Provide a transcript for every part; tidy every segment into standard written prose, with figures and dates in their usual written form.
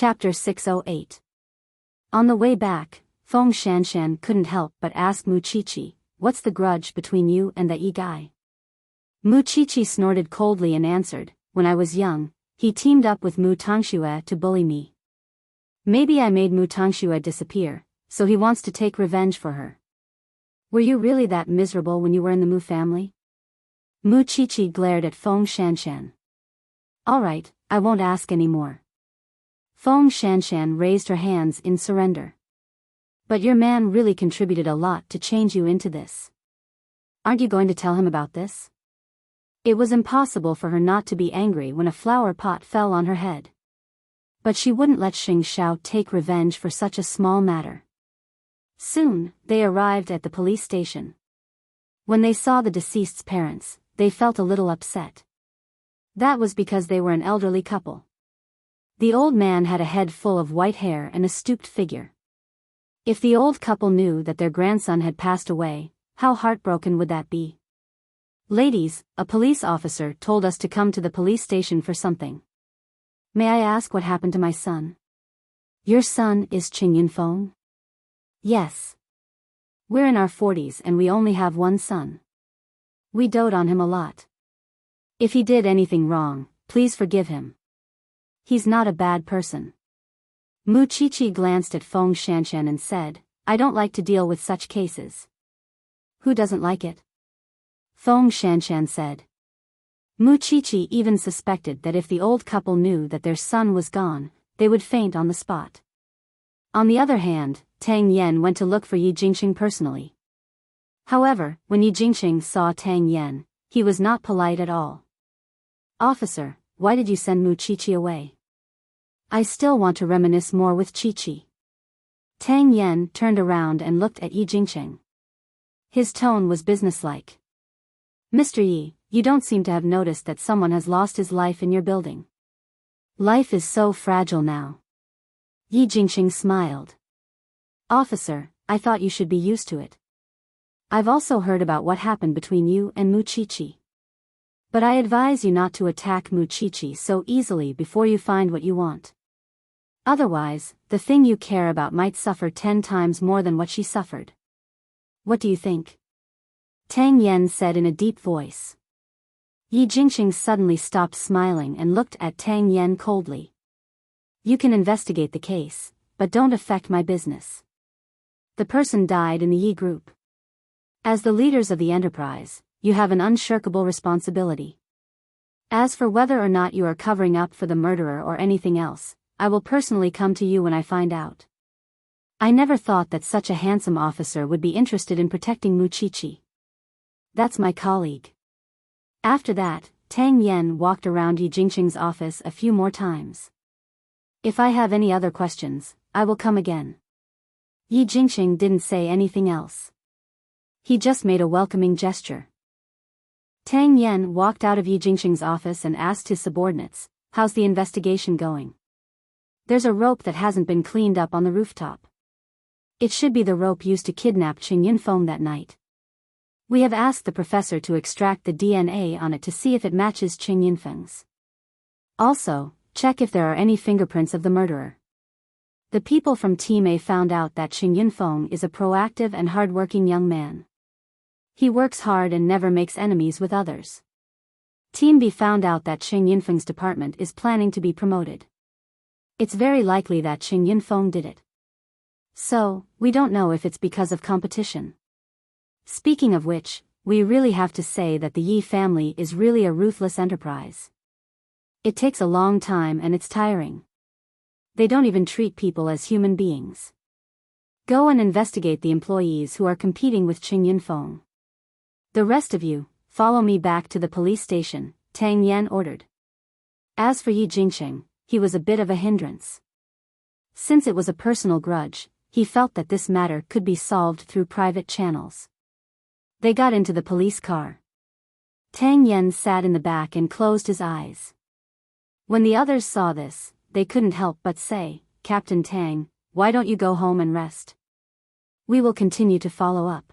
Chapter 608. On the way back, Feng Shanshan couldn't help but ask Mu Chichi, "What's the grudge between you and that Yi guy?" Mu Chichi snorted coldly and answered, "When I was young, he teamed up with Mu Tangxue to bully me. Maybe I made Mu Tangxue disappear, so he wants to take revenge for her." "Were you really that miserable when you were in the Mu family?" Mu Chichi glared at Feng Shanshan. "All right, I won't ask any more." Feng Shanshan raised her hands in surrender. "But your man really contributed a lot to change you into this. Aren't you going to tell him about this?" It was impossible for her not to be angry when a flower pot fell on her head. But she wouldn't let Xing Xiao take revenge for such a small matter. Soon, they arrived at the police station. When they saw the deceased's parents, they felt a little upset. That was because they were an elderly couple. The old man had a head full of white hair and a stooped figure. If the old couple knew that their grandson had passed away, how heartbroken would that be? "Ladies, a police officer told us to come to the police station for something. May I ask what happened to my son?" "Your son is Qing Yunfeng?" "Yes. We're in our 40s and we only have one son. We dote on him a lot. If he did anything wrong, please forgive him. He's not a bad person." Mu Chichi glanced at Feng Shanshan and said, "I don't like to deal with such cases." "Who doesn't like it?" Feng Shanshan said. Mu Chichi even suspected that if the old couple knew that their son was gone, they would faint on the spot. On the other hand, Tang Yan went to look for Yi Jingqing personally. However, when Yi Jingqing saw Tang Yan, he was not polite at all. "Officer, why did you send Mu Chichi away?" "I still want to reminisce more with Chichi." Tang Yan turned around and looked at Yi Jingqing. His tone was businesslike. "Mr. Yi, you don't seem to have noticed that someone has lost his life in your building. Life is so fragile now." Yi Jingqing smiled. "Officer, I thought you should be used to it. I've also heard about what happened between you and Mu Chichi. But I advise you not to attack Mu Chichi so easily before you find what you want. Otherwise, the thing you care about might suffer 10 times more than what she suffered. What do you think?" Tang Yan said in a deep voice. Yi Jingqing suddenly stopped smiling and looked at Tang Yan coldly. "You can investigate the case, but don't affect my business. The person died in the Yi group. As the leaders of the enterprise, you have an unshirkable responsibility. As for whether or not you are covering up for the murderer or anything else, I will personally come to you when I find out. I never thought that such a handsome officer would be interested in protecting Mu Chichi. That's my colleague." After that, Tang Yan walked around Yi Jingqing's office a few more times. "If I have any other questions, I will come again." Yi Jingqing didn't say anything else. He just made a welcoming gesture. Tang Yan walked out of Yi Jingqing's office and asked his subordinates, "How's the investigation going?" "There's a rope that hasn't been cleaned up on the rooftop. It should be the rope used to kidnap Qing Yunfeng that night. We have asked the professor to extract the DNA on it to see if it matches Qing Yunfeng's. Also, check if there are any fingerprints of the murderer. The people from Team A found out that Qing Yunfeng is a proactive and hardworking young man. He works hard and never makes enemies with others. Team B found out that Qing Yunfeng's department is planning to be promoted. It's very likely that Qing Yunfeng did it. So, we don't know if it's because of competition. Speaking of which, we really have to say that the Yi family is really a ruthless enterprise. It takes a long time and it's tiring. They don't even treat people as human beings. Go and investigate the employees who are competing with Qing Yunfeng. The rest of you, follow me back to the police station," Tang Yan ordered. As for Yi Jingqing, he was a bit of a hindrance. Since it was a personal grudge, he felt that this matter could be solved through private channels. They got into the police car. Tang Yan sat in the back and closed his eyes. When the others saw this, they couldn't help but say, "Captain Tang, why don't you go home and rest? We will continue to follow up.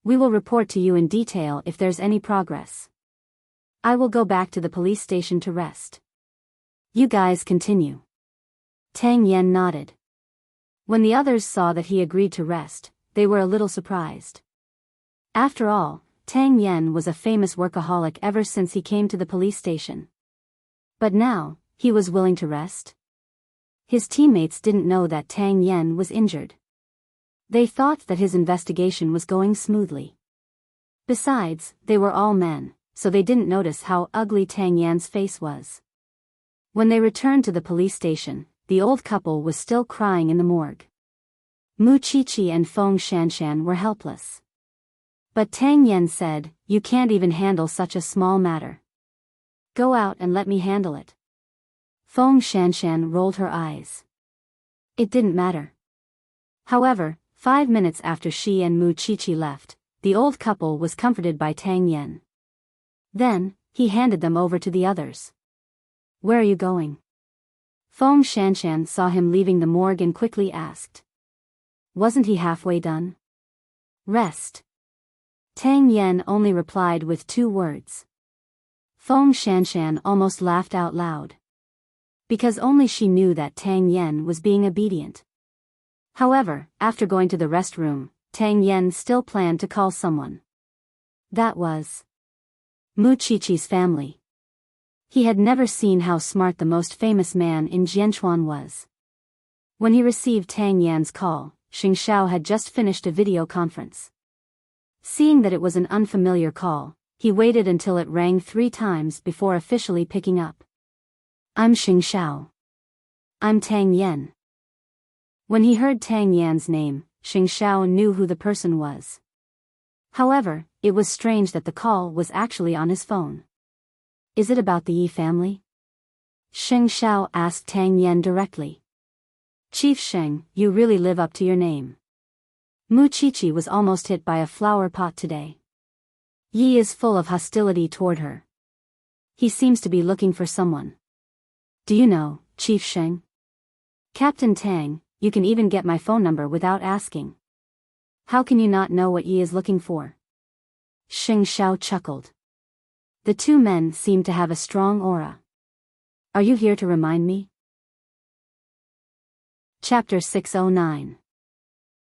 We will report to you in detail if there's any progress. I will go back to the police station to rest. You guys continue." Tang Yen nodded. When the others saw that he agreed to rest, they were a little surprised. After all, Tang Yen was a famous workaholic ever since he came to the police station. But now, he was willing to rest? His teammates didn't know that Tang Yen was injured. They thought that his investigation was going smoothly. Besides, they were all men, so they didn't notice how ugly Tang Yan's face was. When they returned to the police station, the old couple was still crying in the morgue. Mu Qiqi and Feng Shanshan were helpless. But Tang Yen said, "You can't even handle such a small matter. Go out and let me handle it." Feng Shanshan rolled her eyes. It didn't matter. However, 5 minutes after she and Mu Qiqi left, the old couple was comforted by Tang Yen. Then, he handed them over to the others. "Where are you going?" Feng Shanshan saw him leaving the morgue and quickly asked. Wasn't he halfway done? Rest. Tang Yen only replied with 2 words. Feng Shanshan almost laughed out loud. Because only she knew that Tang Yen was being obedient. However, after going to the restroom, Tang Yen still planned to call someone. That was Mu Qiqi's family. He had never seen how smart the most famous man in Jianchuan was. When he received Tang Yan's call, Xing Xiao had just finished a video conference. Seeing that it was an unfamiliar call, he waited until it rang 3 times before officially picking up. "I'm Xing Xiao. I'm Tang Yen." When he heard Tang Yan's name, Xing Xiao knew who the person was. However, it was strange that the call was actually on his phone. "Is it about the Yi family?" Xing Xiao asked Tang Yen directly. "Chief Sheng, you really live up to your name. Mu Qiqi was almost hit by a flower pot today. Yi is full of hostility toward her. He seems to be looking for someone. Do you know, Chief Sheng? Captain Tang, you can even get my phone number without asking. How can you not know what Yi is looking for?" Xing Xiao chuckled. The 2 men seemed to have a strong aura. "Are you here to remind me?" Chapter 609.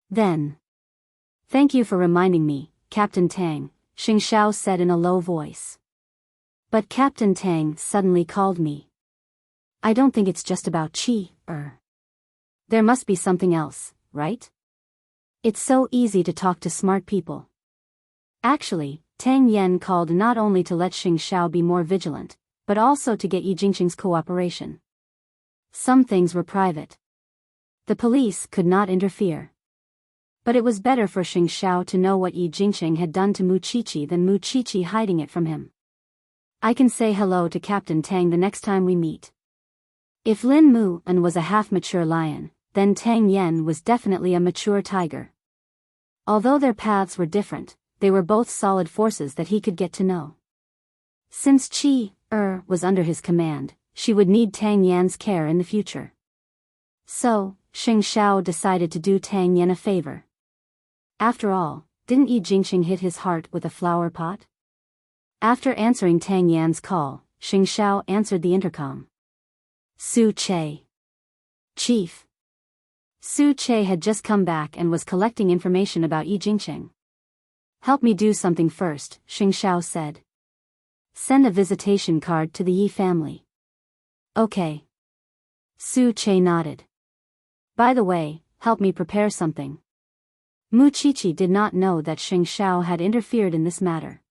Then. "Thank you for reminding me, Captain Tang," Xing Xiao said in a low voice. "But Captain Tang suddenly called me. I don't think it's just about Qi. There must be something else, right? It's so easy to talk to smart people." Actually, Tang Yen called not only to let Xing Xiao be more vigilant, but also to get Yi Jingqing's cooperation. Some things were private. The police could not interfere. But it was better for Xing Xiao to know what Yi Jingqing had done to Mu Qiqi than Mu Qiqi hiding it from him. "I can say hello to Captain Tang the next time we meet." If Lin Mu An was a half-mature lion, then Tang Yen was definitely a mature tiger. Although their paths were different, they were both solid forces that he could get to know. Since Qi was under his command, she would need Tang Yan's care in the future. So, Xing Xiao decided to do Tang Yen a favor. After all, didn't Yi Jingqing hit his heart with a flower pot? After answering Tang Yan's call, Xing Xiao answered the intercom. Su Che. Chief. Su Che had just come back and was collecting information about Yi Jingqing. "Help me do something first," Xing Xiao said. "Send a visitation card to the Yi family." "Okay." Su Che nodded. "By the way, help me prepare something." Mu Qiqi did not know that Xing Xiao had interfered in this matter.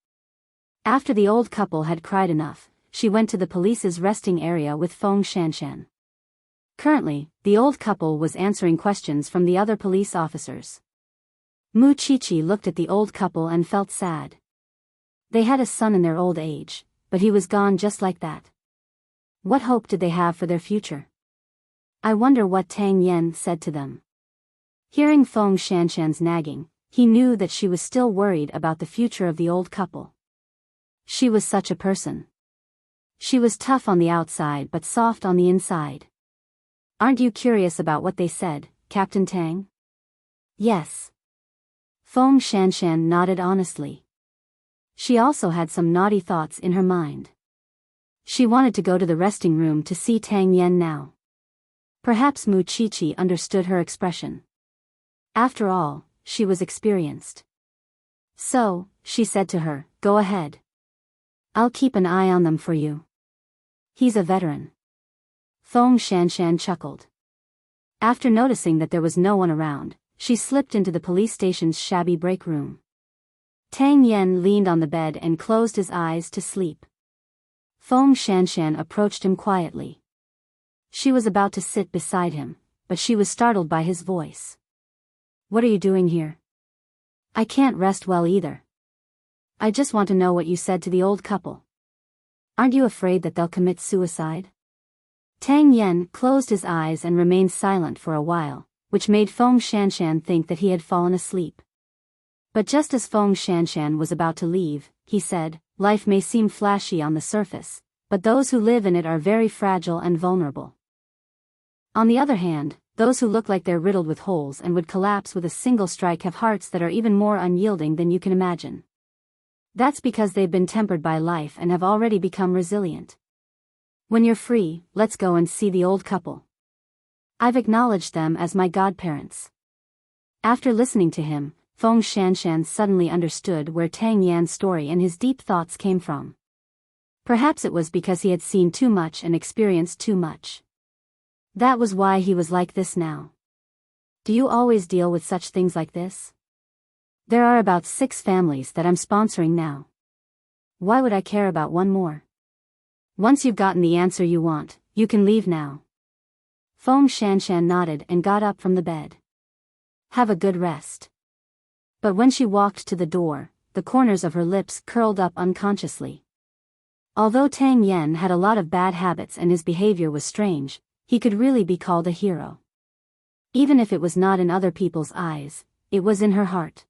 After the old couple had cried enough, she went to the police's resting area with Feng Shanshan. Currently, the old couple was answering questions from the other police officers. Mu Qiqi looked at the old couple and felt sad. They had a son in their old age, but he was gone just like that. What hope did they have for their future? I wonder what Tang Yen said to them. Hearing Feng Shanshan's nagging, he knew that she was still worried about the future of the old couple. She was such a person. She was tough on the outside but soft on the inside. Aren't you curious about what they said, Captain Tang? Yes. Feng Shanshan nodded honestly. She also had some naughty thoughts in her mind. She wanted to go to the resting room to see Tang Yen now. Perhaps Muchichi understood her expression. After all, she was experienced. So, she said to her, "Go ahead. I'll keep an eye on them for you." "He's a veteran." Feng Shanshan chuckled. After noticing that there was no one around, she slipped into the police station's shabby break room. Tang Yen leaned on the bed and closed his eyes to sleep. Feng Shanshan approached him quietly. She was about to sit beside him, but she was startled by his voice. "What are you doing here?" "I can't rest well either. I just want to know what you said to the old couple. Aren't you afraid that they'll commit suicide?" Tang Yen closed his eyes and remained silent for a while, which made Feng Shanshan think that he had fallen asleep. But just as Feng Shanshan was about to leave, he said, "Life may seem flashy on the surface, but those who live in it are very fragile and vulnerable. On the other hand, those who look like they're riddled with holes and would collapse with a single strike have hearts that are even more unyielding than you can imagine. That's because they've been tempered by life and have already become resilient. When you're free, let's go and see the old couple. I've acknowledged them as my godparents." After listening to him, Feng Shanshan suddenly understood where Tang Yan's story and his deep thoughts came from. Perhaps it was because he had seen too much and experienced too much. That was why he was like this now. "Do you always deal with such things like this?" "There are about 6 families that I'm sponsoring now. Why would I care about one more? Once you've gotten the answer you want, you can leave now." Feng Shanshan nodded and got up from the bed. "Have a good rest." But when she walked to the door, the corners of her lips curled up unconsciously. Although Tang Yen had a lot of bad habits and his behavior was strange, he could really be called a hero. Even if it was not in other people's eyes, it was in her heart.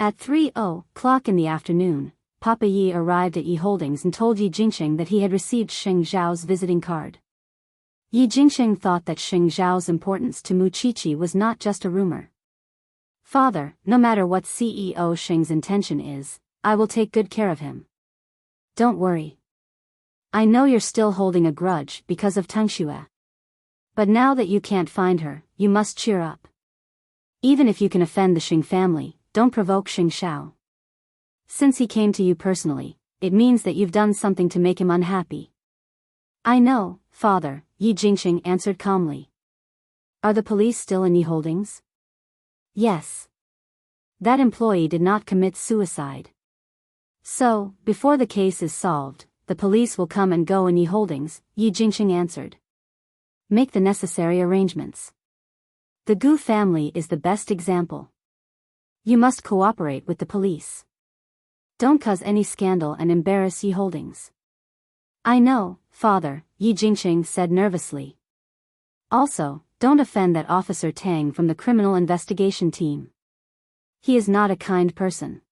At 3:00 in the afternoon, Papa Yi arrived at Yi Holdings and told Yi Jingxing that he had received Xing Zhao's visiting card. Yi Jingxing thought that Xing Zhao's importance to Muchichi was not just a rumor. "Father, no matter what CEO Xing's intention is, I will take good care of him. Don't worry. I know you're still holding a grudge because of Tangxue. But now that you can't find her, you must cheer up. Even if you can offend the Xing family, don't provoke Xing Xiao. Since he came to you personally, it means that you've done something to make him unhappy." "I know, Father," Yi Jingxing answered calmly. "Are the police still in Yi Holdings?" "Yes. That employee did not commit suicide. So, before the case is solved, the police will come and go in Yi Holdings," Yi Jingxing answered. "Make the necessary arrangements. The Gu family is the best example. You must cooperate with the police. Don't cause any scandal and embarrass Yi Holdings." "I know, Father," Yi Jingxing said nervously. "Also, don't offend that Officer Tang from the criminal investigation team. He is not a kind person.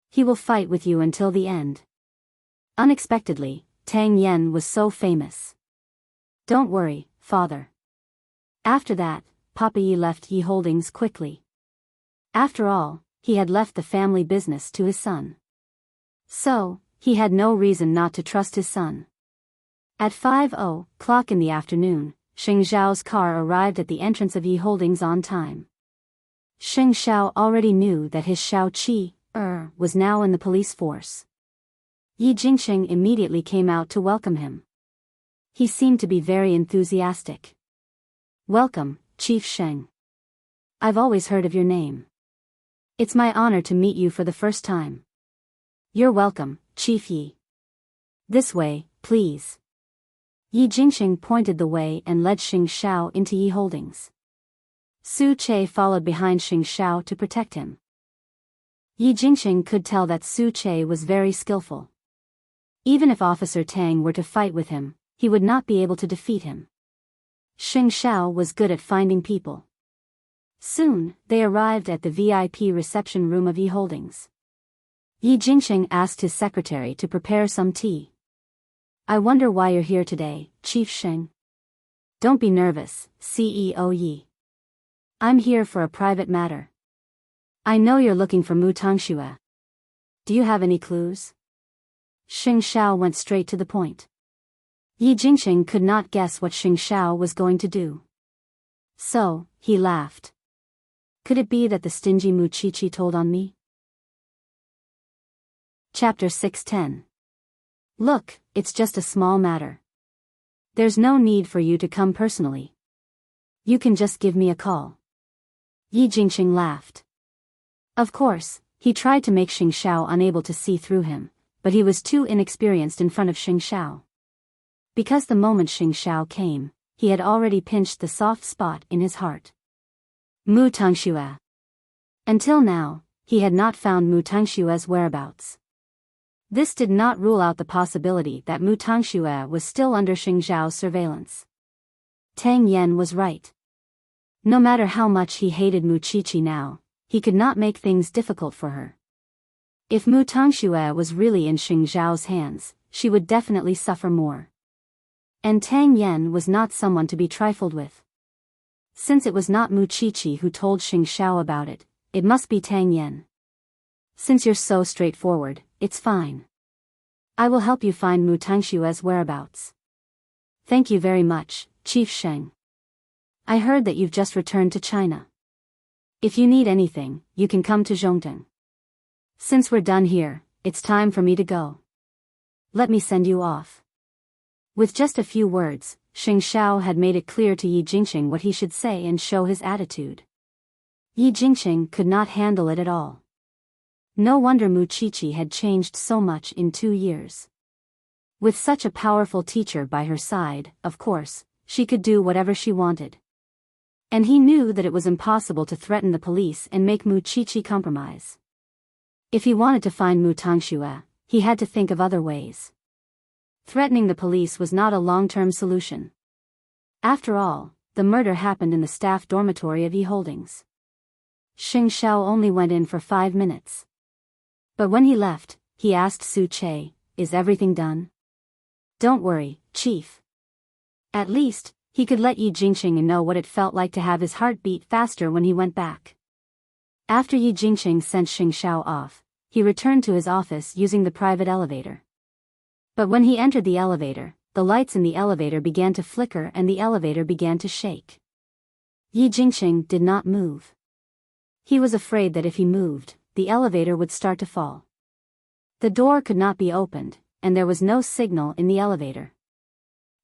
He will fight with you until the end." Unexpectedly, Tang Yen was so famous. "Don't worry, Father." After that, Papa Yi left Yi Holdings quickly. After all, he had left the family business to his son. So, he had no reason not to trust his son. At 5:00 in the afternoon, Xing Zhao's car arrived at the entrance of Yi Holdings on time. Xing Xiao already knew that his Xiao Qi was now in the police force. Yi Jingxing immediately came out to welcome him. He seemed to be very enthusiastic. "Welcome, Chief Sheng. I've always heard of your name. It's my honor to meet you for the first time." "You're welcome, Chief Yi. This way, please." Yi Jingxing pointed the way and led Xing Xiao into Yi Holdings. Su Che followed behind Xing Xiao to protect him. Yi Jingxing could tell that Su Che was very skillful. Even if Officer Tang were to fight with him, he would not be able to defeat him. Xing Xiao was good at finding people. Soon, they arrived at the VIP reception room of Yi Holdings. Yi Jingxing asked his secretary to prepare some tea. "I wonder why you're here today, Chief Sheng." "Don't be nervous, CEO Yi. I'm here for a private matter. I know you're looking for Mu Tangxue. Do you have any clues?" Xing Xiao went straight to the point. Yi Jingqing could not guess what Xing Xiao was going to do. So, he laughed. Could it be that the stingy Muqiqi told on me? Chapter 610. Look, it's just a small matter. There's no need for you to come personally. You can just give me a call. Yi Jingqing laughed. Of course, he tried to make Xing Xiao unable to see through him, but he was too inexperienced in front of Xing Xiao. Because the moment Xing Xiao came, he had already pinched the soft spot in his heart. Mu Tangxue. Until now, he had not found Mu Tangxue's whereabouts. This did not rule out the possibility that Mu Tangxue was still under Xing Xiao's surveillance. Tang Yan was right. No matter how much he hated Muqiqi now, he could not make things difficult for her. If Mu Tangxue was really in Xing Xiao's hands, she would definitely suffer more. And Tang Yan was not someone to be trifled with. Since it was not Muqiqi who told Xing Xiao about it, it must be Tang Yan. Since you're so straightforward, it's fine. I will help you find Mu Tangxue's whereabouts. Thank you very much, Chief Sheng. I heard that you've just returned to China. If you need anything, you can come to Zhongdeng. Since we're done here, it's time for me to go. Let me send you off. With just a few words, Xing Xiao had made it clear to Yi Jingqing what he should say and show his attitude. Yi Jingqing could not handle it at all. No wonder Muqiqi had changed so much in 2 years. With such a powerful teacher by her side, of course, she could do whatever she wanted. And he knew that it was impossible to threaten the police and make Muqiqi compromise. If he wanted to find Mu Tangxue, he had to think of other ways. Threatening the police was not a long-term solution. After all, the murder happened in the staff dormitory of Yi Holdings. Xing Xiao only went in for 5 minutes. But when he left, he asked Su Che, "Is everything done?" "Don't worry, Chief." At least, he could let Yi Jingqing know what it felt like to have his heart beat faster when he went back. After Yi Jingqing sent Xing Xiao off, he returned to his office using the private elevator. But when he entered the elevator, the lights in the elevator began to flicker and the elevator began to shake. Yi Jingqing did not move. He was afraid that if he moved, the elevator would start to fall. The door could not be opened, and there was no signal in the elevator.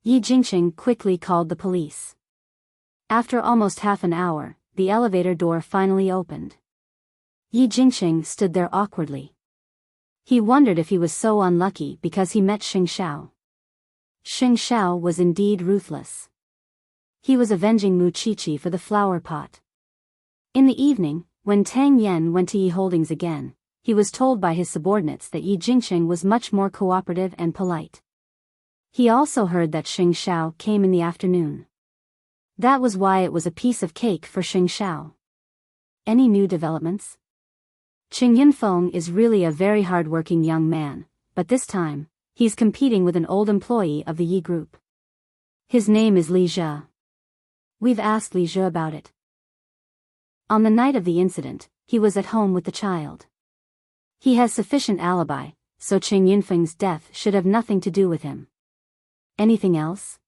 Yi Jingqing quickly called the police. After almost half an hour, the elevator door finally opened. Yi Jingqing stood there awkwardly. He wondered if he was so unlucky because he met Xing Xiao. Xing Xiao was indeed ruthless. He was avenging Muqiqi for the flower pot. In the evening, when Tang Yan went to Yi Holdings again, he was told by his subordinates that Yi Jingqing was much more cooperative and polite. He also heard that Xing Xiao came in the afternoon. That was why it was a piece of cake for Xing Xiao. Any new developments? Qing Yunfeng is really a very hard-working young man, but this time, he's competing with an old employee of the Yi Group. His name is Li Zhe. We've asked Li Zhe about it. On the night of the incident, he was at home with the child. He has sufficient alibi, so Qing Yunfeng's death should have nothing to do with him. Anything else?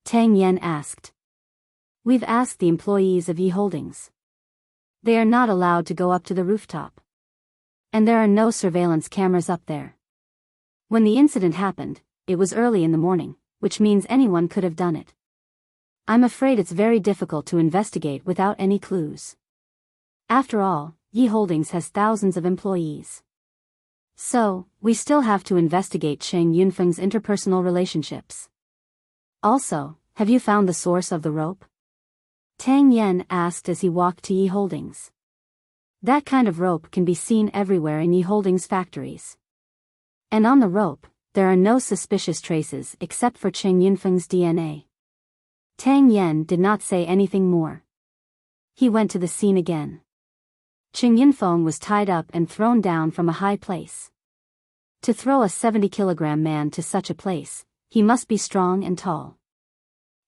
Tang Yan asked. We've asked the employees of Yi Holdings. They are not allowed to go up to the rooftop. And there are no surveillance cameras up there. When the incident happened, it was early in the morning, which means anyone could have done it. I'm afraid it's very difficult to investigate without any clues. After all, Yi Holdings has thousands of employees. So, we still have to investigate Qing Yunfeng's interpersonal relationships. Also, have you found the source of the rope? Tang Yan asked as he walked to Yi Holdings. That kind of rope can be seen everywhere in Yi Holdings factories. And on the rope, there are no suspicious traces except for Qing Yunfeng's DNA. Tang Yan did not say anything more. He went to the scene again. Qing Yunfeng was tied up and thrown down from a high place. To throw a 70-kilogram man to such a place, he must be strong and tall.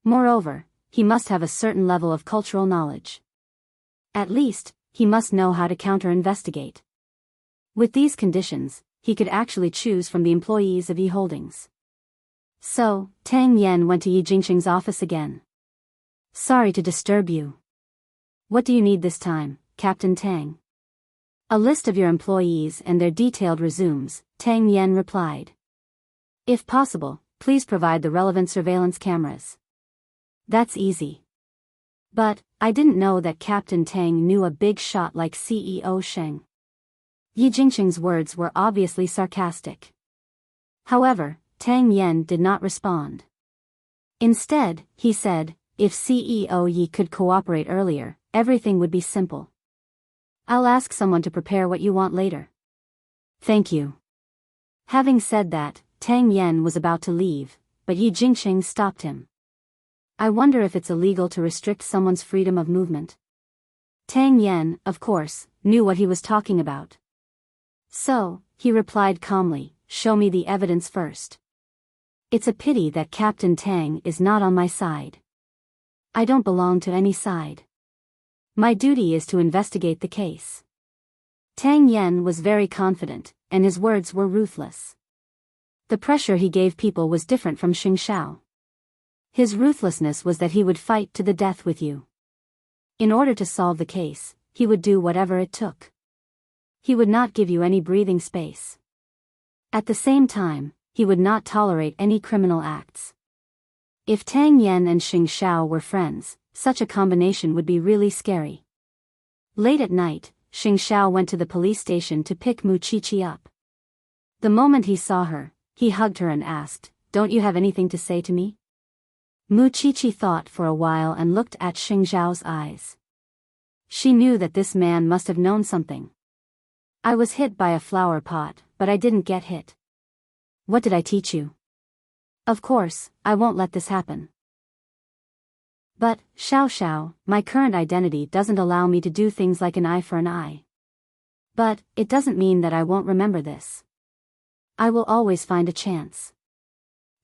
Moreover, he must have a certain level of cultural knowledge. At least, he must know how to counter-investigate. With these conditions, he could actually choose from the employees of Yi Holdings. So, Tang Yen went to Yi Jingqing's office again. Sorry to disturb you. What do you need this time, Captain Tang? A list of your employees and their detailed resumes, Tang Yen replied. If possible, please provide the relevant surveillance cameras. That's easy. But, I didn't know that Captain Tang knew a big shot like CEO Sheng. Yi Jingqing's words were obviously sarcastic. However, Tang Yen did not respond. Instead, he said, if CEO Yi could cooperate earlier, everything would be simple. I'll ask someone to prepare what you want later. Thank you. Having said that, Tang Yen was about to leave, but Yi Jingqing stopped him. I wonder if it's illegal to restrict someone's freedom of movement. Tang Yen, of course, knew what he was talking about. So, he replied calmly, show me the evidence first. It's a pity that Captain Tang is not on my side. I don't belong to any side. My duty is to investigate the case. Tang Yen was very confident, and his words were ruthless. The pressure he gave people was different from Xing Shao. His ruthlessness was that he would fight to the death with you. In order to solve the case, he would do whatever it took. He would not give you any breathing space. At the same time, he would not tolerate any criminal acts. If Tang Yen and Xing Shao were friends, such a combination would be really scary. Late at night, Xing Shao went to the police station to pick Mu Qiqi up. The moment he saw her, he hugged her and asked, "Don't you have anything to say to me?" Mu Qiqi thought for a while and looked at Xing Zhao's eyes. She knew that this man must have known something. I was hit by a flower pot, but I didn't get hit. What did I teach you? Of course, I won't let this happen. But, Xiao, my current identity doesn't allow me to do things like an eye for an eye. But, it doesn't mean that I won't remember this. I will always find a chance.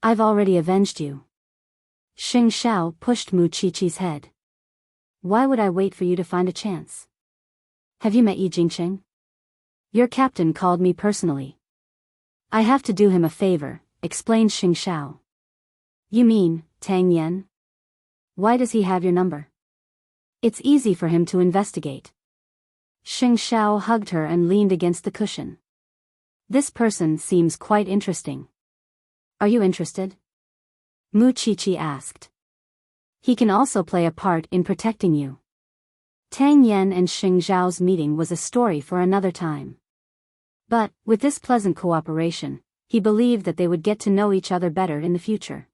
I've already avenged you. Xing Shao pushed Mu Qiqi's head. Why would I wait for you to find a chance? Have you met Yi Jingqing? Your captain called me personally. I have to do him a favor, explained Xing Shao. You mean, Tang Yen? Why does he have your number? It's easy for him to investigate. Xing Shao hugged her and leaned against the cushion. This person seems quite interesting. Are you interested? Mu Qiqi asked. He can also play a part in protecting you. Tang Yen and Xing Zhao's meeting was a story for another time. But, with this pleasant cooperation, he believed that they would get to know each other better in the future.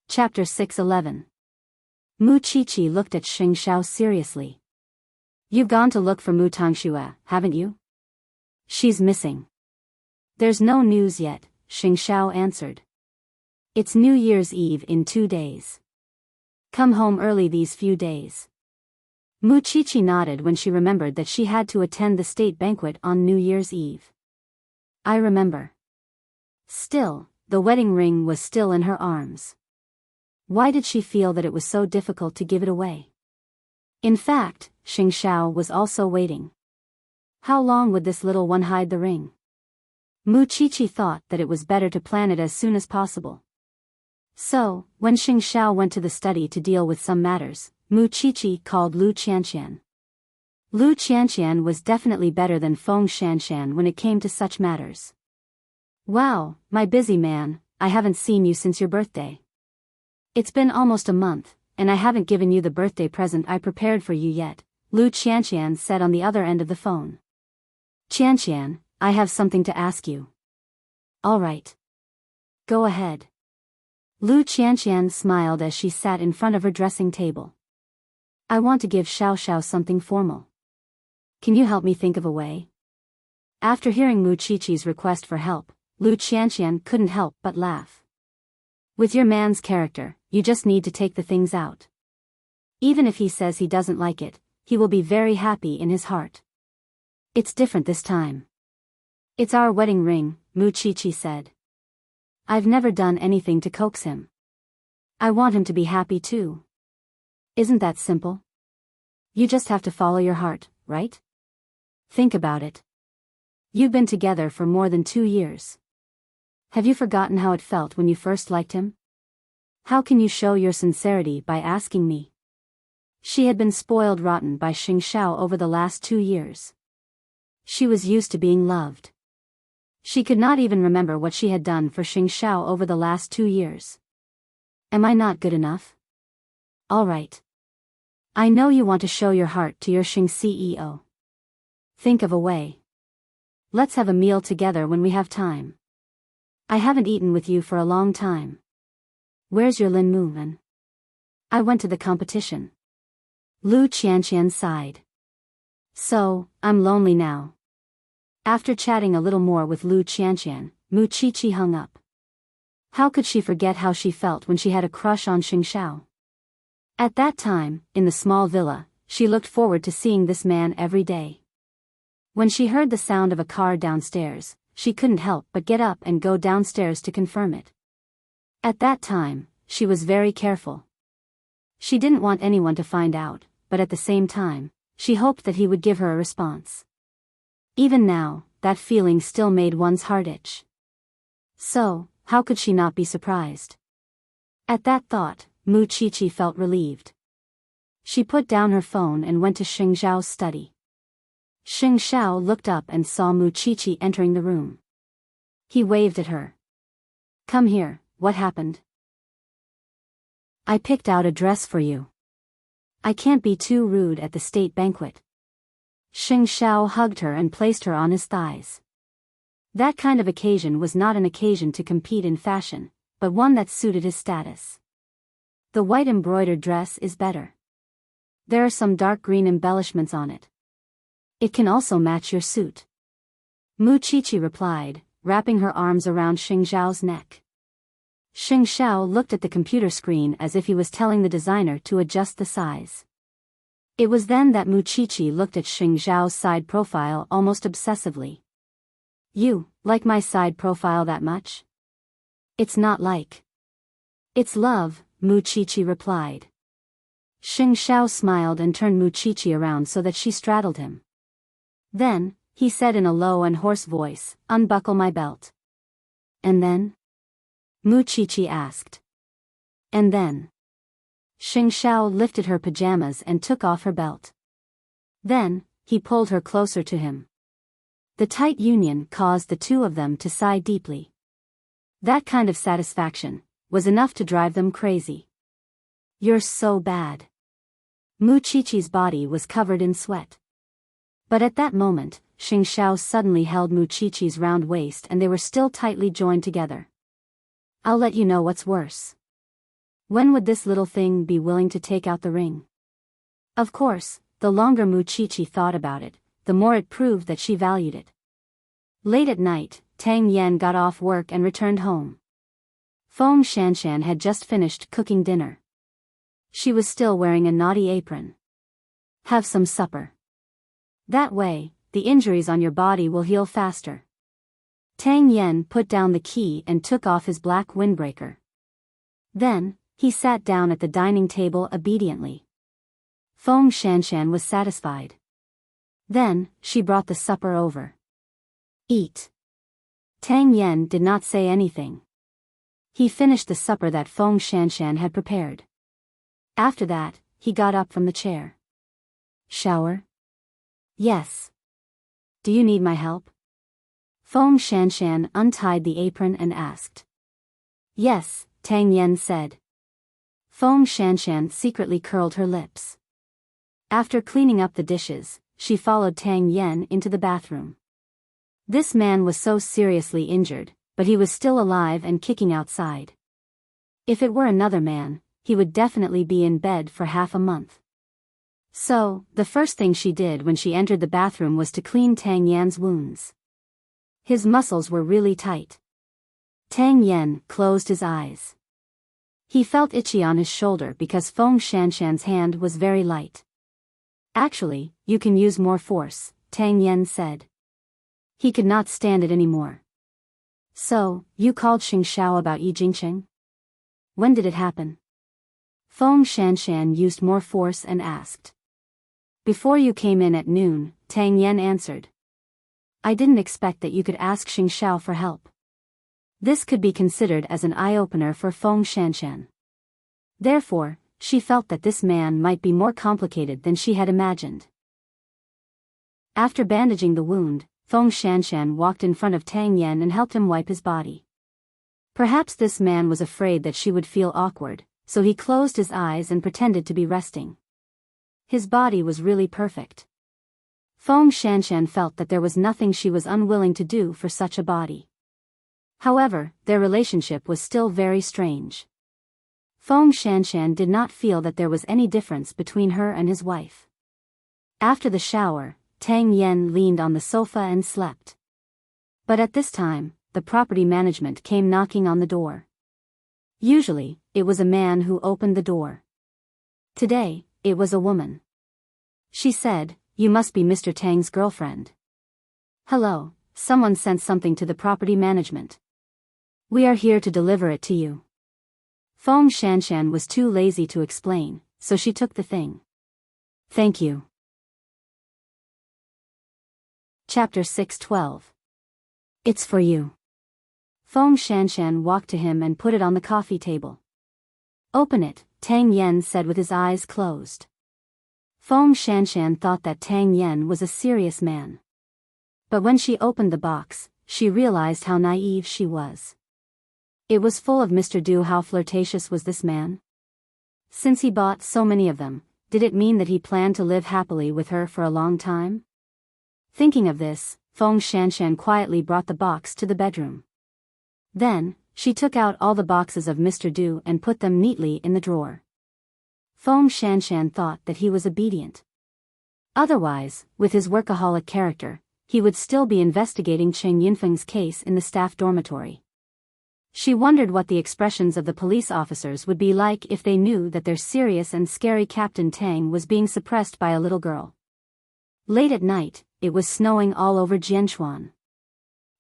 Chapter 6:11. Mu Qiqi looked at Xing Shao seriously. You've gone to look for Mu Tangxue, haven't you? She's missing. There's no news yet, Xing Shao answered. It's New Year's Eve in 2 days. Come home early these few days. Mu Qiqi nodded when she remembered that she had to attend the state banquet on New Year's Eve. I remember. Still, the wedding ring was still in her arms. Why did she feel that it was so difficult to give it away? In fact, Xing Shao was also waiting. How long would this little one hide the ring? Mu Qiqi thought that it was better to plan it as soon as possible. So, when Xing Shao went to the study to deal with some matters, Mu Qiqi called Lu Qianqian. Lu Qianqian was definitely better than Feng Shanshan when it came to such matters. Wow, my busy man, I haven't seen you since your birthday. It's been almost a month, and I haven't given you the birthday present I prepared for you yet, Lu Qianqian said on the other end of the phone. Qianqian, I have something to ask you. All right. Go ahead. Lu Qianqian smiled as she sat in front of her dressing table. I want to give Xiao something formal. Can you help me think of a way? After hearing Mu Qiqi's request for help, Lu Qianqian couldn't help but laugh. With your man's character, you just need to take the things out. Even if he says he doesn't like it, he will be very happy in his heart. It's different this time. It's our wedding ring, Mu Qiqi said. I've never done anything to coax him. I want him to be happy too. Isn't that simple? You just have to follow your heart, right? Think about it. You've been together for more than 2 years. Have you forgotten how it felt when you first liked him? How can you show your sincerity by asking me? She had been spoiled rotten by Xing Xiao over the last 2 years. She was used to being loved. She could not even remember what she had done for Xing Xiao over the last 2 years. Am I not good enough? All right. I know you want to show your heart to your Xing CEO. Think of a way. Let's have a meal together when we have time. I haven't eaten with you for a long time. Where's your Lin Muwen? I went to the competition. Lu Qianqian sighed. So, I'm lonely now. After chatting a little more with Lu Qianqian, Mu Qiqi hung up. How could she forget how she felt when she had a crush on Xing Xiao? At that time, in the small villa, she looked forward to seeing this man every day. When she heard the sound of a car downstairs, she couldn't help but get up and go downstairs to confirm it. At that time, she was very careful. She didn't want anyone to find out, but at the same time, she hoped that he would give her a response. Even now, that feeling still made one's heart itch. So, how could she not be surprised? At that thought, Mu Qiqi felt relieved. She put down her phone and went to Xing Xiao's study. Xing Xiao looked up and saw Mu Qiqi entering the room. He waved at her. Come here, what happened? I picked out a dress for you. I can't be too rude at the state banquet. Xing Xiao hugged her and placed her on his thighs. That kind of occasion was not an occasion to compete in fashion, but one that suited his status. The white embroidered dress is better. There are some dark green embellishments on it. It can also match your suit. Mu Qiqi replied, wrapping her arms around Xing Xiao's neck. Xing Xiao looked at the computer screen as if he was telling the designer to adjust the size. It was then that Mu Qiqi looked at Xing Xiao's side profile almost obsessively. You like my side profile that much? It's not like. It's love, Mu Qiqi replied. Xing Xiao smiled and turned Mu Qiqi around so that she straddled him. Then, he said in a low and hoarse voice, unbuckle my belt. And then? Mu Qiqi asked. And then? Xing Xiao lifted her pajamas and took off her belt. Then, he pulled her closer to him. The tight union caused the two of them to sigh deeply. That kind of satisfaction was enough to drive them crazy. You're so bad. Mu Qiqi's body was covered in sweat. But at that moment, Xing Xiao suddenly held Mu Qiqi's round waist and they were still tightly joined together. I'll let you know what's worse. When would this little thing be willing to take out the ring? Of course, the longer Mu Qiqi thought about it, the more it proved that she valued it. Late at night, Tang Yan got off work and returned home. Feng Shanshan had just finished cooking dinner. She was still wearing a naughty apron. Have some supper. That way, the injuries on your body will heal faster. Tang Yan put down the key and took off his black windbreaker. Then, he sat down at the dining table obediently. Feng Shanshan was satisfied. Then, she brought the supper over. Eat. Tang Yan did not say anything. He finished the supper that Feng Shanshan had prepared. After that, he got up from the chair. Shower? Yes. Do you need my help? Feng Shanshan untied the apron and asked. Yes, Tang Yan said. Feng Shanshan secretly curled her lips. After cleaning up the dishes, she followed Tang Yan into the bathroom. This man was so seriously injured, but he was still alive and kicking outside. If it were another man, he would definitely be in bed for half a month. So, the first thing she did when she entered the bathroom was to clean Tang Yan's wounds. His muscles were really tight. Tang Yan closed his eyes. He felt itchy on his shoulder because Feng Shanshan's hand was very light. Actually, you can use more force, Tang Yan said. He could not stand it anymore. So, you called Xing Xiao about Yi Jingqing? When did it happen? Feng Shanshan used more force and asked. Before you came in at noon, Tang Yan answered. I didn't expect that you could ask Xing Xiao for help. This could be considered as an eye-opener for Feng Shanshan. Therefore, she felt that this man might be more complicated than she had imagined. After bandaging the wound, Feng Shanshan walked in front of Tang Yen and helped him wipe his body. Perhaps this man was afraid that she would feel awkward, so he closed his eyes and pretended to be resting. His body was really perfect. Feng Shanshan felt that there was nothing she was unwilling to do for such a body. However, their relationship was still very strange. Feng Shanshan did not feel that there was any difference between her and his wife. After the shower, Tang Yen leaned on the sofa and slept. But at this time, the property management came knocking on the door. Usually, it was a man who opened the door. Today, it was a woman. She said, "You must be Mr. Tang's girlfriend." "Hello, someone sent something to the property management. We are here to deliver it to you." Feng Shanshan was too lazy to explain, so she took the thing. "Thank you." Chapter 6:12. It's for you. Feng Shanshan walked to him and put it on the coffee table. "Open it," Tang Yen said with his eyes closed. Feng Shanshan thought that Tang Yen was a serious man. But when she opened the box, she realized how naive she was. It was full of Mr. Du. How flirtatious was this man? Since he bought so many of them, did it mean that he planned to live happily with her for a long time? Thinking of this, Feng Shanshan quietly brought the box to the bedroom. Then, she took out all the boxes of Mr. Du and put them neatly in the drawer. Feng Shanshan thought that he was obedient. Otherwise, with his workaholic character, he would still be investigating Cheng Yunfeng's case in the staff dormitory. She wondered what the expressions of the police officers would be like if they knew that their serious and scary Captain Tang was being suppressed by a little girl. Late at night, it was snowing all over Jianchuan.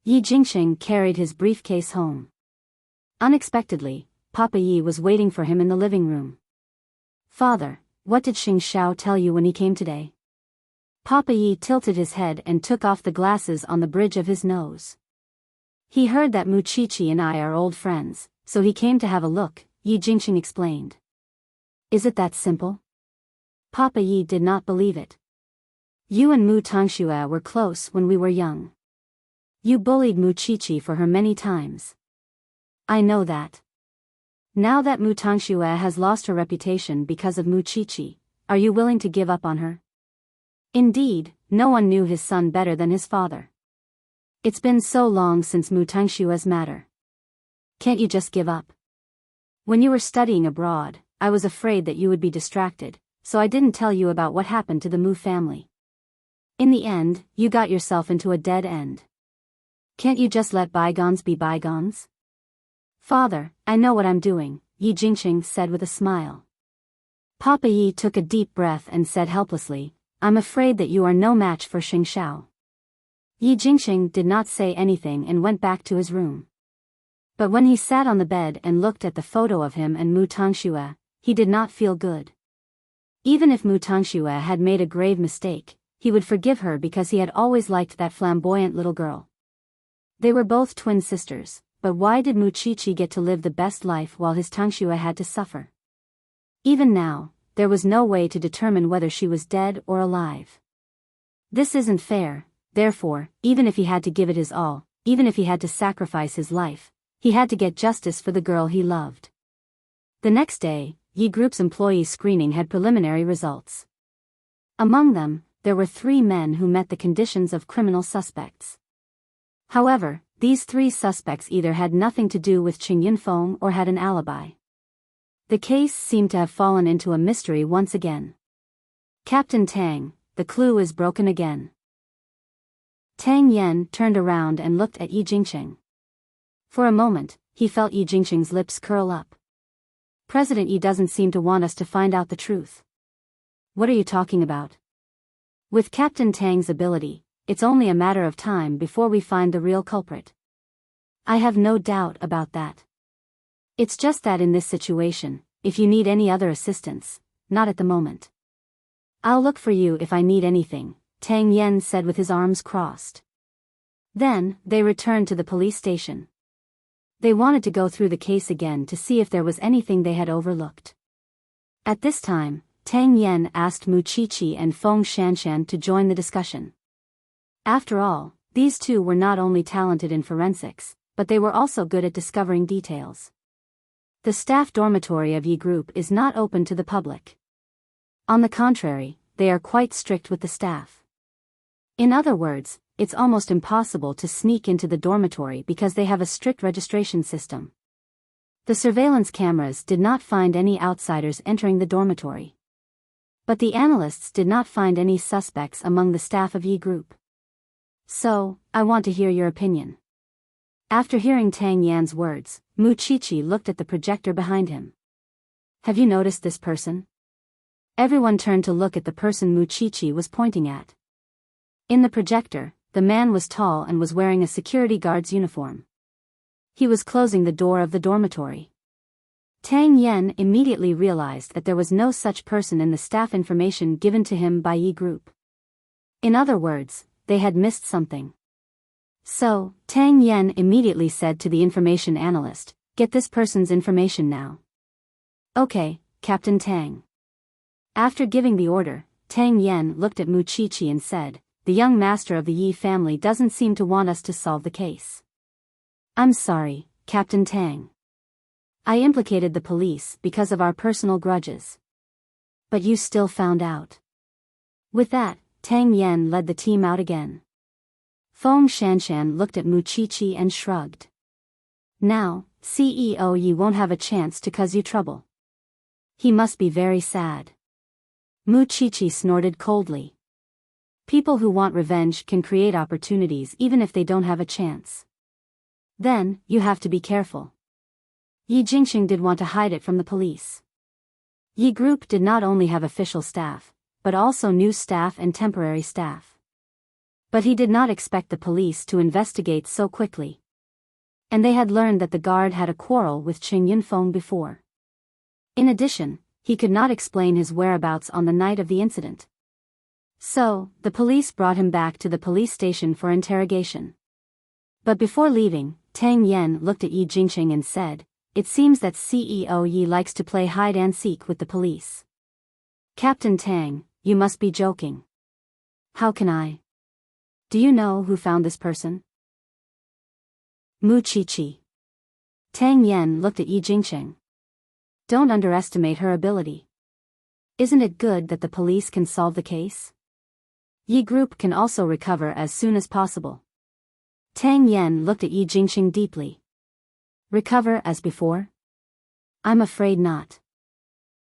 Yi Jingqing carried his briefcase home. Unexpectedly, Papa Yi was waiting for him in the living room. "Father, what did Xing Xiao tell you when he came today?" Papa Yi tilted his head and took off the glasses on the bridge of his nose. "He heard that Mu Qiqi and I are old friends, so he came to have a look," Yi Jingqing explained. "Is it that simple?" Papa Yi did not believe it. "You and Mu Tangxue were close when we were young. You bullied Mu Qiqi for her many times." "I know that. Now that Mu Tangxue has lost her reputation because of Mu Qiqi, are you willing to give up on her?" Indeed, no one knew his son better than his father. "It's been so long since Mu Tangshua's matter. Can't you just give up? When you were studying abroad, I was afraid that you would be distracted, so I didn't tell you about what happened to the Mu family. In the end, you got yourself into a dead end. Can't you just let bygones be bygones?" "Father, I know what I'm doing," Yi Jingqing said with a smile. Papa Yi took a deep breath and said helplessly, "I'm afraid that you are no match for Xing Xiao." Yi Jingqing did not say anything and went back to his room. But when he sat on the bed and looked at the photo of him and Mu Tangxue, he did not feel good. Even if Mu Tangxue had made a grave mistake, he would forgive her because he had always liked that flamboyant little girl. They were both twin sisters, but why did Mu Qiqi get to live the best life while his Tangxue had to suffer? Even now, there was no way to determine whether she was dead or alive. This isn't fair. Therefore, even if he had to give it his all, even if he had to sacrifice his life, he had to get justice for the girl he loved. The next day, Yi Group's employee screening had preliminary results. Among them, there were 3 men who met the conditions of criminal suspects. However, these 3 suspects either had nothing to do with Qing Yunfeng or had an alibi. The case seemed to have fallen into a mystery once again. "Captain Tang, the clue is broken again." Tang Yen turned around and looked at Yi Jingqing. For a moment, he felt Yi Jingqing's lips curl up. "President Yi doesn't seem to want us to find out the truth." "What are you talking about?" "With Captain Tang's ability, it's only a matter of time before we find the real culprit." "I have no doubt about that. It's just that in this situation, if you need any other assistance, not at the moment." "I'll look for you if I need anything," Tang Yen said with his arms crossed. Then, they returned to the police station. They wanted to go through the case again to see if there was anything they had overlooked. At this time, Tang Yan asked Muqiqi and Feng Shanshan to join the discussion. After all, these two were not only talented in forensics, but they were also good at discovering details. The staff dormitory of Yi Group is not open to the public. On the contrary, they are quite strict with the staff. In other words, it's almost impossible to sneak into the dormitory because they have a strict registration system. The surveillance cameras did not find any outsiders entering the dormitory. But the analysts did not find any suspects among the staff of Yi Group. So, I want to hear your opinion. After hearing Tang Yan's words, Muqiqi looked at the projector behind him. Have you noticed this person? Everyone turned to look at the person Muqiqi was pointing at. In the projector, the man was tall and was wearing a security guard's uniform. He was closing the door of the dormitory. Tang Yan immediately realized that there was no such person in the staff information given to him by Yi Group. In other words, they had missed something. So, Tang Yan immediately said to the information analyst, "Get this person's information now." "Okay, Captain Tang." After giving the order, Tang Yan looked at Muqiqi and said, "The young master of the Yi family doesn't seem to want us to solve the case." "I'm sorry, Captain Tang. I implicated the police because of our personal grudges. But you still found out." With that, Tang Yan led the team out again. Feng Shanshan looked at Muqiqi and shrugged. "Now, CEO Yi won't have a chance to cause you trouble. He must be very sad." Muqiqi snorted coldly. People who want revenge can create opportunities even if they don't have a chance. Then, you have to be careful. Yi Jingxing did want to hide it from the police. Yi Group did not only have official staff, but also new staff and temporary staff. But he did not expect the police to investigate so quickly. And they had learned that the guard had a quarrel with Qing Yunfeng before. In addition, he could not explain his whereabouts on the night of the incident. So, the police brought him back to the police station for interrogation. But before leaving, Tang Yan looked at Yi Jingxing and said, "It seems that CEO Yi likes to play hide-and-seek with the police." "Captain Tang, you must be joking." "How can I? Do you know who found this person?" "Muqiqi." Tang Yan looked at Yi Jingxing. "Don't underestimate her ability. Isn't it good that the police can solve the case? Yi Group can also recover as soon as possible." Tang Yan looked at Yi Jingxing deeply. "Recover as before? I'm afraid not."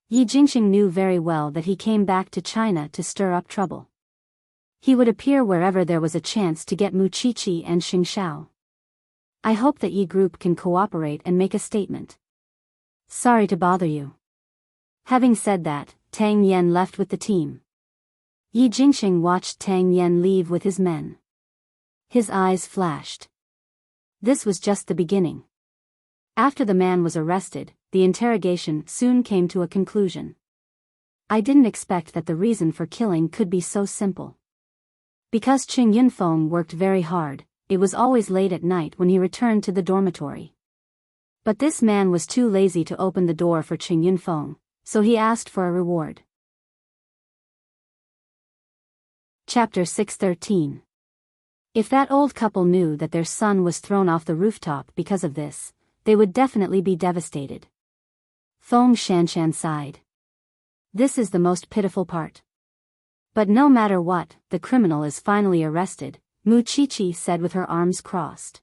Yi Jingxing knew very well that he came back to China to stir up trouble. He would appear wherever there was a chance to get Muqiqi and Xing Shao. "I hope that Yi Group can cooperate and make a statement. Sorry to bother you." Having said that, Tang Yan left with the team. Yi Jingxing watched Tang Yan leave with his men. His eyes flashed. This was just the beginning. After the man was arrested, the interrogation soon came to a conclusion. "I didn't expect that the reason for killing could be so simple. Because Qing Yunfeng worked very hard, it was always late at night when he returned to the dormitory. But this man was too lazy to open the door for Qing Yunfeng, so he asked for a reward." Chapter 613. If that old couple knew that their son was thrown off the rooftop because of this, they would definitely be devastated. Feng Shanshan sighed. This is the most pitiful part. But no matter what, the criminal is finally arrested, Muqiqi said with her arms crossed.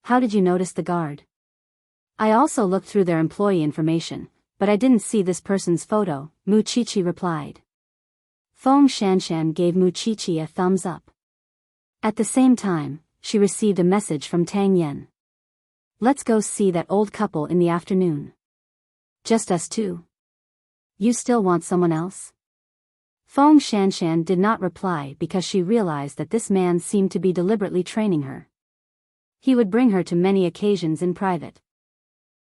"How did you notice the guard?" "I also looked through their employee information, but I didn't see this person's photo," Muqiqi replied. Feng Shanshan gave Muqiqi a thumbs up. At the same time, she received a message from Tang Yan. "Let's go see that old couple in the afternoon." "Just us two? You still want someone else?" Feng Shanshan did not reply because she realized that this man seemed to be deliberately training her. He would bring her to many occasions in private.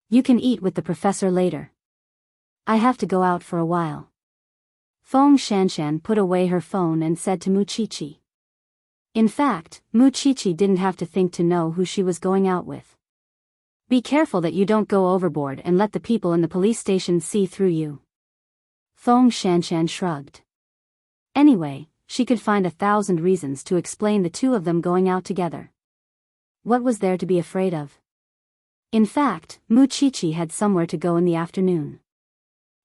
"You can eat with the professor later. I have to go out for a while." Feng Shanshan put away her phone and said to Muqiqi. In fact, Muqiqi didn't have to think to know who she was going out with. Be careful that you don't go overboard and let the people in the police station see through you. Feng Shanshan shrugged. Anyway, she could find 1,000 reasons to explain the two of them going out together. What was there to be afraid of? In fact, Mu Chichi had somewhere to go in the afternoon.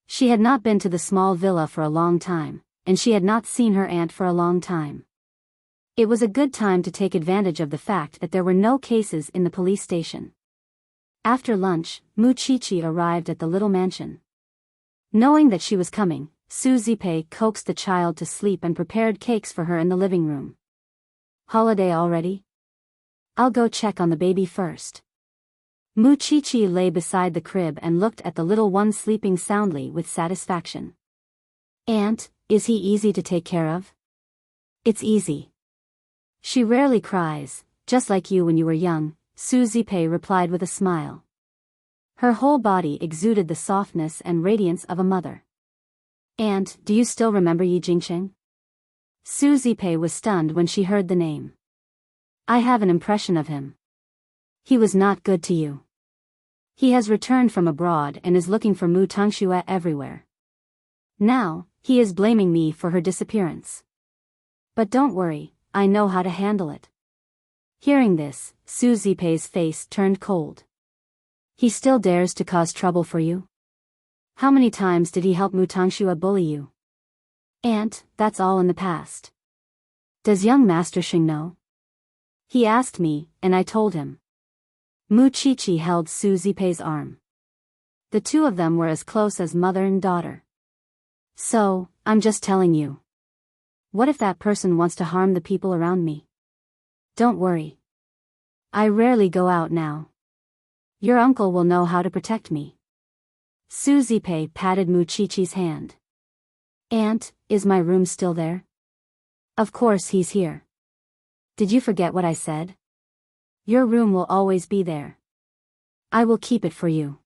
She had not been to the small villa for a long time, and she had not seen her aunt for a long time. It was a good time to take advantage of the fact that there were no cases in the police station. After lunch, Mu Chichi arrived at the little mansion. Knowing that she was coming, Su Zipei coaxed the child to sleep and prepared cakes for her in the living room. Holiday already? I'll go check on the baby first. Mu Chichi lay beside the crib and looked at the little one sleeping soundly with satisfaction. Aunt, is he easy to take care of? It's easy. She rarely cries, just like you when you were young, Su Zipei replied with a smile. Her whole body exuded the softness and radiance of a mother. Aunt, do you still remember Yi Jingsheng? Su Zipei was stunned when she heard the name. I have an impression of him. He was not good to you. He has returned from abroad and is looking for Mu Tangxue everywhere. Now, he is blaming me for her disappearance. But don't worry, I know how to handle it. Hearing this, Su Zipei's face turned cold. He still dares to cause trouble for you? How many times did he help Mu Tangxue bully you? Aunt, that's all in the past. Does young Master Xing know? He asked me, and I told him. Mu Chichi held Su Zipei's arm. The two of them were as close as mother and daughter. So, I'm just telling you. What if that person wants to harm the people around me? Don't worry. I rarely go out now. Your uncle will know how to protect me. Su Zipei patted Mu Chichi's hand. Aunt, is my room still there? Of course he's here. Did you forget what I said? Your room will always be there. I will keep it for you.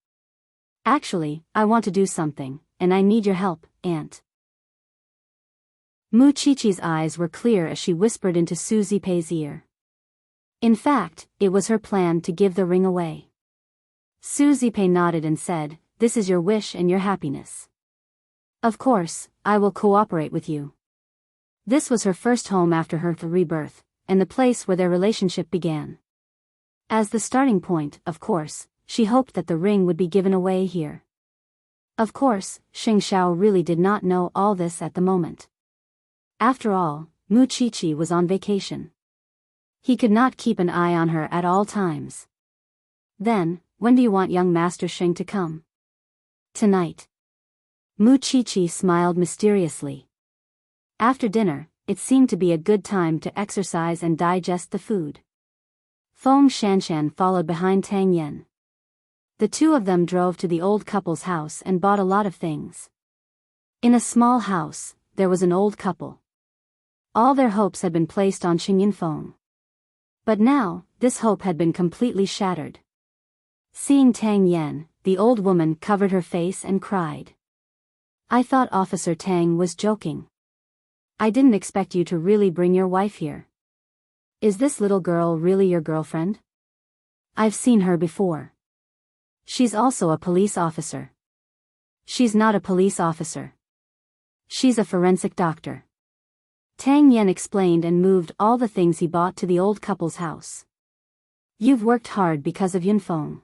Actually, I want to do something, and I need your help, Aunt. Mu Chichi's eyes were clear as she whispered into Su Zipei's ear. In fact, it was her plan to give the ring away. Su Zipei nodded and said, This is your wish and your happiness. Of course, I will cooperate with you. This was her first home after her rebirth, and the place where their relationship began. As the starting point, of course, she hoped that the ring would be given away here. Of course, Xing Xiao really did not know all this at the moment. After all, Mu Chichi was on vacation. He could not keep an eye on her at all times. Then, when do you want young Master Xing to come? Tonight. Mu Chichi smiled mysteriously. After dinner, it seemed to be a good time to exercise and digest the food. Feng Shanshan followed behind Tang Yan. The two of them drove to the old couple's house and bought a lot of things. In a small house, there was an old couple. All their hopes had been placed on Xing Yinfeng. But now, this hope had been completely shattered. Seeing Tang Yan, the old woman covered her face and cried. I thought Officer Tang was joking. I didn't expect you to really bring your wife here. Is this little girl really your girlfriend? I've seen her before. She's also a police officer. She's not a police officer. She's a forensic doctor. Tang Yan explained and moved all the things he bought to the old couple's house. You've worked hard because of Yunfeng.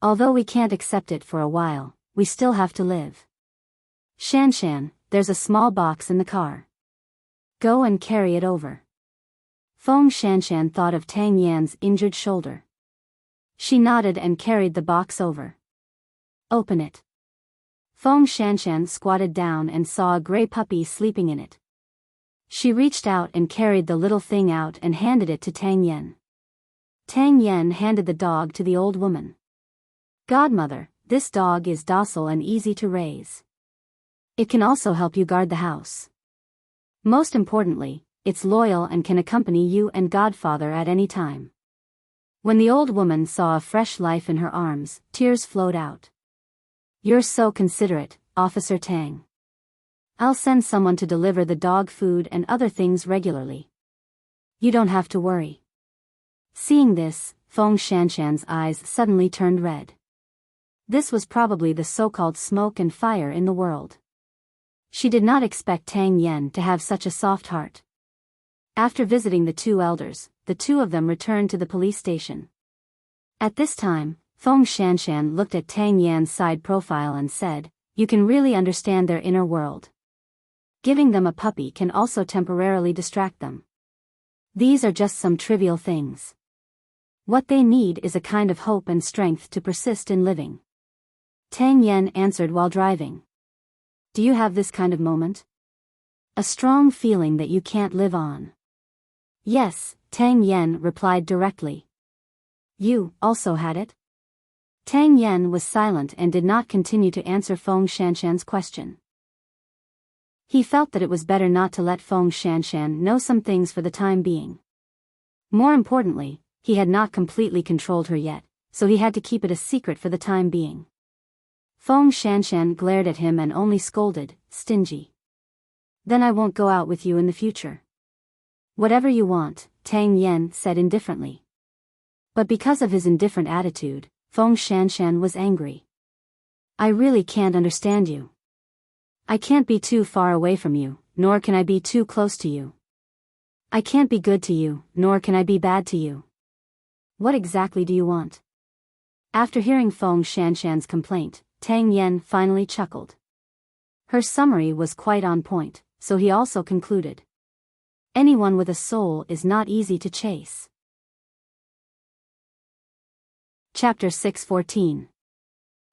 Although we can't accept it for a while, we still have to live. Shanshan, there's a small box in the car. Go and carry it over. Feng Shanshan thought of Tang Yan's injured shoulder. She nodded and carried the box over. Open it. Feng Shanshan squatted down and saw a gray puppy sleeping in it. She reached out and carried the little thing out and handed it to Tang Yan. Tang Yan handed the dog to the old woman. Godmother, this dog is docile and easy to raise. It can also help you guard the house. Most importantly, it's loyal and can accompany you and Godfather at any time. When the old woman saw a fresh life in her arms, tears flowed out. You're so considerate, Officer Tang. I'll send someone to deliver the dog food and other things regularly. You don't have to worry. Seeing this, Feng Shanshan's eyes suddenly turned red. This was probably the so-called smoke and fire in the world. She did not expect Tang Yen to have such a soft heart. After visiting the two elders, the two of them returned to the police station. At this time, Feng Shanshan looked at Tang Yan's side profile and said, "You can really understand their inner world. Giving them a puppy can also temporarily distract them. These are just some trivial things. What they need is a kind of hope and strength to persist in living." Tang Yen answered while driving. "Do you have this kind of moment? A strong feeling that you can't live on?" "Yes," Tang Yen replied directly. "You also had it?" Tang Yen was silent and did not continue to answer Feng Shanshan's question. He felt that it was better not to let Feng Shanshan know some things for the time being. More importantly, he had not completely controlled her yet, so he had to keep it a secret for the time being. Feng Shanshan glared at him and only scolded, "Stingy. Then I won't go out with you in the future." "Whatever you want," Tang Yen said indifferently. But because of his indifferent attitude, Feng Shanshan was angry. "I really can't understand you. I can't be too far away from you, nor can I be too close to you. I can't be good to you, nor can I be bad to you. What exactly do you want?" After hearing Feng Shanshan's complaint, Tang Yen finally chuckled. Her summary was quite on point, so he also concluded. Anyone with a soul is not easy to chase. Chapter 6:14.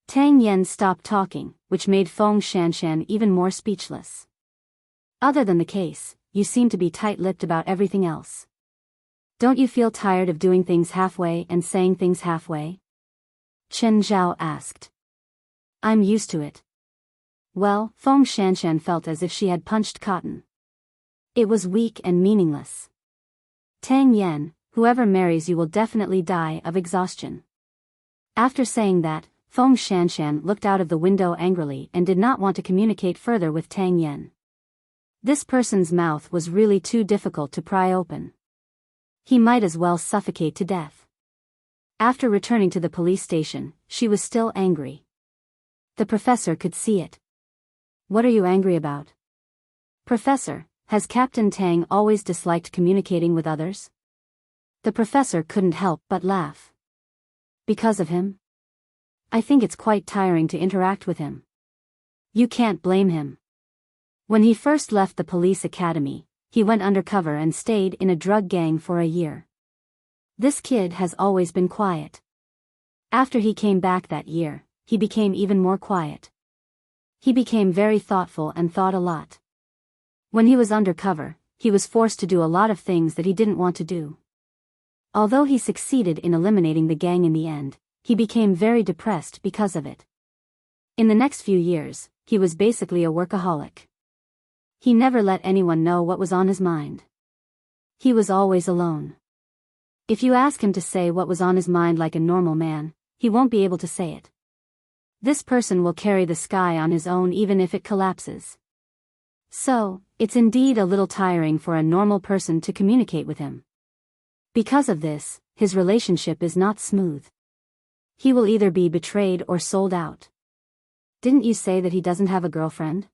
Tang Yen stopped talking, which made Feng Shanshan even more speechless. "Other than the case, you seem to be tight-lipped about everything else. Don't you feel tired of doing things halfway and saying things halfway?" Chen Zhao asked. "I'm used to it." Well, Feng Shanshan felt as if she had punched cotton. It was weak and meaningless. "Tang Yen, whoever marries you will definitely die of exhaustion." After saying that, Feng Shanshan looked out of the window angrily and did not want to communicate further with Tang Yen. This person's mouth was really too difficult to pry open. He might as well suffocate to death. After returning to the police station, she was still angry. The professor could see it. "What are you angry about?" "Professor, has Captain Tang always disliked communicating with others?" The professor couldn't help but laugh. "Because of him? I think it's quite tiring to interact with him." "You can't blame him. When he first left the police academy, he went undercover and stayed in a drug gang for a year. This kid has always been quiet. After he came back that year, he became even more quiet. He became very thoughtful and thought a lot. When he was undercover, he was forced to do a lot of things that he didn't want to do. Although he succeeded in eliminating the gang in the end, he became very depressed because of it. In the next few years, he was basically a workaholic. He never let anyone know what was on his mind. He was always alone. If you ask him to say what was on his mind like a normal man, he won't be able to say it. This person will carry the sky on his own even if it collapses. So, it's indeed a little tiring for a normal person to communicate with him. Because of this, his relationship is not smooth. He will either be betrayed or sold out. "Didn't you say that he doesn't have a girlfriend?"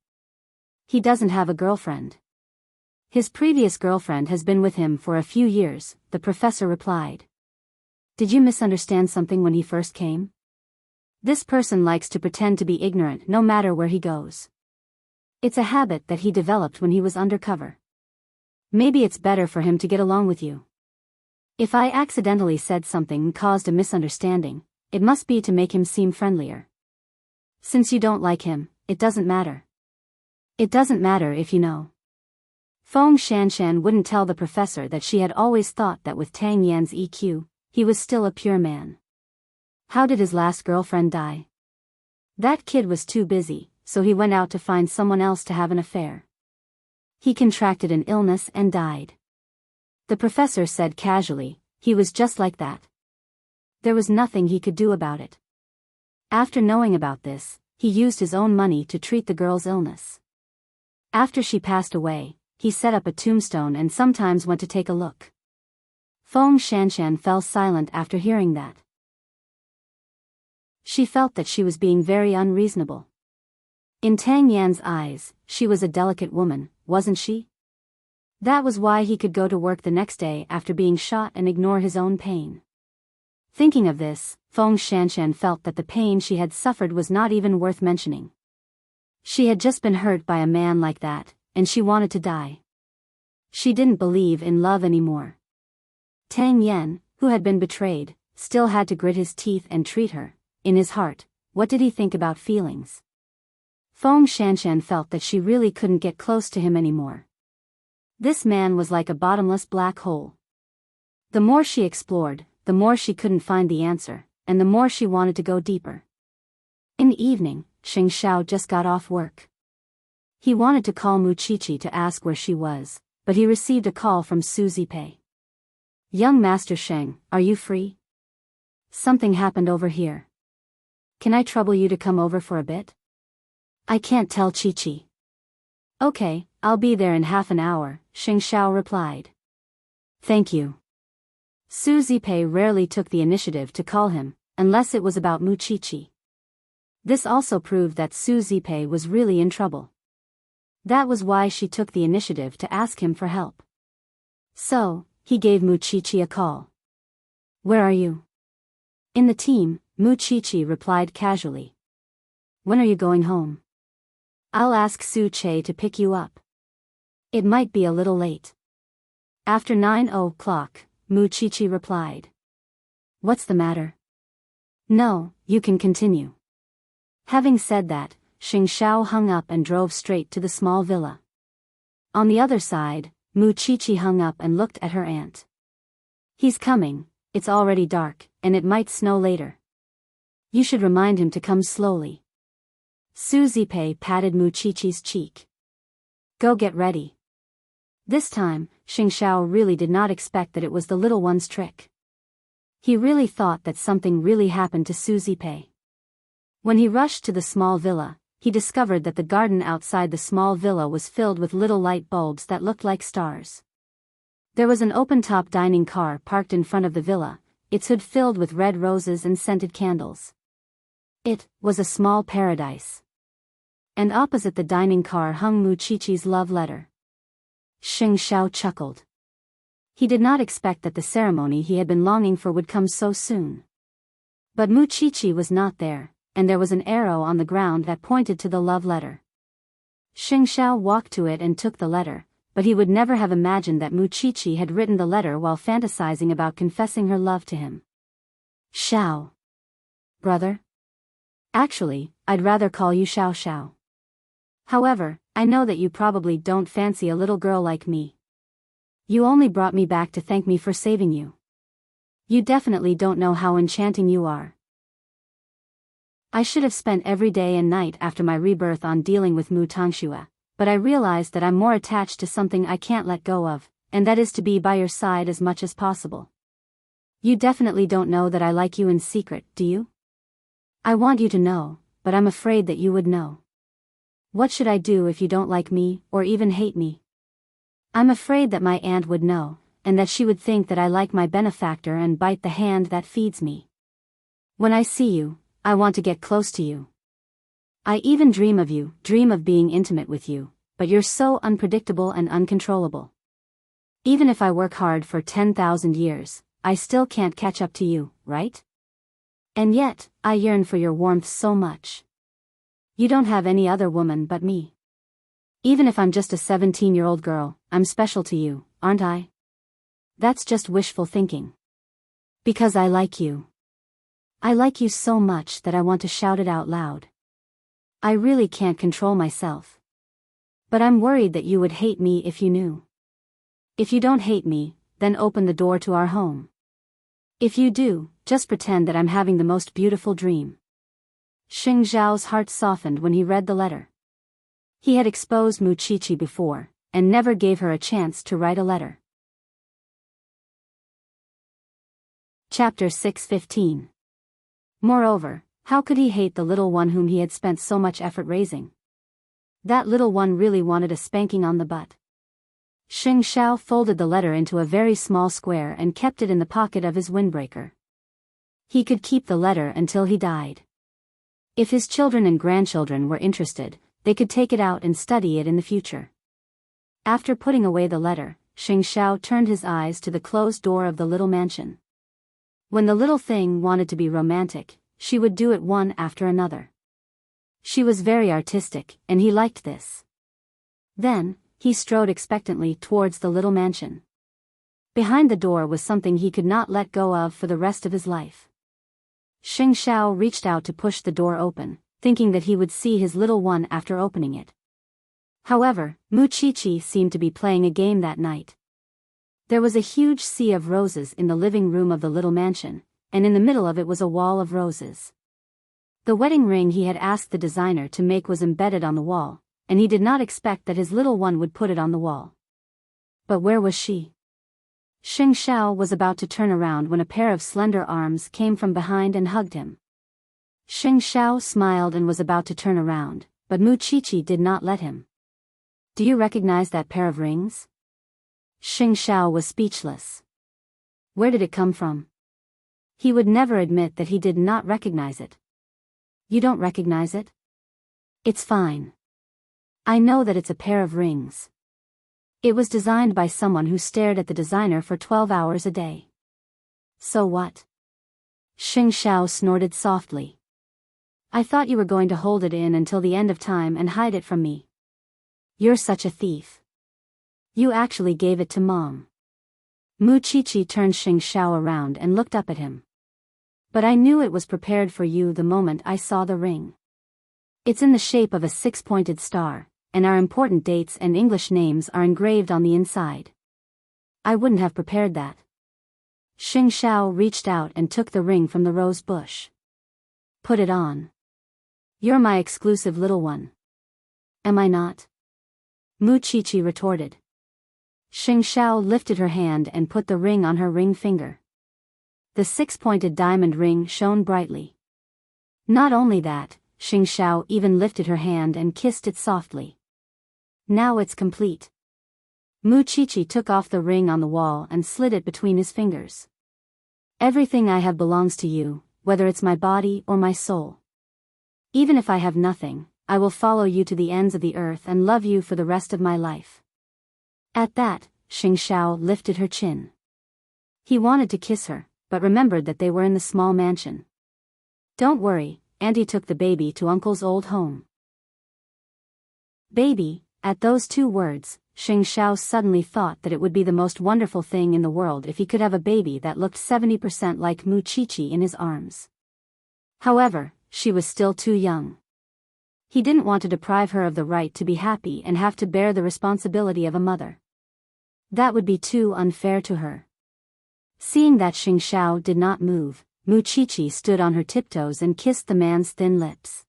"He doesn't have a girlfriend. His previous girlfriend has been with him for a few years," the professor replied. "Did you misunderstand something when he first came? This person likes to pretend to be ignorant no matter where he goes. It's a habit that he developed when he was undercover. Maybe it's better for him to get along with you. If I accidentally said something and caused a misunderstanding, it must be to make him seem friendlier. Since you don't like him, it doesn't matter. It doesn't matter if you know." Feng Shanshan wouldn't tell the professor that she had always thought that with Tang Yan's EQ, he was still a pure man. How did his last girlfriend die? That kid was too busy, so he went out to find someone else to have an affair. He contracted an illness and died. The professor said casually, "He was just like that." There was nothing he could do about it. After knowing about this, he used his own money to treat the girl's illness. After she passed away, he set up a tombstone and sometimes went to take a look. Feng Shanshan fell silent after hearing that. She felt that she was being very unreasonable. In Tang Yan's eyes, she was a delicate woman, wasn't she? That was why he could go to work the next day after being shot and ignore his own pain. Thinking of this, Feng Shanshan felt that the pain she had suffered was not even worth mentioning. She had just been hurt by a man like that, and she wanted to die. She didn't believe in love anymore. Tang Yan, who had been betrayed, still had to grit his teeth and treat her. In his heart, what did he think about feelings? Feng Shanshan felt that she really couldn't get close to him anymore. This man was like a bottomless black hole. The more she explored, the more she couldn't find the answer, and the more she wanted to go deeper. In the evening, Xing Xiao just got off work. He wanted to call Muqiqi to ask where she was, but he received a call from Su Zipei. "Young Master Sheng, are you free? Something happened over here. Can I trouble you to come over for a bit?" "I can't tell Chi-Chi." "Okay, I'll be there in half an hour," Xing Xiao replied. "Thank you." Su Zipei rarely took the initiative to call him, unless it was about Muqiqi. This also proved that Su Zipei was really in trouble. That was why she took the initiative to ask him for help. So, he gave Muqiqi a call. "Where are you?" "In the team," Muqiqi replied casually. "When are you going home?" "I'll ask Su Che to pick you up. It might be a little late." "After 9 o'clock, Muqiqi replied. "What's the matter?" "No, you can continue." Having said that, Xing Xiao hung up and drove straight to the small villa. On the other side, Muqiqi hung up and looked at her aunt. "He's coming, it's already dark, and it might snow later. You should remind him to come slowly." Su Zipei patted Muqiqi's cheek. "Go get ready." This time, Xing Xiao really did not expect that it was the little one's trick. He really thought that something really happened to Su Zipei. When he rushed to the small villa, he discovered that the garden outside the small villa was filled with little light bulbs that looked like stars. There was an open-top dining car parked in front of the villa, its hood filled with red roses and scented candles. It was a small paradise. And opposite the dining car hung Muqiqi's love letter. Xing Xiao chuckled. He did not expect that the ceremony he had been longing for would come so soon. But Muqiqi was not there, and there was an arrow on the ground that pointed to the love letter. Xing Xiao walked to it and took the letter, but he would never have imagined that Muqiqi had written the letter while fantasizing about confessing her love to him. "Xiao. Brother? Actually, I'd rather call you Xiao Xiao. However, I know that you probably don't fancy a little girl like me. You only brought me back to thank me for saving you. You definitely don't know how enchanting you are. I should have spent every day and night after my rebirth on dealing with Mu Tangxue, but I realized that I'm more attached to something I can't let go of, and that is to be by your side as much as possible. You definitely don't know that I like you in secret, do you? I want you to know, but I'm afraid that you would know. What should I do if you don't like me, or even hate me? I'm afraid that my aunt would know, and that she would think that I like my benefactor and bite the hand that feeds me. When I see you, I want to get close to you. I even dream of you, dream of being intimate with you, but you're so unpredictable and uncontrollable. Even if I work hard for 10,000 years, I still can't catch up to you, right? And yet, I yearn for your warmth so much. You don't have any other woman but me. Even if I'm just a 17-year-old girl, I'm special to you, aren't I? That's just wishful thinking. Because I like you. I like you so much that I want to shout it out loud. I really can't control myself. But I'm worried that you would hate me if you knew. If you don't hate me, then open the door to our home. If you do, just pretend that I'm having the most beautiful dream. Xing Zhao's heart softened when he read the letter. He had exposed Muqiqi before, and never gave her a chance to write a letter. Chapter 6:15. Moreover, how could he hate the little one whom he had spent so much effort raising? That little one really wanted a spanking on the butt. Xing Xiao folded the letter into a very small square and kept it in the pocket of his windbreaker. He could keep the letter until he died. If his children and grandchildren were interested, they could take it out and study it in the future. After putting away the letter, Xing Xiao turned his eyes to the closed door of the little mansion. When the little thing wanted to be romantic, she would do it one after another. She was very artistic, and he liked this. Then, he strode expectantly towards the little mansion. Behind the door was something he could not let go of for the rest of his life. Xing Xiao reached out to push the door open, thinking that he would see his little one after opening it. However, Mu Qiqi seemed to be playing a game that night. There was a huge sea of roses in the living room of the little mansion, and in the middle of it was a wall of roses. The wedding ring he had asked the designer to make was embedded on the wall, and he did not expect that his little one would put it on the wall. But where was she? Xing Xiao was about to turn around when a pair of slender arms came from behind and hugged him. Xing Xiao smiled and was about to turn around, but Mu Qiqi did not let him. Do you recognize that pair of rings? Xing Xiao was speechless. Where did it come from? He would never admit that he did not recognize it. You don't recognize it? It's fine. I know that it's a pair of rings. It was designed by someone who stared at the designer for 12 hours a day. So what? Xing Xiao snorted softly. I thought you were going to hold it in until the end of time and hide it from me. You're such a thief. You actually gave it to Mom. Mu Qiqi turned Xing Xiao around and looked up at him. But I knew it was prepared for you the moment I saw the ring. It's in the shape of a six-pointed star, and our important dates and English names are engraved on the inside. I wouldn't have prepared that. Xing Xiao reached out and took the ring from the rose bush. Put it on. You're my exclusive little one. Am I not? Mu Qiqi retorted. Xing Xiao lifted her hand and put the ring on her ring finger. The six-pointed diamond ring shone brightly. Not only that, Xing Xiao even lifted her hand and kissed it softly. Now it's complete. Mu Qiqi took off the ring on the wall and slid it between his fingers. Everything I have belongs to you, whether it's my body or my soul. Even if I have nothing, I will follow you to the ends of the earth and love you for the rest of my life. At that, Xing Xiao lifted her chin. He wanted to kiss her, but remembered that they were in the small mansion. Don't worry, Auntie took the baby to Uncle's old home. Baby, at those two words, Xing Xiao suddenly thought that it would be the most wonderful thing in the world if he could have a baby that looked 70% like Mu Qiqi in his arms. However, she was still too young. He didn't want to deprive her of the right to be happy and have to bear the responsibility of a mother. That would be too unfair to her. Seeing that Xing Xiao did not move, Mu Qiqi stood on her tiptoes and kissed the man's thin lips.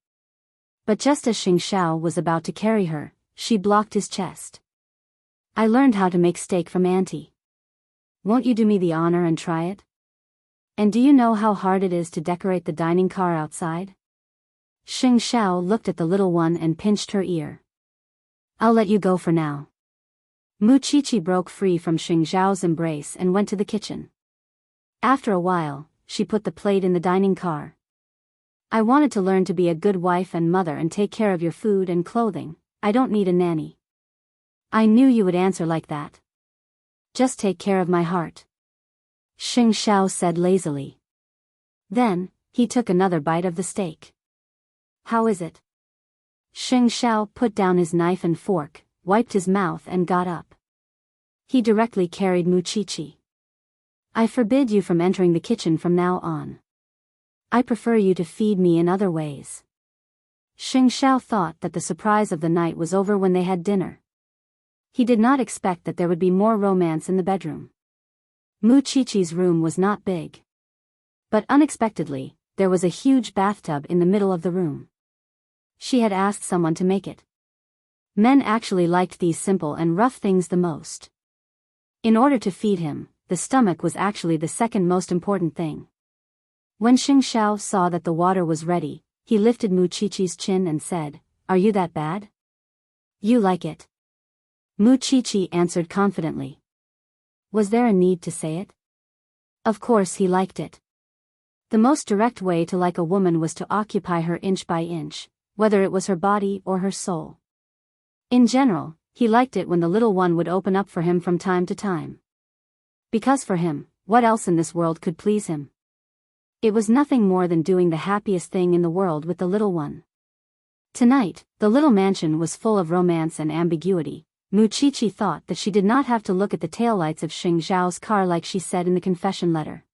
But just as Xing Xiao was about to carry her, she blocked his chest. I learned how to make steak from Auntie. Won't you do me the honor and try it? And do you know how hard it is to decorate the dining car outside? Xing Xiao looked at the little one and pinched her ear. I'll let you go for now. Mu Qiqi broke free from Xing Xiao's embrace and went to the kitchen. After a while, she put the plate in the dining car. I wanted to learn to be a good wife and mother and take care of your food and clothing. I don't need a nanny. I knew you would answer like that. Just take care of my heart. Xing Xiao said lazily. Then, he took another bite of the steak. How is it? Xing Xiao put down his knife and fork, wiped his mouth and got up. He directly carried Mu Qiqi. I forbid you from entering the kitchen from now on. I prefer you to feed me in other ways. Xing Xiao thought that the surprise of the night was over when they had dinner. He did not expect that there would be more romance in the bedroom. Mu Qiqi's room was not big. But unexpectedly, there was a huge bathtub in the middle of the room. She had asked someone to make it. Men actually liked these simple and rough things the most. In order to feed him, the stomach was actually the second most important thing. When Xing Xiao saw that the water was ready, he lifted Mu Qiqi's chin and said, Are you that bad? You like it? Mu Chichi answered confidently. Was there a need to say it? Of course he liked it. The most direct way to like a woman was to occupy her inch by inch, whether it was her body or her soul. In general, he liked it when the little one would open up for him from time to time. Because for him, what else in this world could please him? It was nothing more than doing the happiest thing in the world with the little one. Tonight, the little mansion was full of romance and ambiguity. Mu Chichi thought that she did not have to look at the taillights of Xing Zhao's car like she said in the confession letter.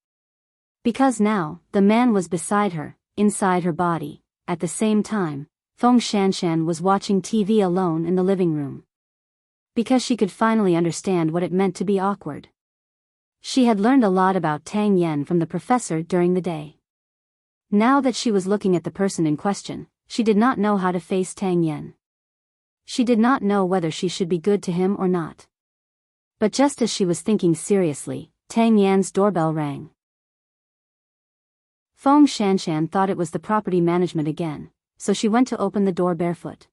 Because now, the man was beside her, inside her body. At the same time, Feng Shanshan was watching TV alone in the living room. Because she could finally understand what it meant to be awkward. She had learned a lot about Tang Yan from the professor during the day. Now that she was looking at the person in question, she did not know how to face Tang Yan. She did not know whether she should be good to him or not. But just as she was thinking seriously, Tang Yan's doorbell rang. Feng Shanshan thought it was the property management again, so she went to open the door barefoot.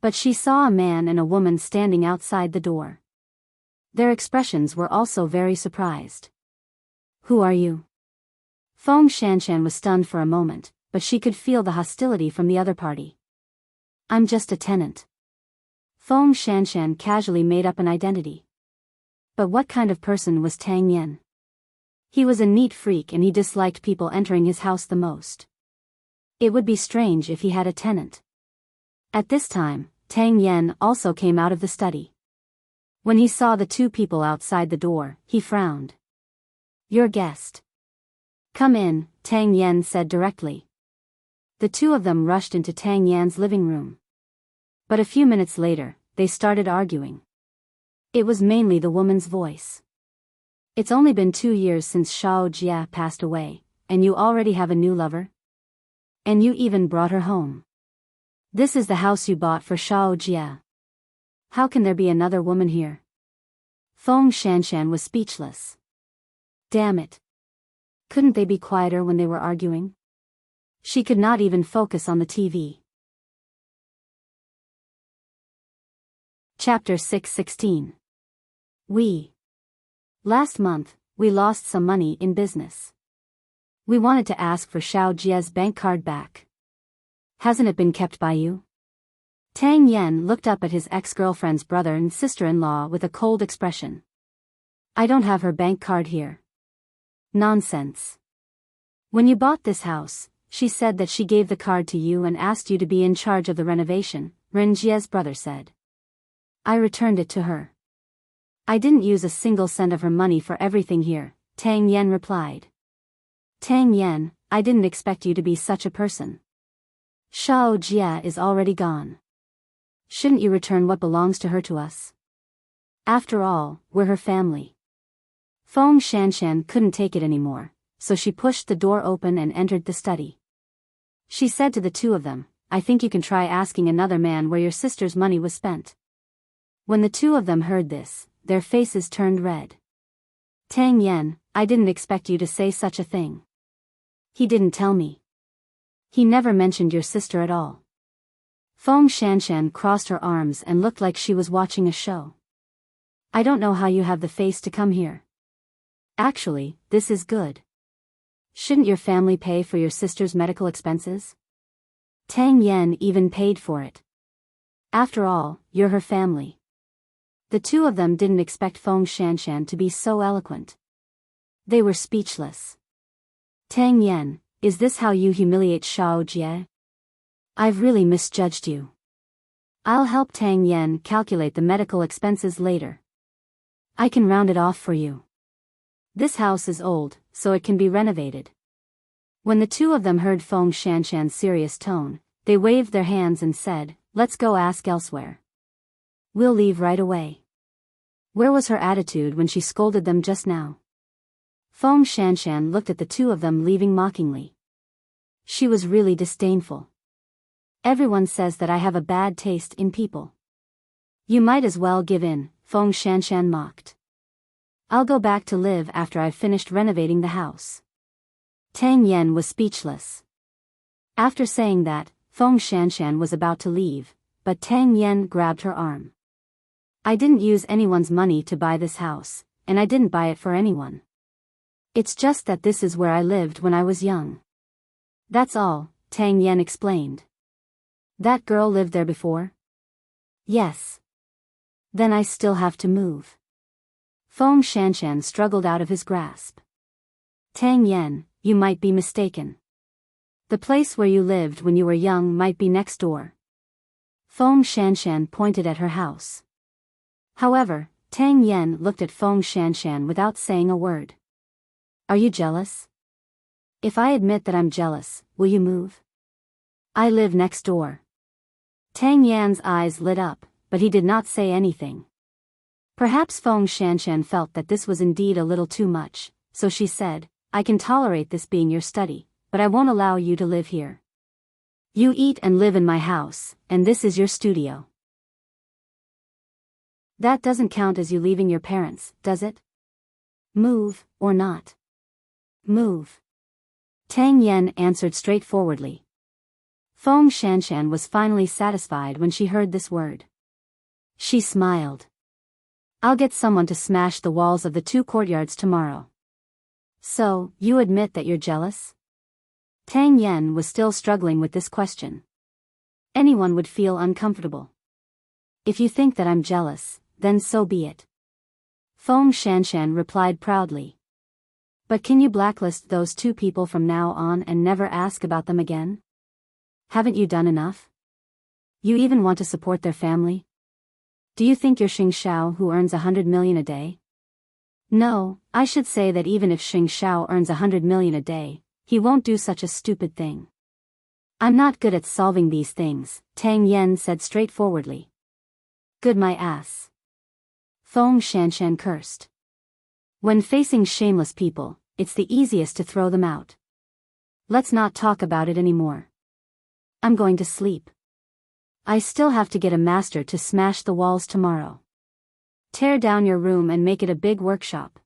But she saw a man and a woman standing outside the door. Their expressions were also very surprised. Who are you? Feng Shanshan was stunned for a moment, but she could feel the hostility from the other party. I'm just a tenant. Feng Shanshan casually made up an identity. But what kind of person was Tang Yan? He was a neat freak and he disliked people entering his house the most. It would be strange if he had a tenant. At this time, Tang Yan also came out of the study. When he saw the two people outside the door, he frowned. Your guest. Come in, Tang Yan said directly. The two of them rushed into Tang Yan's living room. But a few minutes later, they started arguing. It was mainly the woman's voice. It's only been 2 years since Shao Jia passed away, and you already have a new lover? And you even brought her home. This is the house you bought for Shao Jia. How can there be another woman here? Feng Shanshan was speechless. Damn it. Couldn't they be quieter when they were arguing? She could not even focus on the TV. Chapter 6:16. Last month, we lost some money in business. We wanted to ask for Shao Jia's bank card back. Hasn't it been kept by you? Tang Yan looked up at his ex-girlfriend's brother and sister-in-law with a cold expression. I don't have her bank card here. Nonsense. When you bought this house, she said that she gave the card to you and asked you to be in charge of the renovation, Ren Jia's brother said. I returned it to her. I didn't use a single cent of her money for everything here, Tang Yan replied. Tang Yan, I didn't expect you to be such a person. Shao Jia is already gone. Shouldn't you return what belongs to her to us? After all, we're her family. Feng Shanshan couldn't take it anymore, so she pushed the door open and entered the study. She said to the two of them, I think you can try asking another man where your sister's money was spent. When the two of them heard this, their faces turned red. Tang Yan, I didn't expect you to say such a thing. He didn't tell me. He never mentioned your sister at all. Feng Shanshan crossed her arms and looked like she was watching a show. I don't know how you have the face to come here. Actually, this is good. Shouldn't your family pay for your sister's medical expenses? Tang Yan even paid for it. After all, you're her family. The two of them didn't expect Feng Shanshan to be so eloquent. They were speechless. Tang Yan, is this how you humiliate Shao Jie? I've really misjudged you. I'll help Tang Yan calculate the medical expenses later. I can round it off for you. This house is old, so it can be renovated. When the two of them heard Feng Shanshan's serious tone, they waved their hands and said, let's go ask elsewhere. We'll leave right away. Where was her attitude when she scolded them just now? Feng Shanshan looked at the two of them leaving mockingly. She was really disdainful. Everyone says that I have a bad taste in people. You might as well give in, Feng Shanshan mocked. I'll go back to live after I've finished renovating the house. Tang Yan was speechless. After saying that, Feng Shanshan was about to leave, but Tang Yan grabbed her arm. I didn't use anyone's money to buy this house, and I didn't buy it for anyone. It's just that this is where I lived when I was young. That's all, Tang Yen explained. That girl lived there before? Yes. Then I still have to move. Feng Shanshan struggled out of his grasp. Tang Yen, you might be mistaken. The place where you lived when you were young might be next door. Feng Shanshan pointed at her house. However, Tang Yen looked at Feng Shanshan without saying a word. Are you jealous? If I admit that I'm jealous, will you move? I live next door. Tang Yan's eyes lit up, but he did not say anything. Perhaps Feng Shanshan felt that this was indeed a little too much, so she said, I can tolerate this being your study, but I won't allow you to live here. You eat and live in my house, and this is your studio. That doesn't count as you leaving your parents, does it? Move, or not. Move. Tang Yen answered straightforwardly. Feng Shanshan was finally satisfied when she heard this word. She smiled. I'll get someone to smash the walls of the 2 courtyards tomorrow. So, you admit that you're jealous? Tang Yen was still struggling with this question. Anyone would feel uncomfortable. If you think that I'm jealous, then so be it. Feng Shanshan replied proudly. But can you blacklist those 2 people from now on and never ask about them again? Haven't you done enough? You even want to support their family? Do you think you're Xing Xiao who earns 100 million a day? No, I should say that even if Xing Xiao earns 100 million a day, he won't do such a stupid thing. I'm not good at solving these things, Tang Yen said straightforwardly. Good my ass. Feng Shanshan cursed. When facing shameless people, it's the easiest to throw them out. Let's not talk about it anymore. I'm going to sleep. I still have to get a master to smash the walls tomorrow. Tear down your room and make it a big workshop.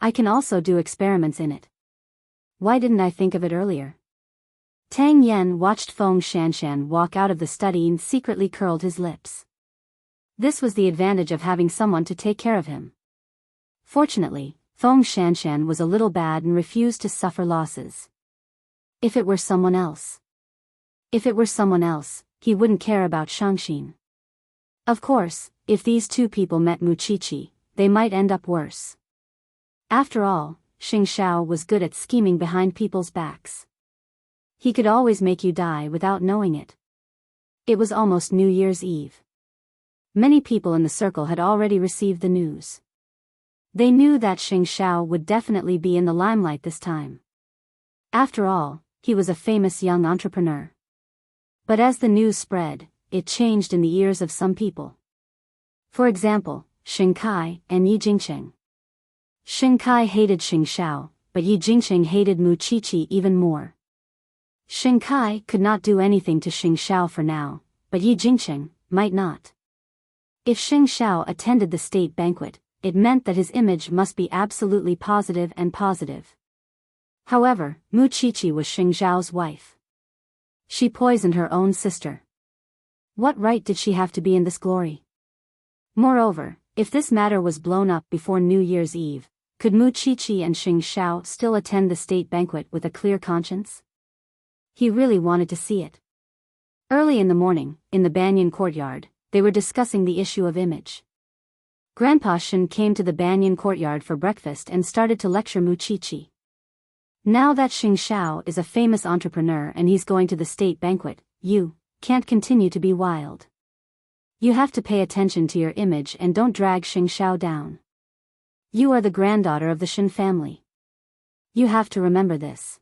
I can also do experiments in it. Why didn't I think of it earlier? Tang Yen watched Feng Shanshan walk out of the study and secretly curled his lips. This was the advantage of having someone to take care of him. Fortunately, Feng Shanshan was a little bad and refused to suffer losses. If it were someone else. If it were someone else, he wouldn't care about Shangxin. Of course, if these 2 people met Muqiqi, they might end up worse. After all, Xing Xiao was good at scheming behind people's backs. He could always make you die without knowing it. It was almost New Year's Eve. Many people in the circle had already received the news. They knew that Xing Xiao would definitely be in the limelight this time. After all, he was a famous young entrepreneur. But as the news spread, it changed in the ears of some people. For example, Xing Kai and Yi Jingqing. Xing Kai hated Xing Xiao, but Yi Jingqing hated Muqiqi even more. Xing Kai could not do anything to Xing Xiao for now, but Yi Jingqing might not. If Xing Xiao attended the state banquet, it meant that his image must be absolutely positive and positive. However, Muqiqi was Xing Xiao's wife. She poisoned her own sister. What right did she have to be in this glory? Moreover, if this matter was blown up before New Year's Eve, could Muqiqi and Xing Xiao still attend the state banquet with a clear conscience? He really wanted to see it. Early in the morning, in the Banyan courtyard, they were discussing the issue of image. Grandpa Shen came to the Banyan courtyard for breakfast and started to lecture Muqiqi. Now that Xing Xiao is a famous entrepreneur and he's going to the state banquet, you can't continue to be wild. You have to pay attention to your image and don't drag Xing Xiao down. You are the granddaughter of the Shen family. You have to remember this.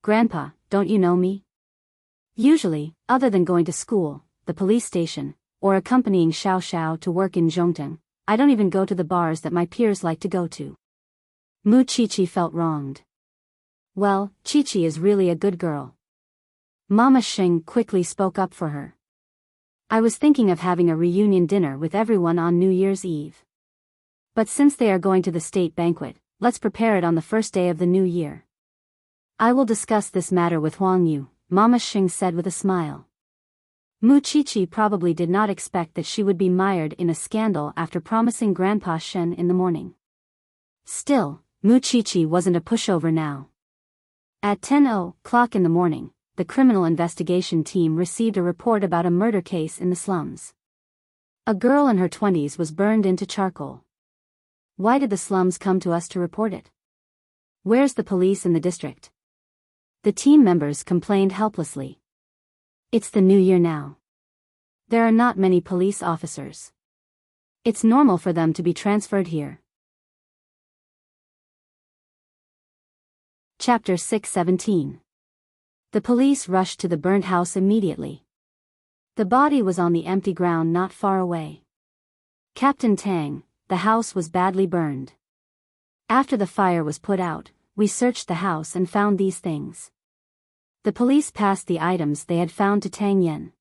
Grandpa, don't you know me? Usually, other than going to school, the police station, or accompanying Xiao Xiao to work in Zhongteng, I don't even go to the bars that my peers like to go to. Muqiqi felt wronged. Well, Chi-Chi is really a good girl. Mama Xing quickly spoke up for her. I was thinking of having a reunion dinner with everyone on New Year's Eve. But since they are going to the state banquet, let's prepare it on the first day of the new year. I will discuss this matter with Huang Yu, Mama Xing said with a smile. Muchichi probably did not expect that she would be mired in a scandal after promising Grandpa Shen in the morning. Still, Muchichi wasn't a pushover now. At 10:00 in the morning, the criminal investigation team received a report about a murder case in the slums. A girl in her 20s was burned into charcoal. Why did the slums come to us to report it? Where's the police in the district? The team members complained helplessly. It's the new year now. There are not many police officers. It's normal for them to be transferred here. Chapter 617. The police rushed to the burnt house immediately. The body was on the empty ground not far away. Captain Tang, the house was badly burned. After the fire was put out, we searched the house and found these things. The police passed the items they had found to Tang Yen.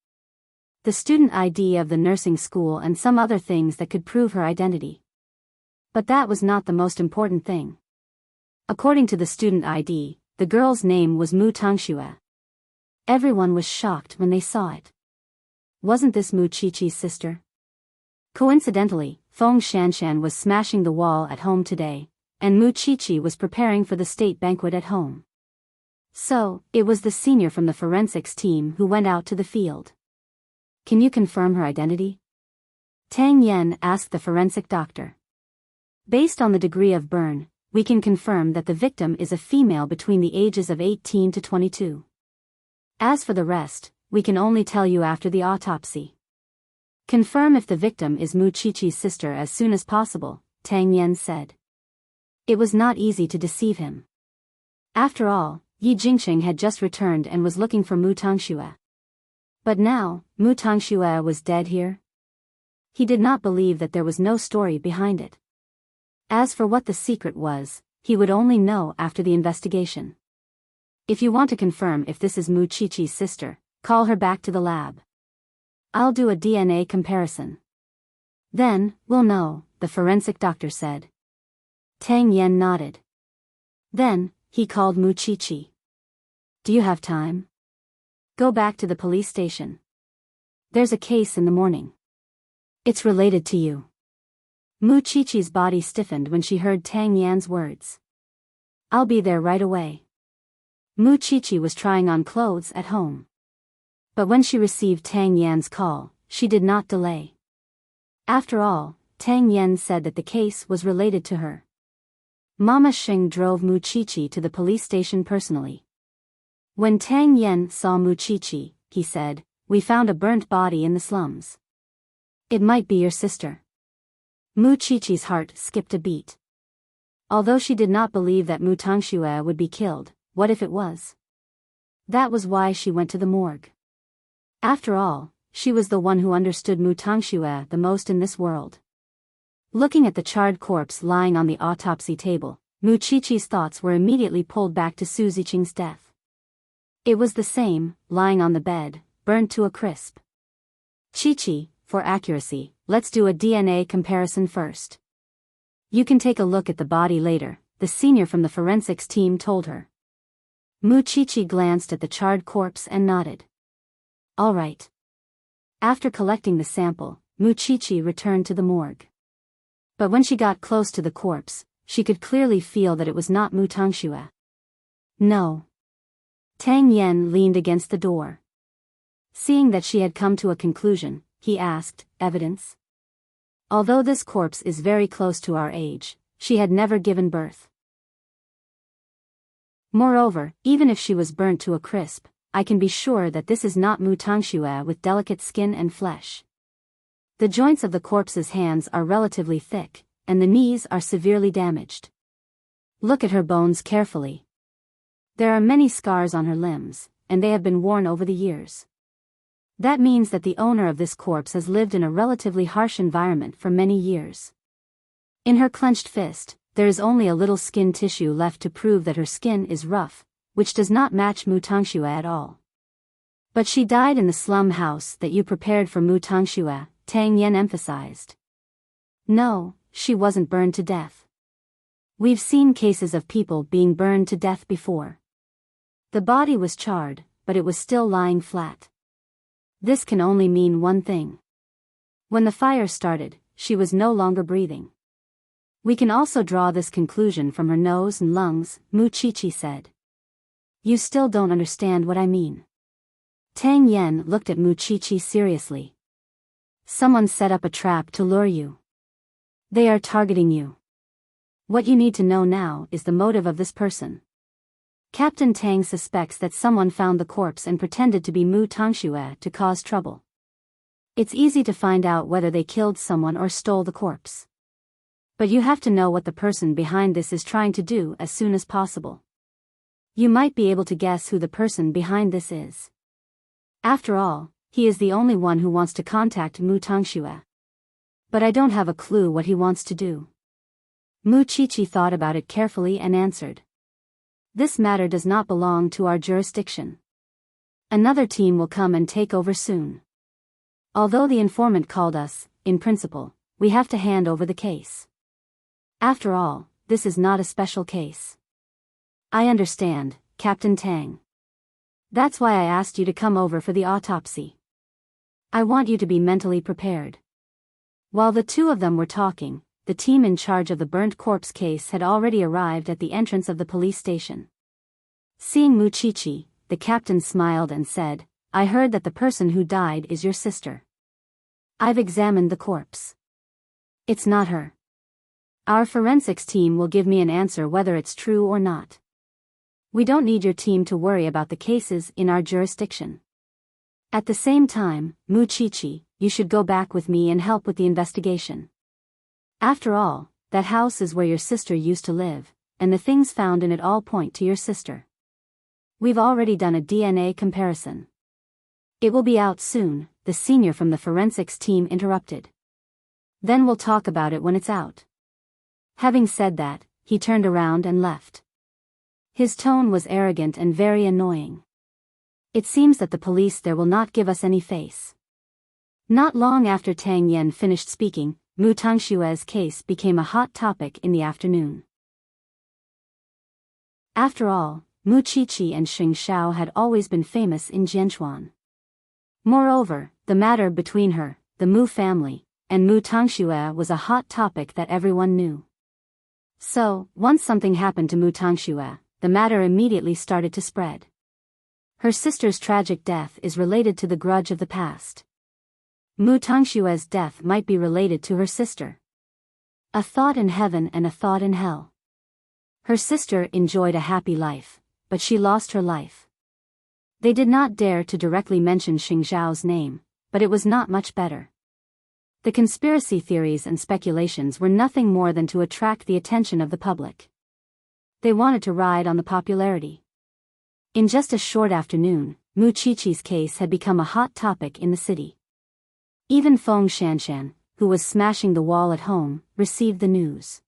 The student ID of the nursing school and some other things that could prove her identity. But that was not the most important thing. According to the student ID, the girl's name was Mu Tangxue. Everyone was shocked when they saw it. Wasn't this Muchichi's sister? Coincidentally, Feng Shanshan was smashing the wall at home today, and Muchichi was preparing for the state banquet at home. So, it was the senior from the forensics team who went out to the field. Can you confirm her identity? Tang Yen asked the forensic doctor. Based on the degree of burn, we can confirm that the victim is a female between the ages of 18 to 22. As for the rest, we can only tell you after the autopsy. Confirm if the victim is Muchichi's sister as soon as possible, Tang Yen said. It was not easy to deceive him. After all, Yi Jingqing had just returned and was looking for Mu Tangxue. But now, Mu Tangxue was dead here? He did not believe that there was no story behind it. As for what the secret was, he would only know after the investigation. If you want to confirm if this is Muchichi's sister, call her back to the lab. I'll do a DNA comparison. Then, we'll know, the forensic doctor said. Tang Yen nodded. Then, he called Muchichi. Do you have time? Go back to the police station. There's a case in the morning. It's related to you. Muchichi's body stiffened when she heard Tang Yan's words. I'll be there right away. Muchichi was trying on clothes at home. But when she received Tang Yan's call, she did not delay. After all, Tang Yan said that the case was related to her. Mama Xing drove Muchichi to the police station personally. When Tang Yan saw Muchichi, he said, "We found a burnt body in the slums. It might be your sister." Muchichi's heart skipped a beat. Although she did not believe that Mu Tangxue would be killed, what if it was? That was why she went to the morgue. After all, she was the one who understood Mu Tangxue the most in this world. Looking at the charred corpse lying on the autopsy table, Muchichi's thoughts were immediately pulled back to Su Ziqing's death. It was the same, lying on the bed, burned to a crisp. Chi-Chi, for accuracy, let's do a DNA comparison first. You can take a look at the body later, the senior from the forensics team told her. Muchichi glanced at the charred corpse and nodded. All right. After collecting the sample, Muchichi returned to the morgue. But when she got close to the corpse, she could clearly feel that it was not Mu Tangxue. No. Tang Yen leaned against the door. Seeing that she had come to a conclusion, he asked, "Evidence?" Although this corpse is very close to our age, she had never given birth. Moreover, even if she was burnt to a crisp, I can be sure that this is not Mu Tangxue with delicate skin and flesh. The joints of the corpse's hands are relatively thick, and the knees are severely damaged. Look at her bones carefully. There are many scars on her limbs, and they have been worn over the years. That means that the owner of this corpse has lived in a relatively harsh environment for many years. In her clenched fist, there is only a little skin tissue left to prove that her skin is rough, which does not match Mu Tangxue at all. But she died in the slum house that you prepared for Mu Tangxue, Tang Yen emphasized. No, she wasn't burned to death. We've seen cases of people being burned to death before. The body was charred, but it was still lying flat. This can only mean one thing. When the fire started, she was no longer breathing. We can also draw this conclusion from her nose and lungs, Muchichi said. You still don't understand what I mean. Tang Yen looked at Muchichi seriously. Someone set up a trap to lure you. They are targeting you. What you need to know now is the motive of this person. Captain Tang suspects that someone found the corpse and pretended to be Mu Tangxue to cause trouble. It's easy to find out whether they killed someone or stole the corpse. But you have to know what the person behind this is trying to do as soon as possible. You might be able to guess who the person behind this is. After all, he is the only one who wants to contact Mu Tangxue. But I don't have a clue what he wants to do. Muchichi thought about it carefully and answered. This matter does not belong to our jurisdiction. Another team will come and take over soon. Although the informant called us, in principle, we have to hand over the case. After all, this is not a special case. I understand, Captain Tang. That's why I asked you to come over for the autopsy. I want you to be mentally prepared. While the two of them were talking, the team in charge of the burnt corpse case had already arrived at the entrance of the police station. Seeing Muchichi, the captain smiled and said, I heard that the person who died is your sister. I've examined the corpse. It's not her. Our forensics team will give me an answer whether it's true or not. We don't need your team to worry about the cases in our jurisdiction. At the same time, Muchichi, you should go back with me and help with the investigation. After all, that house is where your sister used to live, and the things found in it all point to your sister. We've already done a DNA comparison. It will be out soon, the senior from the forensics team interrupted. Then we'll talk about it when it's out. Having said that, he turned around and left. His tone was arrogant and very annoying. It seems that the police there will not give us any face. Not long after Tang Yen finished speaking, Mu Tangxue's case became a hot topic in the afternoon. After all, Muchichi and Xing Xiao had always been famous in Jianchuan. Moreover, the matter between her, the Mu family, and Mu Tangxue was a hot topic that everyone knew. So, once something happened to Mu Tangxue, the matter immediately started to spread. Her sister's tragic death is related to the grudge of the past. Mu Tangxue's death might be related to her sister. A thought in heaven and a thought in hell. Her sister enjoyed a happy life, but she lost her life. They did not dare to directly mention Xing Zhao's name, but it was not much better. The conspiracy theories and speculations were nothing more than to attract the attention of the public. They wanted to ride on the popularity. In just a short afternoon, Muchichi's case had become a hot topic in the city. Even Feng Shanshan, who was smashing the wall at home, received the news.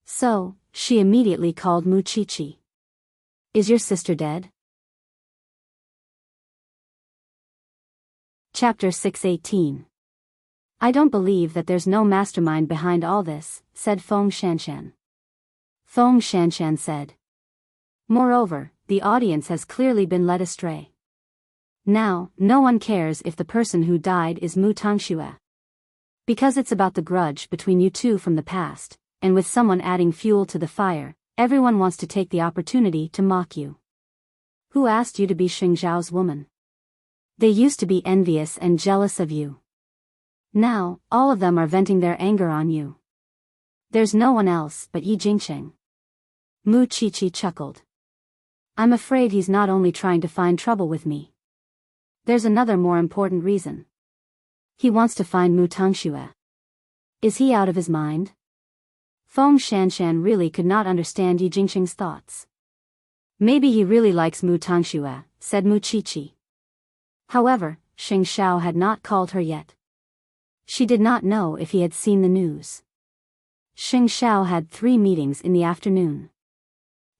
So, she immediately called Muchichi. Is your sister dead? Chapter 618. I don't believe that there's no mastermind behind all this, said Feng Shanshan. Feng Shanshan said. Moreover, the audience has clearly been led astray. Now, no one cares if the person who died is Mu Tangxue. Because it's about the grudge between you two from the past, and with someone adding fuel to the fire, everyone wants to take the opportunity to mock you. Who asked you to be Xing Zhao's woman? They used to be envious and jealous of you. Now, all of them are venting their anger on you. There's no one else but Yi Jingqing. Muchichi chuckled. I'm afraid he's not only trying to find trouble with me. There's another more important reason. He wants to find Mu Tangxue. Is he out of his mind? Feng Shanshan really could not understand Yi Jingqing's thoughts. Maybe he really likes Mu Tangxue, said Muchichi. However, Xing Xiao had not called her yet. She did not know if he had seen the news. Xing Xiao had 3 meetings in the afternoon.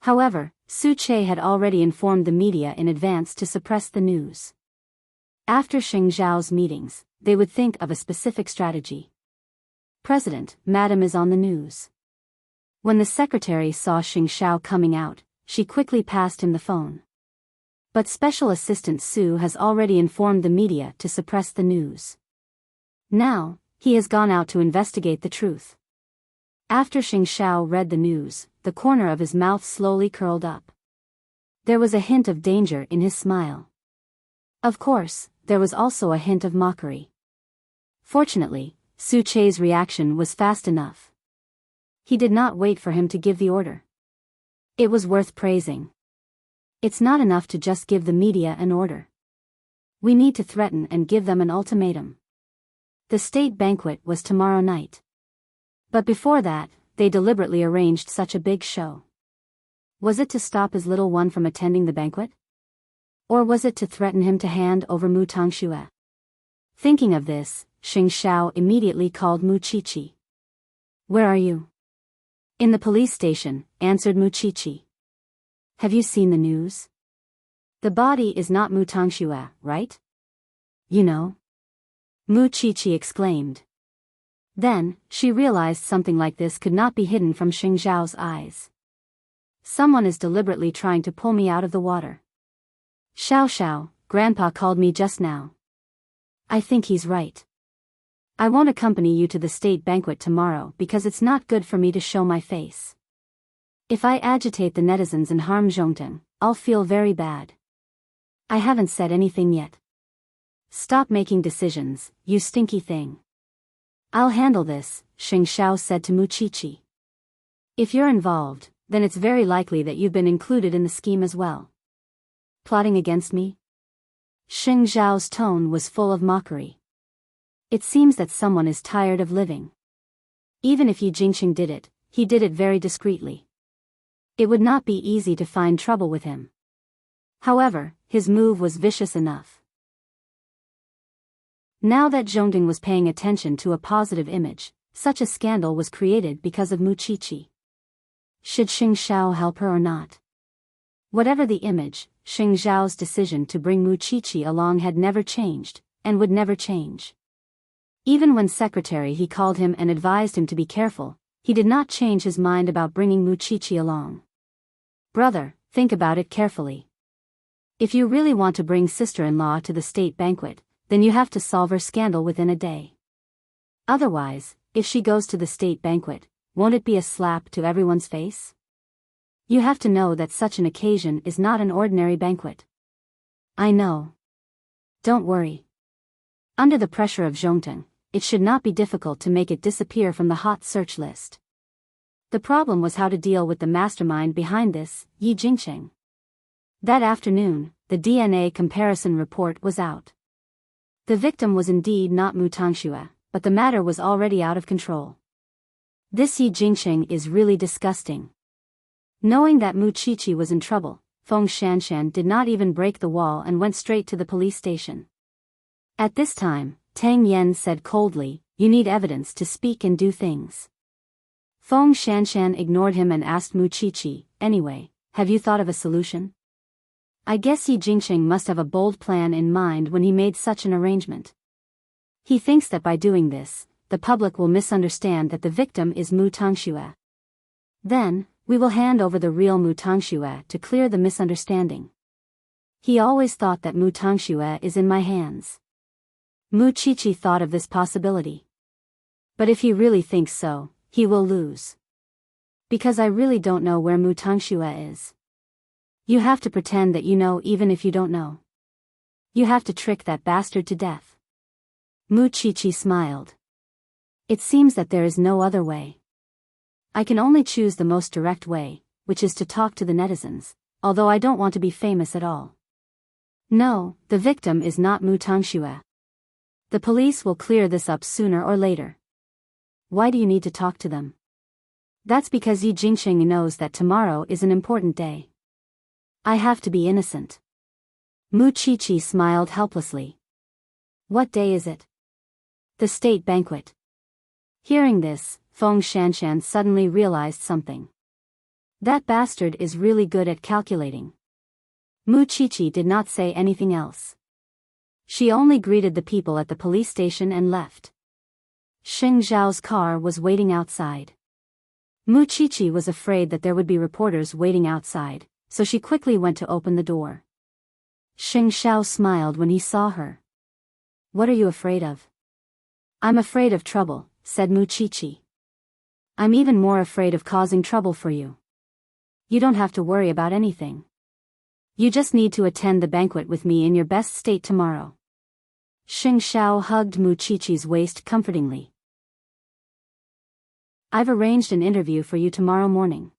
However, Su Che had already informed the media in advance to suppress the news. After Xing Zhao's meetings, they would think of a specific strategy. President, Madam is on the news. When the secretary saw Xing Xiao coming out, she quickly passed him the phone. But Special Assistant Su has already informed the media to suppress the news. Now, he has gone out to investigate the truth. After Xing Xiao read the news, the corner of his mouth slowly curled up. There was a hint of danger in his smile. Of course, there was also a hint of mockery. Fortunately, Su Che's reaction was fast enough. He did not wait for him to give the order. It was worth praising. It's not enough to just give the media an order. We need to threaten and give them an ultimatum. The state banquet was tomorrow night. But before that, they deliberately arranged such a big show. Was it to stop his little one from attending the banquet? Or was it to threaten him to hand over Mu Tongxue? Thinking of this, Xing Xiao immediately called Mu Qiqi. Where are you? In the police station, answered Mu Qiqi. Have you seen the news? The body is not Mu Tongxue, right? You know? Mu Qiqi exclaimed. Then, she realized something like this could not be hidden from Xing Xiao's eyes. Someone is deliberately trying to pull me out of the water. Xiao Xiao, Grandpa called me just now. I think he's right. I won't accompany you to the state banquet tomorrow because it's not good for me to show my face. If I agitate the netizens and harm Zhongteng, I'll feel very bad. I haven't said anything yet. Stop making decisions, you stinky thing. I'll handle this, Xing Xiao said to Mu Qiqi. If you're involved, then it's very likely that you've been included in the scheme as well. Plotting against me? Xing Xiao's tone was full of mockery. It seems that someone is tired of living. Even if Yi Jingqing did it, he did it very discreetly. It would not be easy to find trouble with him. However, his move was vicious enough. Now that Zhongding was paying attention to a positive image, such a scandal was created because of Mu Qiqi. Should Xing Xiao help her or not? Whatever the image, Xing Xiao's decision to bring Mu Qiqi along had never changed, and would never change. Even when secretary he called him and advised him to be careful, he did not change his mind about bringing Mu Qiqi along. Brother, think about it carefully. If you really want to bring sister-in-law to the state banquet, then you have to solve her scandal within a day. Otherwise, if she goes to the state banquet, won't it be a slap to everyone's face? You have to know that such an occasion is not an ordinary banquet. I know. Don't worry. Under the pressure of Zhongteng, it should not be difficult to make it disappear from the hot search list. The problem was how to deal with the mastermind behind this, Yi Jingqing. That afternoon, the DNA comparison report was out. The victim was indeed not Mu Tongxue, but the matter was already out of control. This Yi Jingqing is really disgusting. Knowing that Mu Qiqi was in trouble, Feng Shanshan did not even break the wall and went straight to the police station. At this time, Tang Yan said coldly, "You need evidence to speak and do things." Feng Shanshan ignored him and asked Mu Qiqi, "Anyway, have you thought of a solution?" I guess Yi Jingqing must have a bold plan in mind when he made such an arrangement. He thinks that by doing this, the public will misunderstand that the victim is Mu Tongxue. Then, we will hand over the real Mu Tongxue to clear the misunderstanding. He always thought that Mu Tongxue is in my hands. Mu Qiqi thought of this possibility. But if he really thinks so, he will lose. Because I really don't know where Mu Tongxue is. You have to pretend that you know even if you don't know. You have to trick that bastard to death. Mu Qiqi smiled. It seems that there is no other way. I can only choose the most direct way, which is to talk to the netizens, although I don't want to be famous at all. No, the victim is not Mu Tongxue. The police will clear this up sooner or later. Why do you need to talk to them? That's because Yi Jingqing knows that tomorrow is an important day. I have to be innocent. Mu Qiqi smiled helplessly. What day is it? The state banquet. Hearing this, Feng Shanshan suddenly realized something. That bastard is really good at calculating. Mu Qiqi did not say anything else. She only greeted the people at the police station and left. Xing Zhao's car was waiting outside. Mu Qiqi was afraid that there would be reporters waiting outside, so she quickly went to open the door. Xing Xiao smiled when he saw her. What are you afraid of? I'm afraid of trouble, said Mu Chichi. I'm even more afraid of causing trouble for you. You don't have to worry about anything. You just need to attend the banquet with me in your best state tomorrow. Xing Xiao hugged Mu Chichi's waist comfortingly. I've arranged an interview for you tomorrow morning.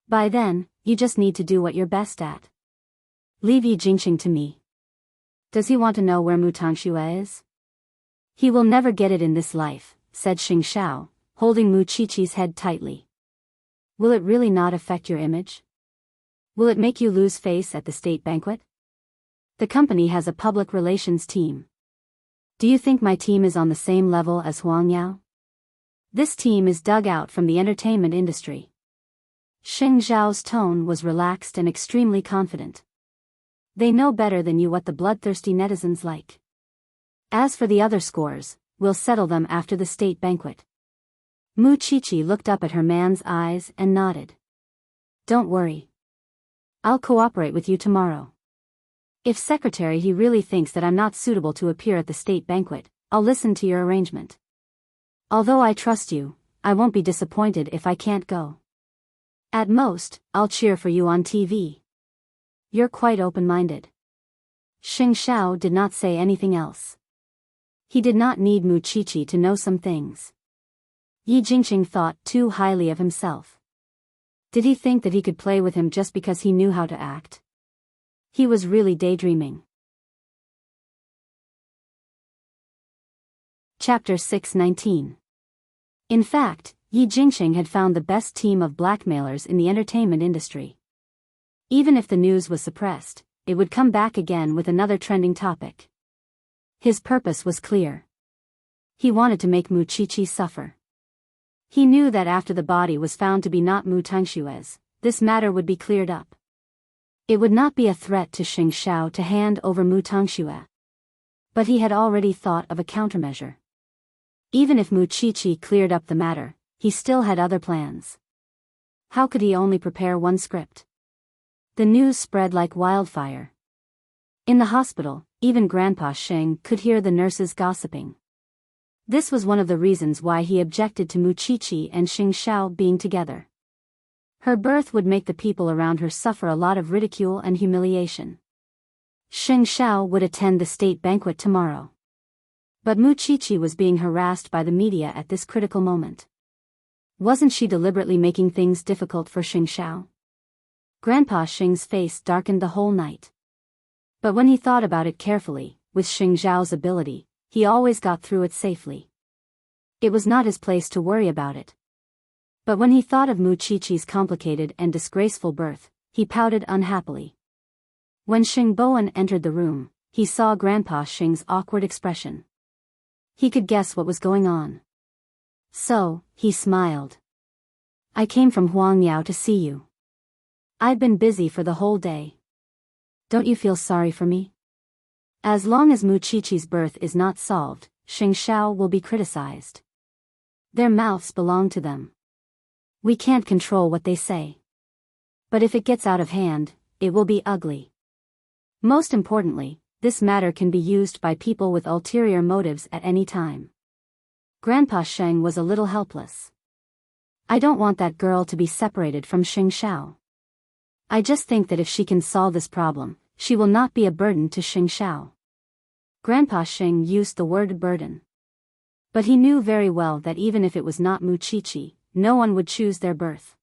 By then, you just need to do what you're best at. Leave Yi Jingqing to me. Does he want to know where Mu Tangxue is? He will never get it in this life, said Xing Xiao, holding Mu Chichi's head tightly. Will it really not affect your image? Will it make you lose face at the state banquet? The company has a public relations team. Do you think my team is on the same level as Huang Yao? This team is dug out from the entertainment industry. Xing Zhao's tone was relaxed and extremely confident. They know better than you what the bloodthirsty netizens like. As for the other scores, we'll settle them after the state banquet. Mu Chichi looked up at her man's eyes and nodded. Don't worry. I'll cooperate with you tomorrow. If secretary he really thinks that I'm not suitable to appear at the state banquet, I'll listen to your arrangement. Although I trust you, I won't be disappointed if I can't go. At most, I'll cheer for you on TV. You're quite open-minded. Xing Xiao did not say anything else. He did not need Mu Chichi to know some things. Yi Jingqing thought too highly of himself. Did he think that he could play with him just because he knew how to act? He was really daydreaming. Chapter 619. In fact, Yi Jingqing had found the best team of blackmailers in the entertainment industry. Even if the news was suppressed, it would come back again with another trending topic. His purpose was clear. He wanted to make Mu Chichi suffer. He knew that after the body was found to be not Mu Tangshue's, this matter would be cleared up. It would not be a threat to Xing Xiao to hand over Mu Tangxue. But he had already thought of a countermeasure. Even if Mu Chichi cleared up the matter, he still had other plans. How could he only prepare one script? The news spread like wildfire. In the hospital, even Grandpa Sheng could hear the nurses gossiping. This was one of the reasons why he objected to Mu Chichi and Xing Xiao being together. Her birth would make the people around her suffer a lot of ridicule and humiliation. Xing Xiao would attend the state banquet tomorrow. But Mu Chichi was being harassed by the media at this critical moment. Wasn't she deliberately making things difficult for Xing Xiao? Grandpa Xing's face darkened the whole night. But when he thought about it carefully, with Xing Xiao's ability, he always got through it safely. It was not his place to worry about it. But when he thought of Mu Chichi's complicated and disgraceful birth, he pouted unhappily. When Xing Bowen entered the room, he saw Grandpa Xing's awkward expression. He could guess what was going on. So, he smiled. I came from Huang Yao to see you. I've been busy for the whole day. Don't you feel sorry for me? As long as Mu Chichi's birth is not solved, Xing Xiao will be criticized. Their mouths belong to them. We can't control what they say. But if it gets out of hand, it will be ugly. Most importantly, this matter can be used by people with ulterior motives at any time. Grandpa Sheng was a little helpless. I don't want that girl to be separated from Xing Xiao. I just think that if she can solve this problem, she will not be a burden to Xing Xiao. Grandpa Xing used the word burden. But he knew very well that even if it was not Mu Chichi, no one would choose their birth.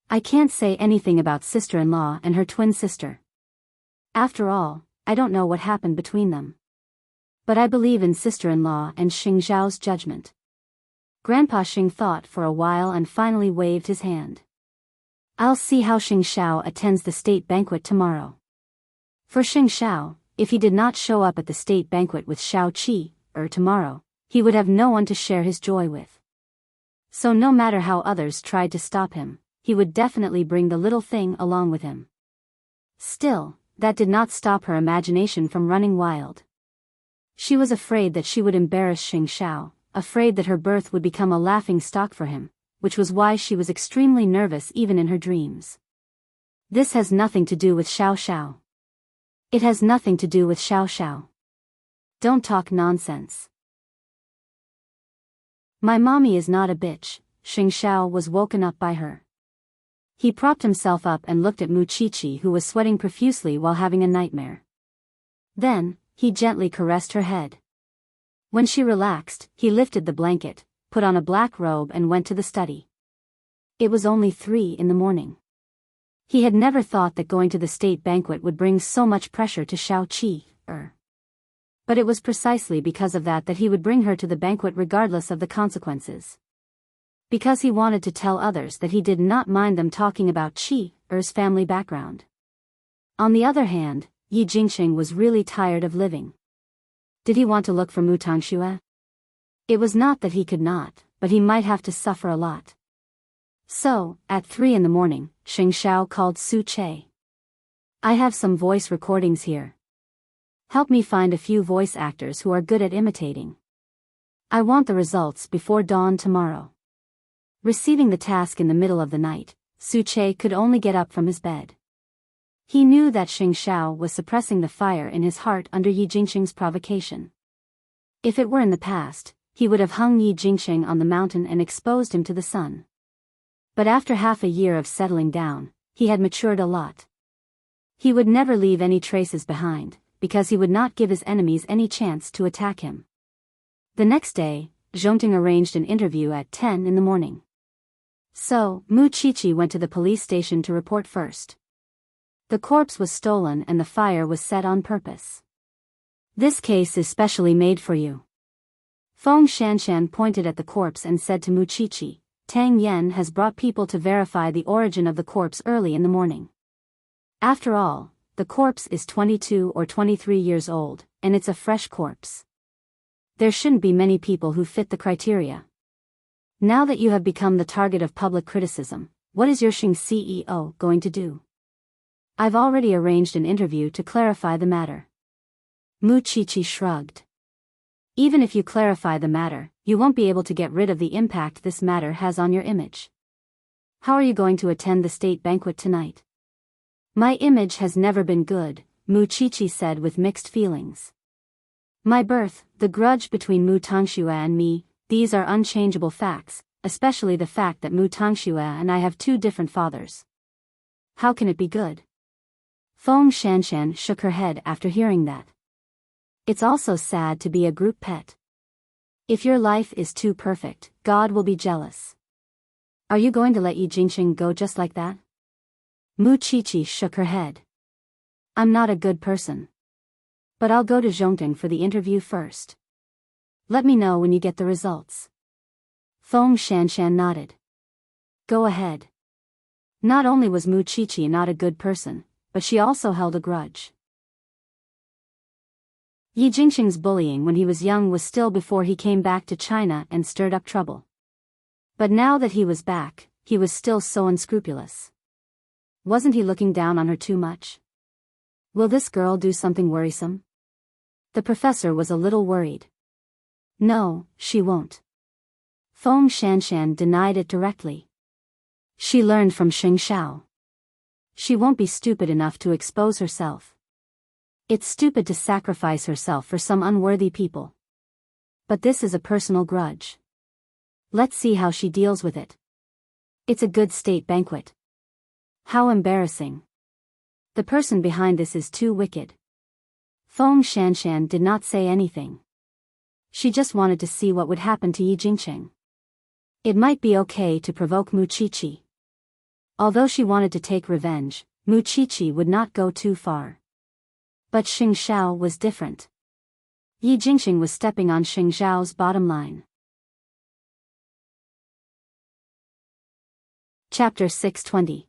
I can't say anything about sister-in-law and her twin sister. After all, I don't know what happened between them. But I believe in sister-in-law and Xing Zhao's judgment. Grandpa Xing thought for a while and finally waved his hand. I'll see how Xing Xiao attends the state banquet tomorrow. For Xing Xiao, if he did not show up at the state banquet with Xiao Qi, tomorrow, he would have no one to share his joy with. So no matter how others tried to stop him, he would definitely bring the little thing along with him. Still, that did not stop her imagination from running wild. She was afraid that she would embarrass Xing Xiao, afraid that her birth would become a laughing stock for him, which was why she was extremely nervous even in her dreams. This has nothing to do with Xiao Xiao. It has nothing to do with Xiao Xiao. Don't talk nonsense. My mommy is not a bitch. Xing Xiao was woken up by her. He propped himself up and looked at Muchichi, who was sweating profusely while having a nightmare. Then, he gently caressed her head. When she relaxed, he lifted the blanket, put on a black robe and went to the study. It was only 3 in the morning. He had never thought that going to the state banquet would bring so much pressure to Xiao Qi. But it was precisely because of that he would bring her to the banquet regardless of the consequences. Because he wanted to tell others that he did not mind them talking about Qi-er's family background. On the other hand, Yi Jingxing was really tired of living. Did he want to look for Mu Tangxue? It was not that he could not, but he might have to suffer a lot. So, at 3 in the morning, Xing Xiao called Su Che. I have some voice recordings here. Help me find a few voice actors who are good at imitating. I want the results before dawn tomorrow. Receiving the task in the middle of the night, Su Che could only get up from his bed. He knew that Xing Xiao was suppressing the fire in his heart under Yi Jingxing's provocation. If it were in the past, he would have hung Yi Jingxing on the mountain and exposed him to the sun. But after half a year of settling down, he had matured a lot. He would never leave any traces behind, because he would not give his enemies any chance to attack him. The next day, Zhongting arranged an interview at 10 in the morning. So, Mu Qiqi went to the police station to report first. The corpse was stolen and the fire was set on purpose. This case is specially made for you. Feng Shanshan pointed at the corpse and said to Mu Qiqi, Tang Yen has brought people to verify the origin of the corpse early in the morning. After all, the corpse is 22 or 23 years old, and it's a fresh corpse. There shouldn't be many people who fit the criteria. Now that you have become the target of public criticism, what is your Xing CEO going to do? I've already arranged an interview to clarify the matter. Mu Qiqi shrugged. Even if you clarify the matter, you won't be able to get rid of the impact this matter has on your image. How are you going to attend the state banquet tonight? My image has never been good, Mu Qiqi said with mixed feelings. My birth, the grudge between Mu Tangxue and me, these are unchangeable facts, especially the fact that Mu Tangxue and I have 2 different fathers. How can it be good? Feng Shanshan shook her head after hearing that. It's also sad to be a group pet. If your life is too perfect, God will be jealous. Are you going to let Yi Jingxing go just like that? Mu Qiqi shook her head. I'm not a good person. But I'll go to Zhongting for the interview first. Let me know when you get the results. Feng Shanshan nodded. Go ahead. Not only was Mu Qiqi not a good person, but she also held a grudge. Yi Jingxing's bullying when he was young was still before he came back to China and stirred up trouble. But now that he was back, he was still so unscrupulous. Wasn't he looking down on her too much? Will this girl do something worrisome? The professor was a little worried. No, she won't. Feng Shanshan denied it directly. She learned from Xing Xiao. She won't be stupid enough to expose herself. It's stupid to sacrifice herself for some unworthy people. But this is a personal grudge. Let's see how she deals with it. It's a good state banquet. How embarrassing. The person behind this is too wicked. Feng Shanshan did not say anything. She just wanted to see what would happen to Yi Jingxing. It might be okay to provoke Mu Qiqi. Although she wanted to take revenge, Mu Qiqi would not go too far. But Xing Xiao was different. Yi Jingxing was stepping on Xing Xiao's bottom line. Chapter 620.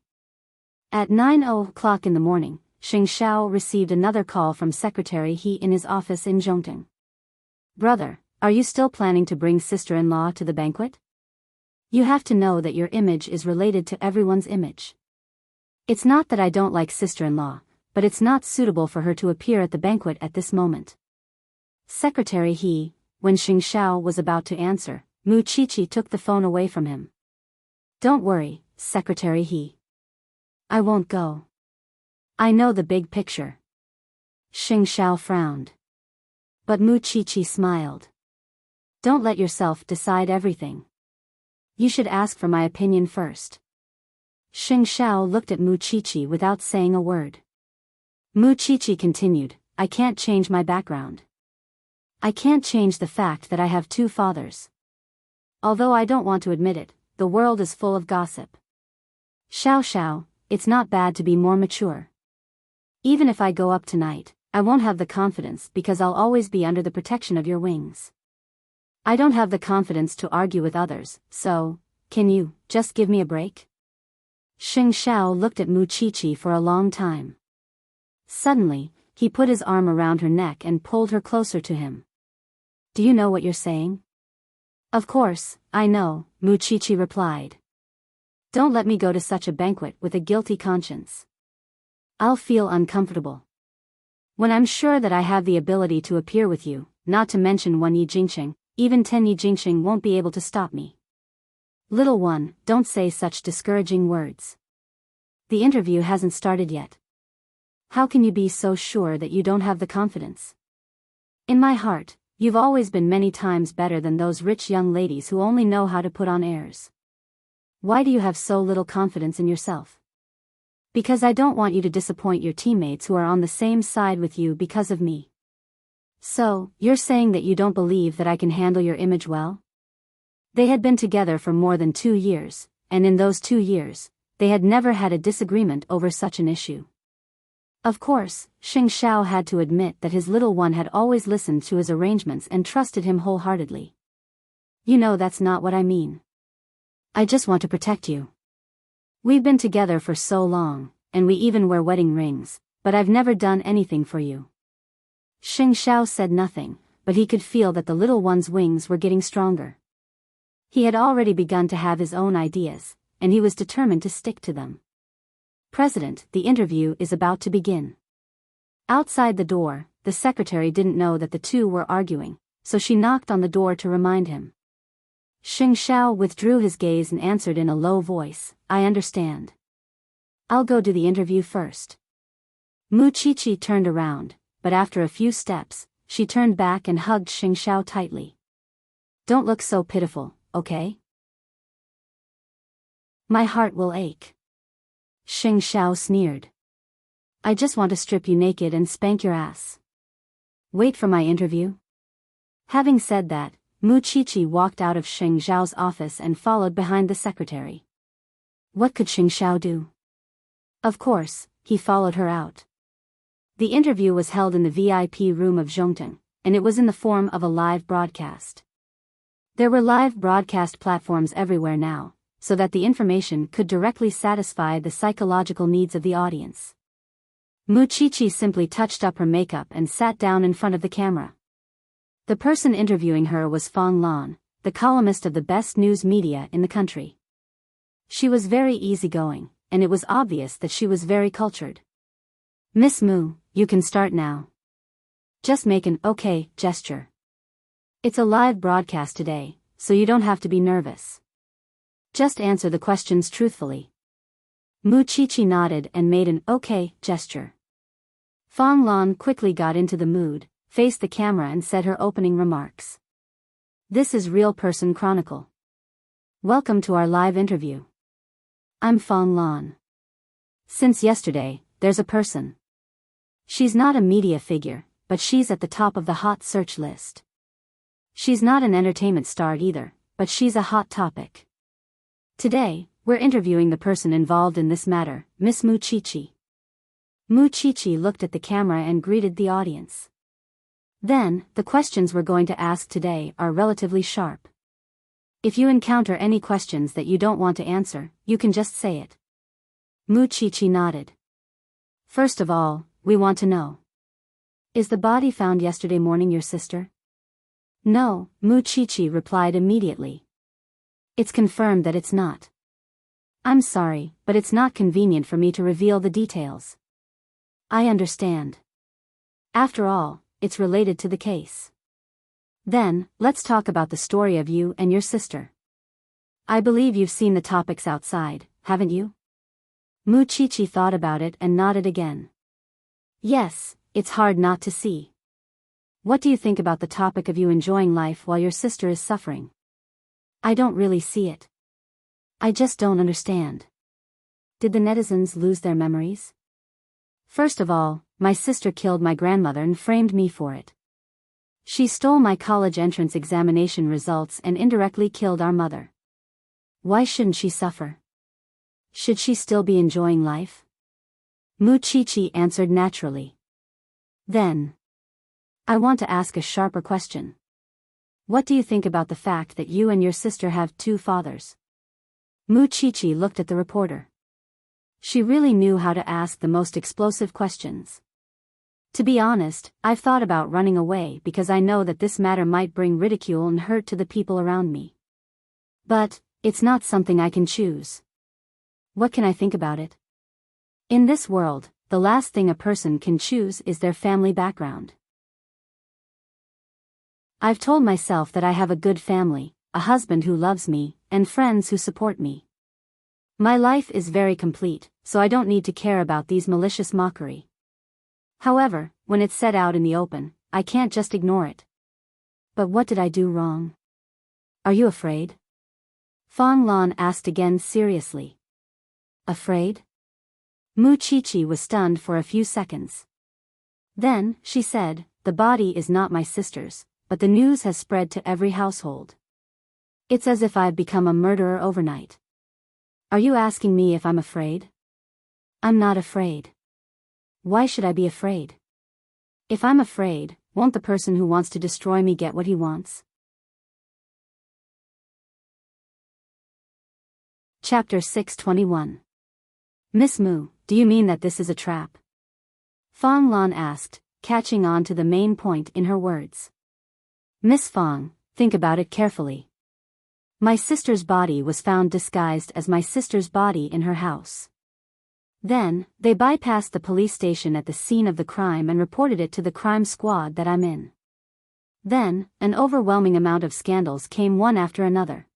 At 9:00 in the morning, Xing Xiao received another call from Secretary He in his office in Zhongting. Brother, are you still planning to bring sister-in-law to the banquet? You have to know that your image is related to everyone's image. It's not that I don't like sister-in-law, but it's not suitable for her to appear at the banquet at this moment. Secretary He, when Xing Xiao was about to answer, Mu Qiqi took the phone away from him. Don't worry, Secretary He. I won't go. I know the big picture. Xing Xiao frowned. But Mu Qiqi smiled. Don't let yourself decide everything. You should ask for my opinion first. Xing Xiao looked at Mu Qiqi without saying a word. Mu Qiqi continued, I can't change my background. I can't change the fact that I have two fathers. Although I don't want to admit it, the world is full of gossip. Xiao Xiao, it's not bad to be more mature. Even if I go up tonight, I won't have the confidence because I'll always be under the protection of your wings. I don't have the confidence to argue with others, so, can you just give me a break? Xing Xiao looked at Mu Qiqi for a long time. Suddenly, he put his arm around her neck and pulled her closer to him. Do you know what you're saying? Of course, I know, Mu Qiqi replied. Don't let me go to such a banquet with a guilty conscience. I'll feel uncomfortable. When I'm sure that I have the ability to appear with you, not to mention 1 Yi Jingxing, even 10 Yi Jingxing won't be able to stop me. Little one, don't say such discouraging words. The interview hasn't started yet. How can you be so sure that you don't have the confidence? In my heart, you've always been many times better than those rich young ladies who only know how to put on airs. Why do you have so little confidence in yourself? Because I don't want you to disappoint your teammates who are on the same side with you because of me. So, you're saying that you don't believe that I can handle your image well? They had been together for more than 2 years, and in those 2 years, they had never had a disagreement over such an issue. Of course, Xing Xiao had to admit that his little one had always listened to his arrangements and trusted him wholeheartedly. You know that's not what I mean. I just want to protect you. We've been together for so long, and we even wear wedding rings, but I've never done anything for you. Xing Xiao said nothing, but he could feel that the little one's wings were getting stronger. He had already begun to have his own ideas, and he was determined to stick to them. President, the interview is about to begin. Outside the door, the secretary didn't know that the two were arguing, so she knocked on the door to remind him. Xing Xiao withdrew his gaze and answered in a low voice, I understand. I'll go do the interview first. Mu Qiqi turned around, but after a few steps, she turned back and hugged Xing Xiao tightly. Don't look so pitiful, okay? My heart will ache. Xing Xiao sneered. I just want to strip you naked and spank your ass. Wait for my interview? Having said that, Mu Qiqi walked out of Xing Xiao's office and followed behind the secretary. What could Xing Xiao do? Of course, he followed her out. The interview was held in the VIP room of Zhongteng, and it was in the form of a live broadcast. There were live broadcast platforms everywhere now, so that the information could directly satisfy the psychological needs of the audience. Mu Qiqi simply touched up her makeup and sat down in front of the camera. The person interviewing her was Fang Lan, the columnist of the best news media in the country. She was very easygoing, and it was obvious that she was very cultured. Miss Mu, you can start now. Just make an okay gesture. It's a live broadcast today, so you don't have to be nervous. Just answer the questions truthfully. Mu Qiqi nodded and made an okay gesture. Fang Lan quickly got into the mood, faced the camera and said her opening remarks. This is Real Person Chronicle. Welcome to our live interview. I'm Fang Lan. Since yesterday, there's a person. She's not a media figure, but she's at the top of the hot search list. She's not an entertainment star either, but she's a hot topic. Today, we're interviewing the person involved in this matter, Miss Mu Qiqi. Mu Qiqi looked at the camera and greeted the audience. Then, the questions we're going to ask today are relatively sharp. If you encounter any questions that you don't want to answer, you can just say it. Mu Qiqi nodded. First of all, we want to know. Is the body found yesterday morning your sister? No, Mu Qiqi replied immediately. It's confirmed that it's not. I'm sorry, but it's not convenient for me to reveal the details. I understand. After all, it's related to the case. Then, let's talk about the story of you and your sister. I believe you've seen the topics outside, haven't you? Mu Qiqi thought about it and nodded again. Yes, it's hard not to see. What do you think about the topic of you enjoying life while your sister is suffering? I don't really see it. I just don't understand. Did the netizens lose their memories? First of all, my sister killed my grandmother and framed me for it. She stole my college entrance examination results and indirectly killed our mother. Why shouldn't she suffer? Should she still be enjoying life? Muchichi answered naturally. Then, I want to ask a sharper question. What do you think about the fact that you and your sister have two fathers? Muchichi looked at the reporter. She really knew how to ask the most explosive questions. To be honest, I've thought about running away because I know that this matter might bring ridicule and hurt to the people around me. But, it's not something I can choose. What can I think about it? In this world, the last thing a person can choose is their family background. I've told myself that I have a good family, a husband who loves me, and friends who support me. My life is very complete, so I don't need to care about these malicious mockery. However, when it's said out in the open, I can't just ignore it. But what did I do wrong? Are you afraid? Fong Lan asked again seriously. Afraid? Muchichi was stunned for a few seconds. Then, she said, the body is not my sister's, but the news has spread to every household. It's as if I've become a murderer overnight. Are you asking me if I'm afraid? I'm not afraid. Why should I be afraid? If I'm afraid, won't the person who wants to destroy me get what he wants? Chapter 621. Miss Mu, do you mean that this is a trap? Fong Lan asked, catching on to the main point in her words. Miss Fong, think about it carefully. My sister's body was found disguised as my sister's body in her house. Then, they bypassed the police station at the scene of the crime and reported it to the crime squad that I'm in. Then, an overwhelming amount of scandals came one after another.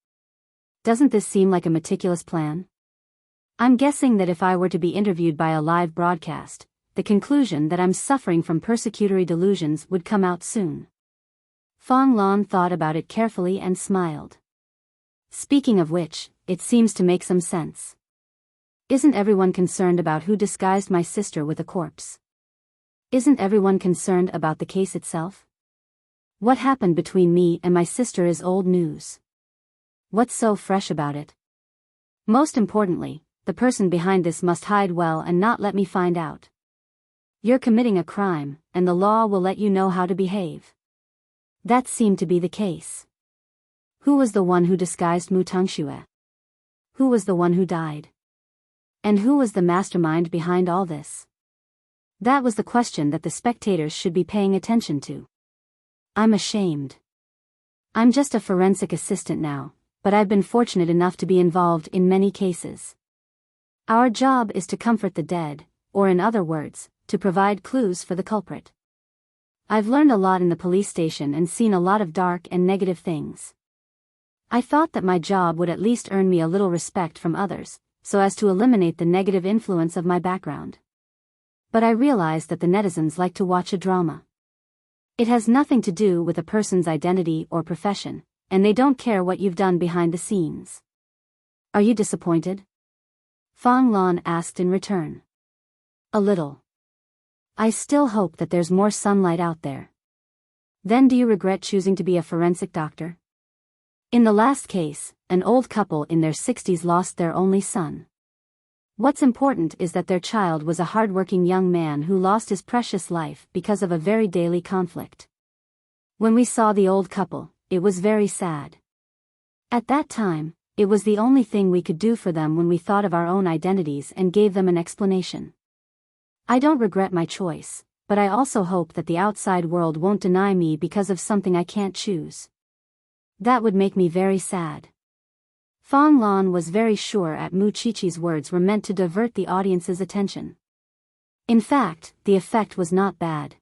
Doesn't this seem like a meticulous plan? I'm guessing that if I were to be interviewed by a live broadcast, the conclusion that I'm suffering from persecutory delusions would come out soon. Fong Lan thought about it carefully and smiled. Speaking of which, it seems to make some sense. Isn't everyone concerned about who disguised my sister with a corpse? Isn't everyone concerned about the case itself? What happened between me and my sister is old news. What's so fresh about it? Most importantly, the person behind this must hide well and not let me find out. You're committing a crime, and the law will let you know how to behave. That seemed to be the case. Who was the one who disguised Mu Tongxue? Who was the one who died? And who was the mastermind behind all this? That was the question that the spectators should be paying attention to. I'm ashamed. I'm just a forensic assistant now, but I've been fortunate enough to be involved in many cases. Our job is to comfort the dead, or in other words, to provide clues for the culprit. I've learned a lot in the police station and seen a lot of dark and negative things. I thought that my job would at least earn me a little respect from others, so as to eliminate the negative influence of my background. But I realized that the netizens like to watch a drama. It has nothing to do with a person's identity or profession, and they don't care what you've done behind the scenes. Are you disappointed? Fong Lan asked in return. A little. I still hope that there's more sunlight out there. Then do you regret choosing to be a forensic doctor? In the last case, an old couple in their 60s lost their only son. What's important is that their child was a hardworking young man who lost his precious life because of a very daily conflict. When we saw the old couple, it was very sad. At that time, it was the only thing we could do for them when we thought of our own identities and gave them an explanation. I don't regret my choice, but I also hope that the outside world won't deny me because of something I can't choose. That would make me very sad. Fong Lan was very sure at Muchichi's words were meant to divert the audience's attention. In fact, the effect was not bad.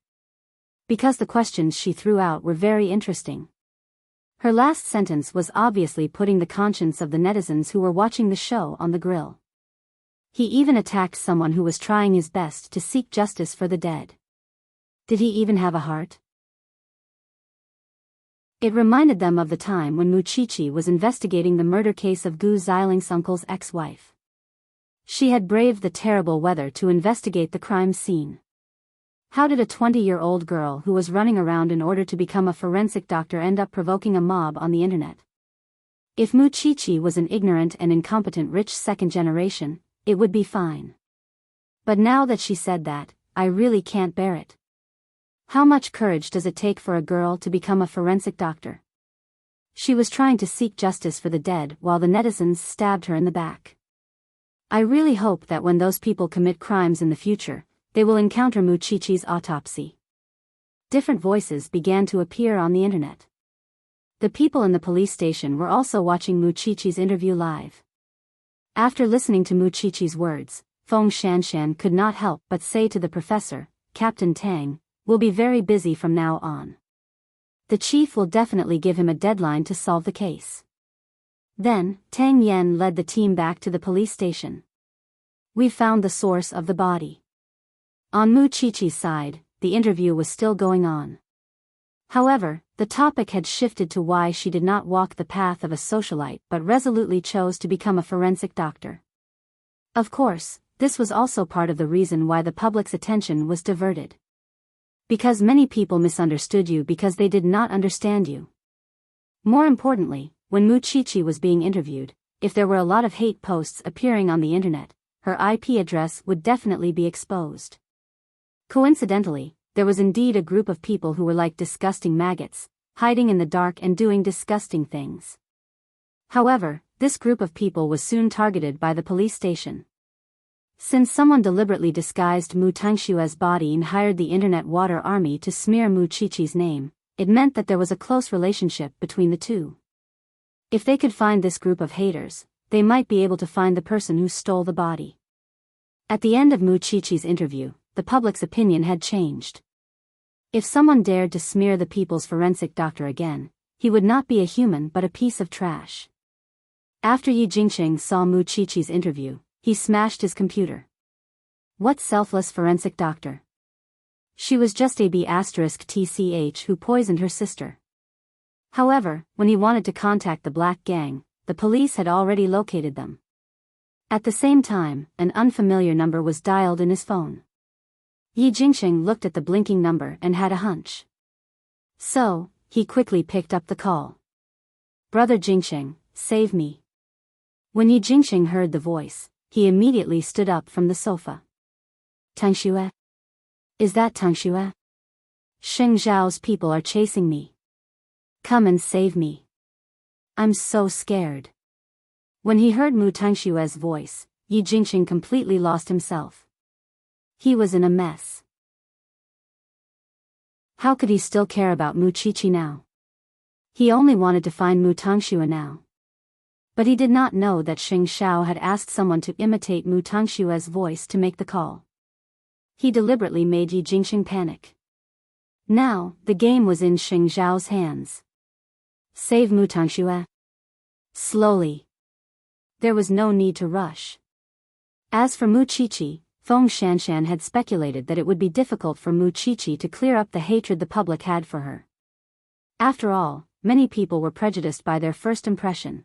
Because the questions she threw out were very interesting. Her last sentence was obviously putting the conscience of the netizens who were watching the show on the grill. He even attacked someone who was trying his best to seek justice for the dead. Did he even have a heart? It reminded them of the time when Muchichi was investigating the murder case of Gu Xiling's uncle's ex-wife. She had braved the terrible weather to investigate the crime scene. How did a 20-year-old girl who was running around in order to become a forensic doctor end up provoking a mob on the internet? If Muchichi was an ignorant and incompetent rich second generation, it would be fine. But now that she said that, I really can't bear it. How much courage does it take for a girl to become a forensic doctor? She was trying to seek justice for the dead while the netizens stabbed her in the back. I really hope that when those people commit crimes in the future, they will encounter Muchichi's autopsy. Different voices began to appear on the internet. The people in the police station were also watching Muchichi's interview live. After listening to Muchichi's words, Feng Shanshan could not help but say to the professor, Captain Tang, "We'll be very busy from now on. The chief will definitely give him a deadline to solve the case." Then, Tang Yen led the team back to the police station. "We found the source of the body." On Muchichi's side, the interview was still going on. However, the topic had shifted to why she did not walk the path of a socialite but resolutely chose to become a forensic doctor. Of course, this was also part of the reason why the public's attention was diverted. Because many people misunderstood you because they did not understand you. More importantly, when Muchichi was being interviewed, if there were a lot of hate posts appearing on the internet, her IP address would definitely be exposed. Coincidentally, there was indeed a group of people who were like disgusting maggots, hiding in the dark and doing disgusting things. However, this group of people was soon targeted by the police station. Since someone deliberately disguised Mu Tangshue's body and hired the internet water army to smear Muchichi's name, it meant that there was a close relationship between the two. If they could find this group of haters, they might be able to find the person who stole the body. At the end of Muchichi's interview, the public's opinion had changed. If someone dared to smear the people's forensic doctor again, he would not be a human but a piece of trash. After Yi Jingqing saw Muchichi's interview, he smashed his computer. What selfless forensic doctor? She was just a B*TCH who poisoned her sister. However, when he wanted to contact the Black Gang, the police had already located them. At the same time, an unfamiliar number was dialed in his phone. Yi Jingqing looked at the blinking number and had a hunch. So, he quickly picked up the call. "Brother Jingqing, save me." When Yi Jingqing heard the voice, he immediately stood up from the sofa. "Tangxue? Is that Tangxue? Xing Zhao's people are chasing me. Come and save me. I'm so scared." When he heard Mu Tangshue's voice, Yi Jingqing completely lost himself. He was in a mess. How could he still care about Muchichi now? He only wanted to find Mu Tangxue now. But he did not know that Xing Zhao had asked someone to imitate Mu Tangshue's voice to make the call. He deliberately made Yi Jingqing panic. Now, the game was in Xing Zhao's hands. Save Mu Tangxue. Slowly. There was no need to rush. As for Muchichi, Feng Shanshan had speculated that it would be difficult for Muchichi to clear up the hatred the public had for her. After all, many people were prejudiced by their first impression.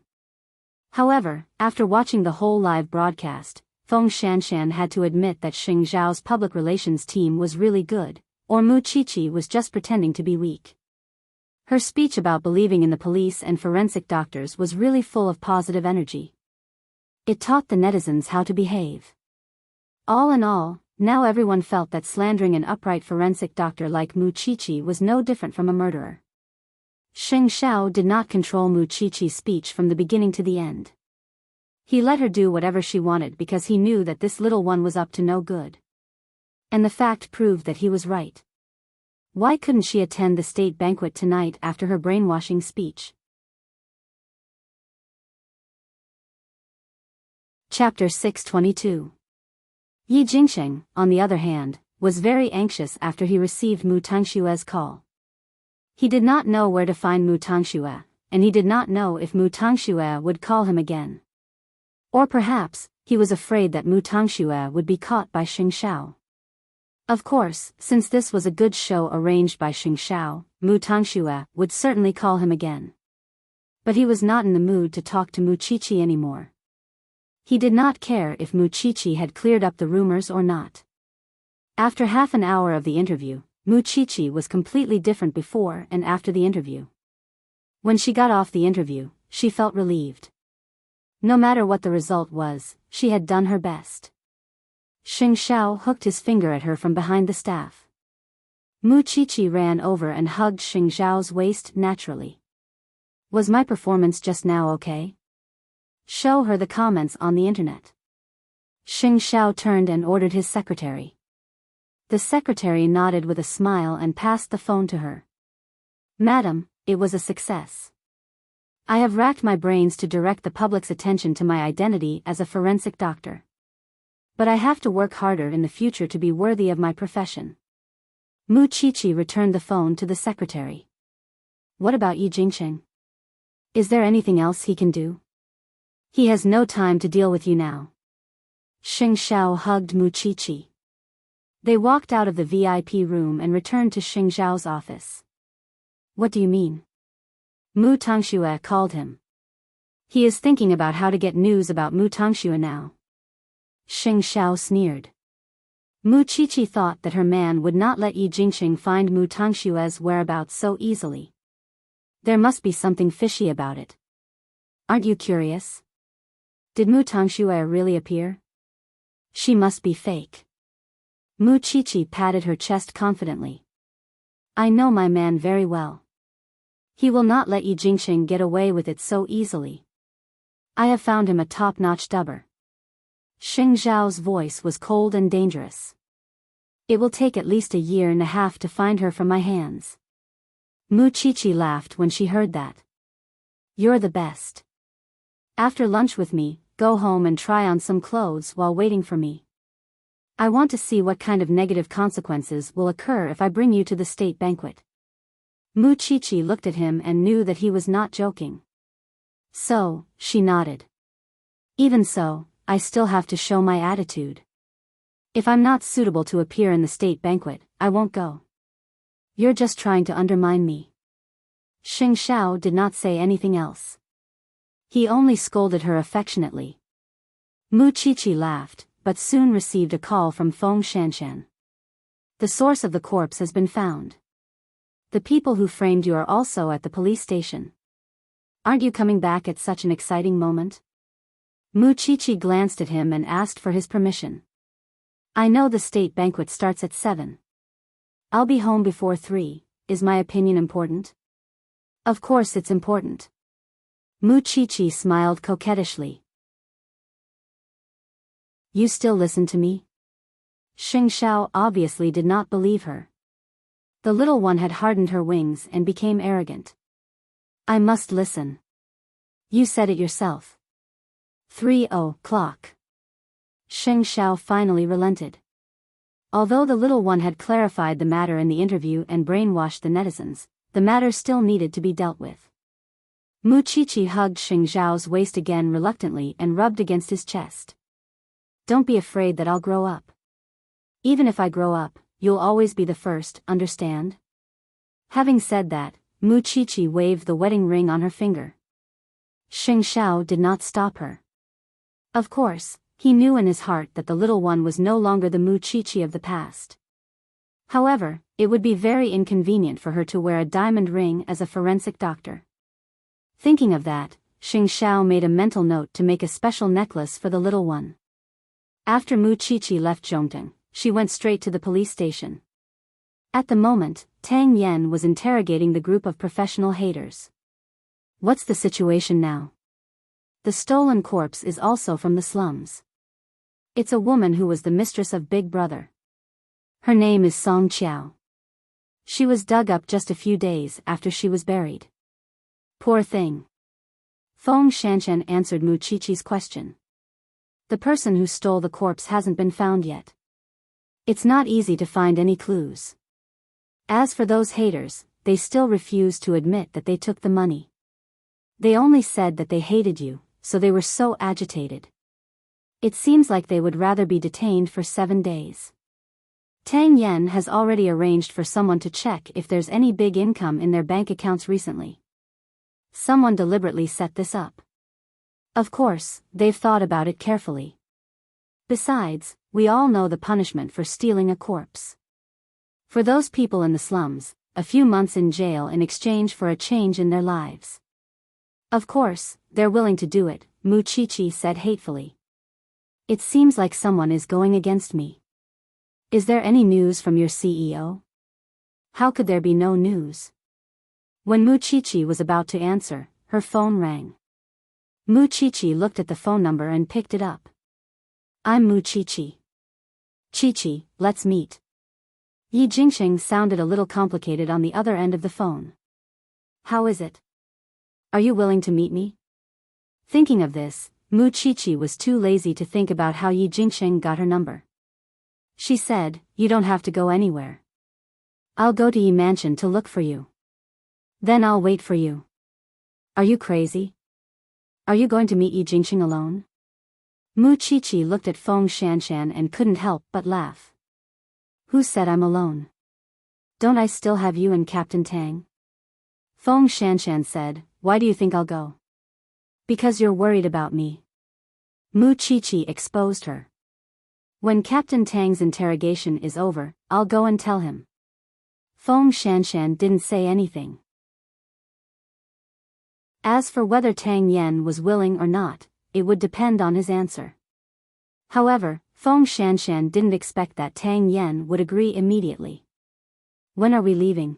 However, after watching the whole live broadcast, Feng Shanshan had to admit that Xing Zhao's public relations team was really good, or Muchichi was just pretending to be weak. Her speech about believing in the police and forensic doctors was really full of positive energy. It taught the netizens how to behave. All in all, now everyone felt that slandering an upright forensic doctor like Muchichi was no different from a murderer. Xing Zhao did not control Muchichi's speech from the beginning to the end. He let her do whatever she wanted because he knew that this little one was up to no good. And the fact proved that he was right. Why couldn't she attend the state banquet tonight after her brainwashing speech? Chapter 622. Yi Jingqing, on the other hand, was very anxious after he received Mu Tangshue's call. He did not know where to find Mu Tangxue, and he did not know if Mu Tangxue would call him again. Or perhaps, he was afraid that Mu Tangxue would be caught by Xing Zhao. Of course, since this was a good show arranged by Xing Xiao, Mu Tangxue would certainly call him again. But he was not in the mood to talk to Mu Qiqi anymore. He did not care if Mu Qiqi had cleared up the rumors or not. After half an hour of the interview, Mu Qiqi was completely different before and after the interview. When she got off the interview, she felt relieved. No matter what the result was, she had done her best. Xing Xiao hooked his finger at her from behind the staff. Mu Qiqi ran over and hugged Xing Xiao's waist naturally. Was my performance just now okay? Show her the comments on the internet. Xing Xiao turned and ordered his secretary. The secretary nodded with a smile and passed the phone to her. Madam, it was a success. I have racked my brains to direct the public's attention to my identity as a forensic doctor. But I have to work harder in the future to be worthy of my profession. Mu Qiqi returned the phone to the secretary. What about Yi Jingqing? Is there anything else he can do? He has no time to deal with you now. Xing Xiao hugged Mu Qiqi. They walked out of the VIP room and returned to Xing Xiao's office. What do you mean? Mu Tangxue called him. He is thinking about how to get news about Mu Tangxue now. Xing Xiao sneered. Mu Qiqi thought that her man would not let Yi Jingqing find Mu Tangxue's whereabouts so easily. There must be something fishy about it. Aren't you curious? Did Mu Tangxue really appear? She must be fake. Mu Qiqi patted her chest confidently. I know my man very well. He will not let Yi Jingqing get away with it so easily. I have found him a top-notch dubber. Xing Xiao's voice was cold and dangerous. It will take at least a year and a half to find her from my hands. Mu Qiqi laughed when she heard that. You're the best. After lunch with me, go home and try on some clothes while waiting for me. I want to see what kind of negative consequences will occur if I bring you to the state banquet. Mu Qiqi looked at him and knew that he was not joking. So, she nodded. Even so, I still have to show my attitude. If I'm not suitable to appear in the state banquet, I won't go. You're just trying to undermine me. Xing Xiao did not say anything else. He only scolded her affectionately. Mu Qiqi laughed, but soon received a call from Feng Shanshan. The source of the corpse has been found. The people who framed you are also at the police station. Aren't you coming back at such an exciting moment? Mu Qiqi glanced at him and asked for his permission. I know the state banquet starts at 7. I'll be home before 3. Is my opinion important? Of course it's important. Mu Qiqi smiled coquettishly. You still listen to me? Xing Xiao obviously did not believe her. The little one had hardened her wings and became arrogant. I must listen. You said it yourself. 3:00. Xing Xiao finally relented. Although the little one had clarified the matter in the interview and brainwashed the netizens, the matter still needed to be dealt with. Mu Qiqi hugged Xing Xiao's waist again reluctantly and rubbed against his chest. Don't be afraid that I'll grow up. Even if I grow up, you'll always be the first, understand? Having said that, Mu Qiqi waved the wedding ring on her finger. Xing Xiao did not stop her. Of course, he knew in his heart that the little one was no longer the Mu Qiqi of the past. However, it would be very inconvenient for her to wear a diamond ring as a forensic doctor. Thinking of that, Xing Xiao made a mental note to make a special necklace for the little one. After Mu Qiqi left Zhongteng, she went straight to the police station. At the moment, Tang Yan was interrogating the group of professional haters. What's the situation now? The stolen corpse is also from the slums. It's a woman who was the mistress of Big Brother. Her name is Song Qiao. She was dug up just a few days after she was buried. Poor thing. Feng Shanshan answered Mu Qiqi's question. The person who stole the corpse hasn't been found yet. It's not easy to find any clues. As for those haters, they still refuse to admit that they took the money. They only said that they hated you, so they were so agitated. It seems like they would rather be detained for 7 days. Tang Yen has already arranged for someone to check if there's any big income in their bank accounts recently. Someone deliberately set this up. Of course, they've thought about it carefully. Besides, we all know the punishment for stealing a corpse. For those people in the slums, a few months in jail in exchange for a change in their lives. Of course, they're willing to do it, Mu Chichi said hatefully. It seems like someone is going against me. Is there any news from your CEO? How could there be no news? When Mu Chichi was about to answer, her phone rang. Mu Chichi looked at the phone number and picked it up. I'm Mu Chichi. Chichi, let's meet. Yi Jingxing sounded a little complicated on the other end of the phone. How is it? Are you willing to meet me? Thinking of this, Mu Chichi was too lazy to think about how Yi Jingxing got her number. She said, you don't have to go anywhere. I'll go to Yi Mansion to look for you. Then I'll wait for you. Are you crazy? Are you going to meet Yi Jingxing alone? Mu Chichi looked at Feng Shanshan and couldn't help but laugh. Who said I'm alone? Don't I still have you and Captain Tang? Feng Shanshan said, why do you think I'll go? Because you're worried about me. Mu Chichi exposed her. When Captain Tang's interrogation is over, I'll go and tell him. Feng Shanshan didn't say anything. As for whether Tang Yen was willing or not, it would depend on his answer. However, Feng Shanshan didn't expect that Tang Yen would agree immediately. When are we leaving?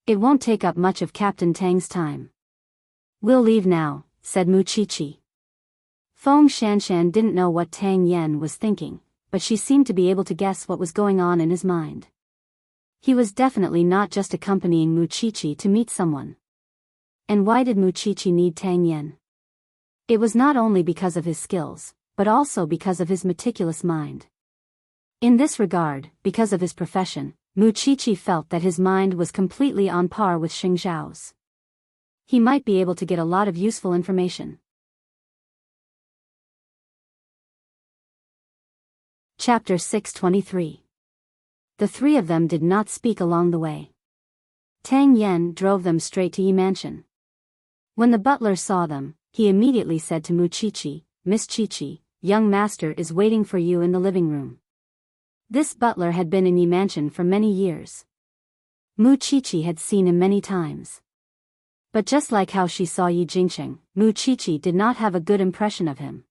It won't take up much of Captain Tang's time. We'll leave now, said Mu Chichi. Feng Shanshan didn't know what Tang Yen was thinking, but she seemed to be able to guess what was going on in his mind. He was definitely not just accompanying Mu Chichi to meet someone. And why did Mu Chichi need Tang Yen? It was not only because of his skills, but also because of his meticulous mind. In this regard, because of his profession, Mu Chichi felt that his mind was completely on par with Xing Zhao's. He might be able to get a lot of useful information. Chapter 623. The three of them did not speak along the way. Tang Yen drove them straight to Yi Mansion. When the butler saw them, he immediately said to Mu Chichi, Miss Chichi, young master is waiting for you in the living room. This butler had been in Yi Mansion for many years. Mu Chichi had seen him many times. But just like how she saw Yi Jingxing, Mu Chichi did not have a good impression of him.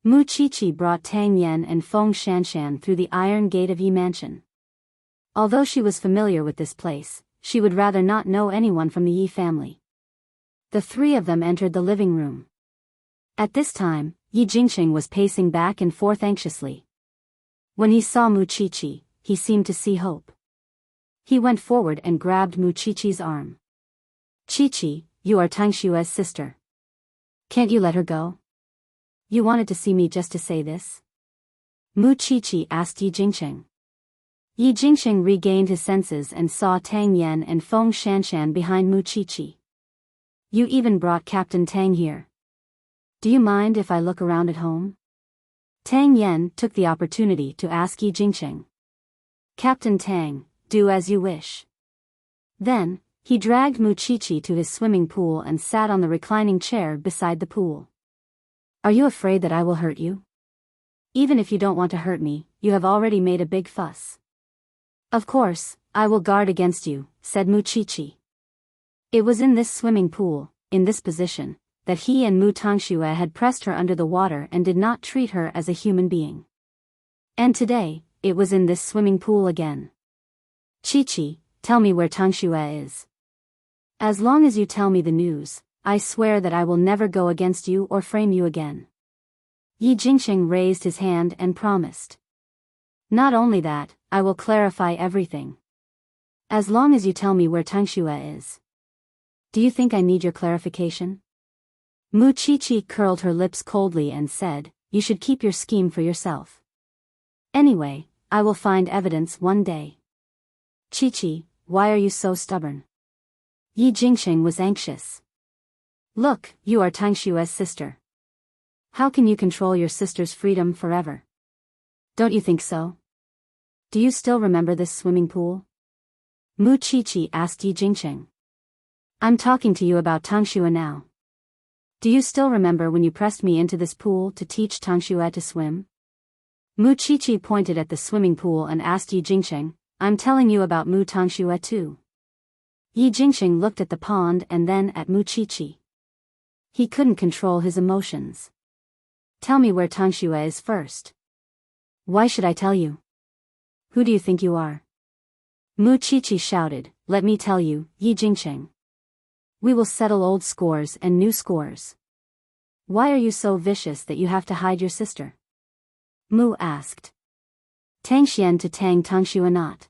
Mu Chichi brought Tang Yen and Feng Shanshan through the iron gate of Yi Mansion. Although she was familiar with this place, she would rather not know anyone from the Yi family. The three of them entered the living room. At this time, Yi Jingxing was pacing back and forth anxiously. When he saw Mu Chichi, he seemed to see hope. He went forward and grabbed Mu Chichi's arm. Chichi, you are Tang Xue's sister. Can't you let her go? You wanted to see me just to say this? Mu Chichi asked Yi Jingxing. Yi Jingxing regained his senses and saw Tang Yen and Feng Shanshan behind Mu Chichi. You even brought Captain Tang here. Do you mind if I look around at home? Tang Yen took the opportunity to ask Yi Jingxing. Captain Tang, do as you wish. Then, he dragged Mu Chichi to his swimming pool and sat on the reclining chair beside the pool. Are you afraid that I will hurt you? Even if you don't want to hurt me, you have already made a big fuss. Of course, I will guard against you, said Mu Chichi. It was in this swimming pool, in this position, that he and Mu Tangxue had pressed her under the water and did not treat her as a human being. And today, it was in this swimming pool again. Chichi, tell me where Tangxue is. As long as you tell me the news, I swear that I will never go against you or frame you again. Yi Jingxing raised his hand and promised. Not only that, I will clarify everything. As long as you tell me where Tangxue is. Do you think I need your clarification? Mu Chichi curled her lips coldly and said, you should keep your scheme for yourself. Anyway, I will find evidence one day. Chichi, why are you so stubborn? Yi Jingxing was anxious. Look, you are Tangxue's sister. How can you control your sister's freedom forever? Don't you think so? Do you still remember this swimming pool? Mu Qiqi asked Yi Jingqing. I'm talking to you about Tangxue now. Do you still remember when you pressed me into this pool to teach Tangxue to swim? Mu Qiqi pointed at the swimming pool and asked Yi Jingqing, I'm telling you about Mu Tangxue too. Yi Jingqing looked at the pond and then at Mu Qiqi. He couldn't control his emotions. Tell me where Tangxue is first. Why should I tell you? Who do you think you are? Mu Qiqi shouted, let me tell you, Yi Jingqing. We will settle old scores and new scores. Why are you so vicious that you have to hide your sister? Mu asked. Tangxian to Tang Tangxue not.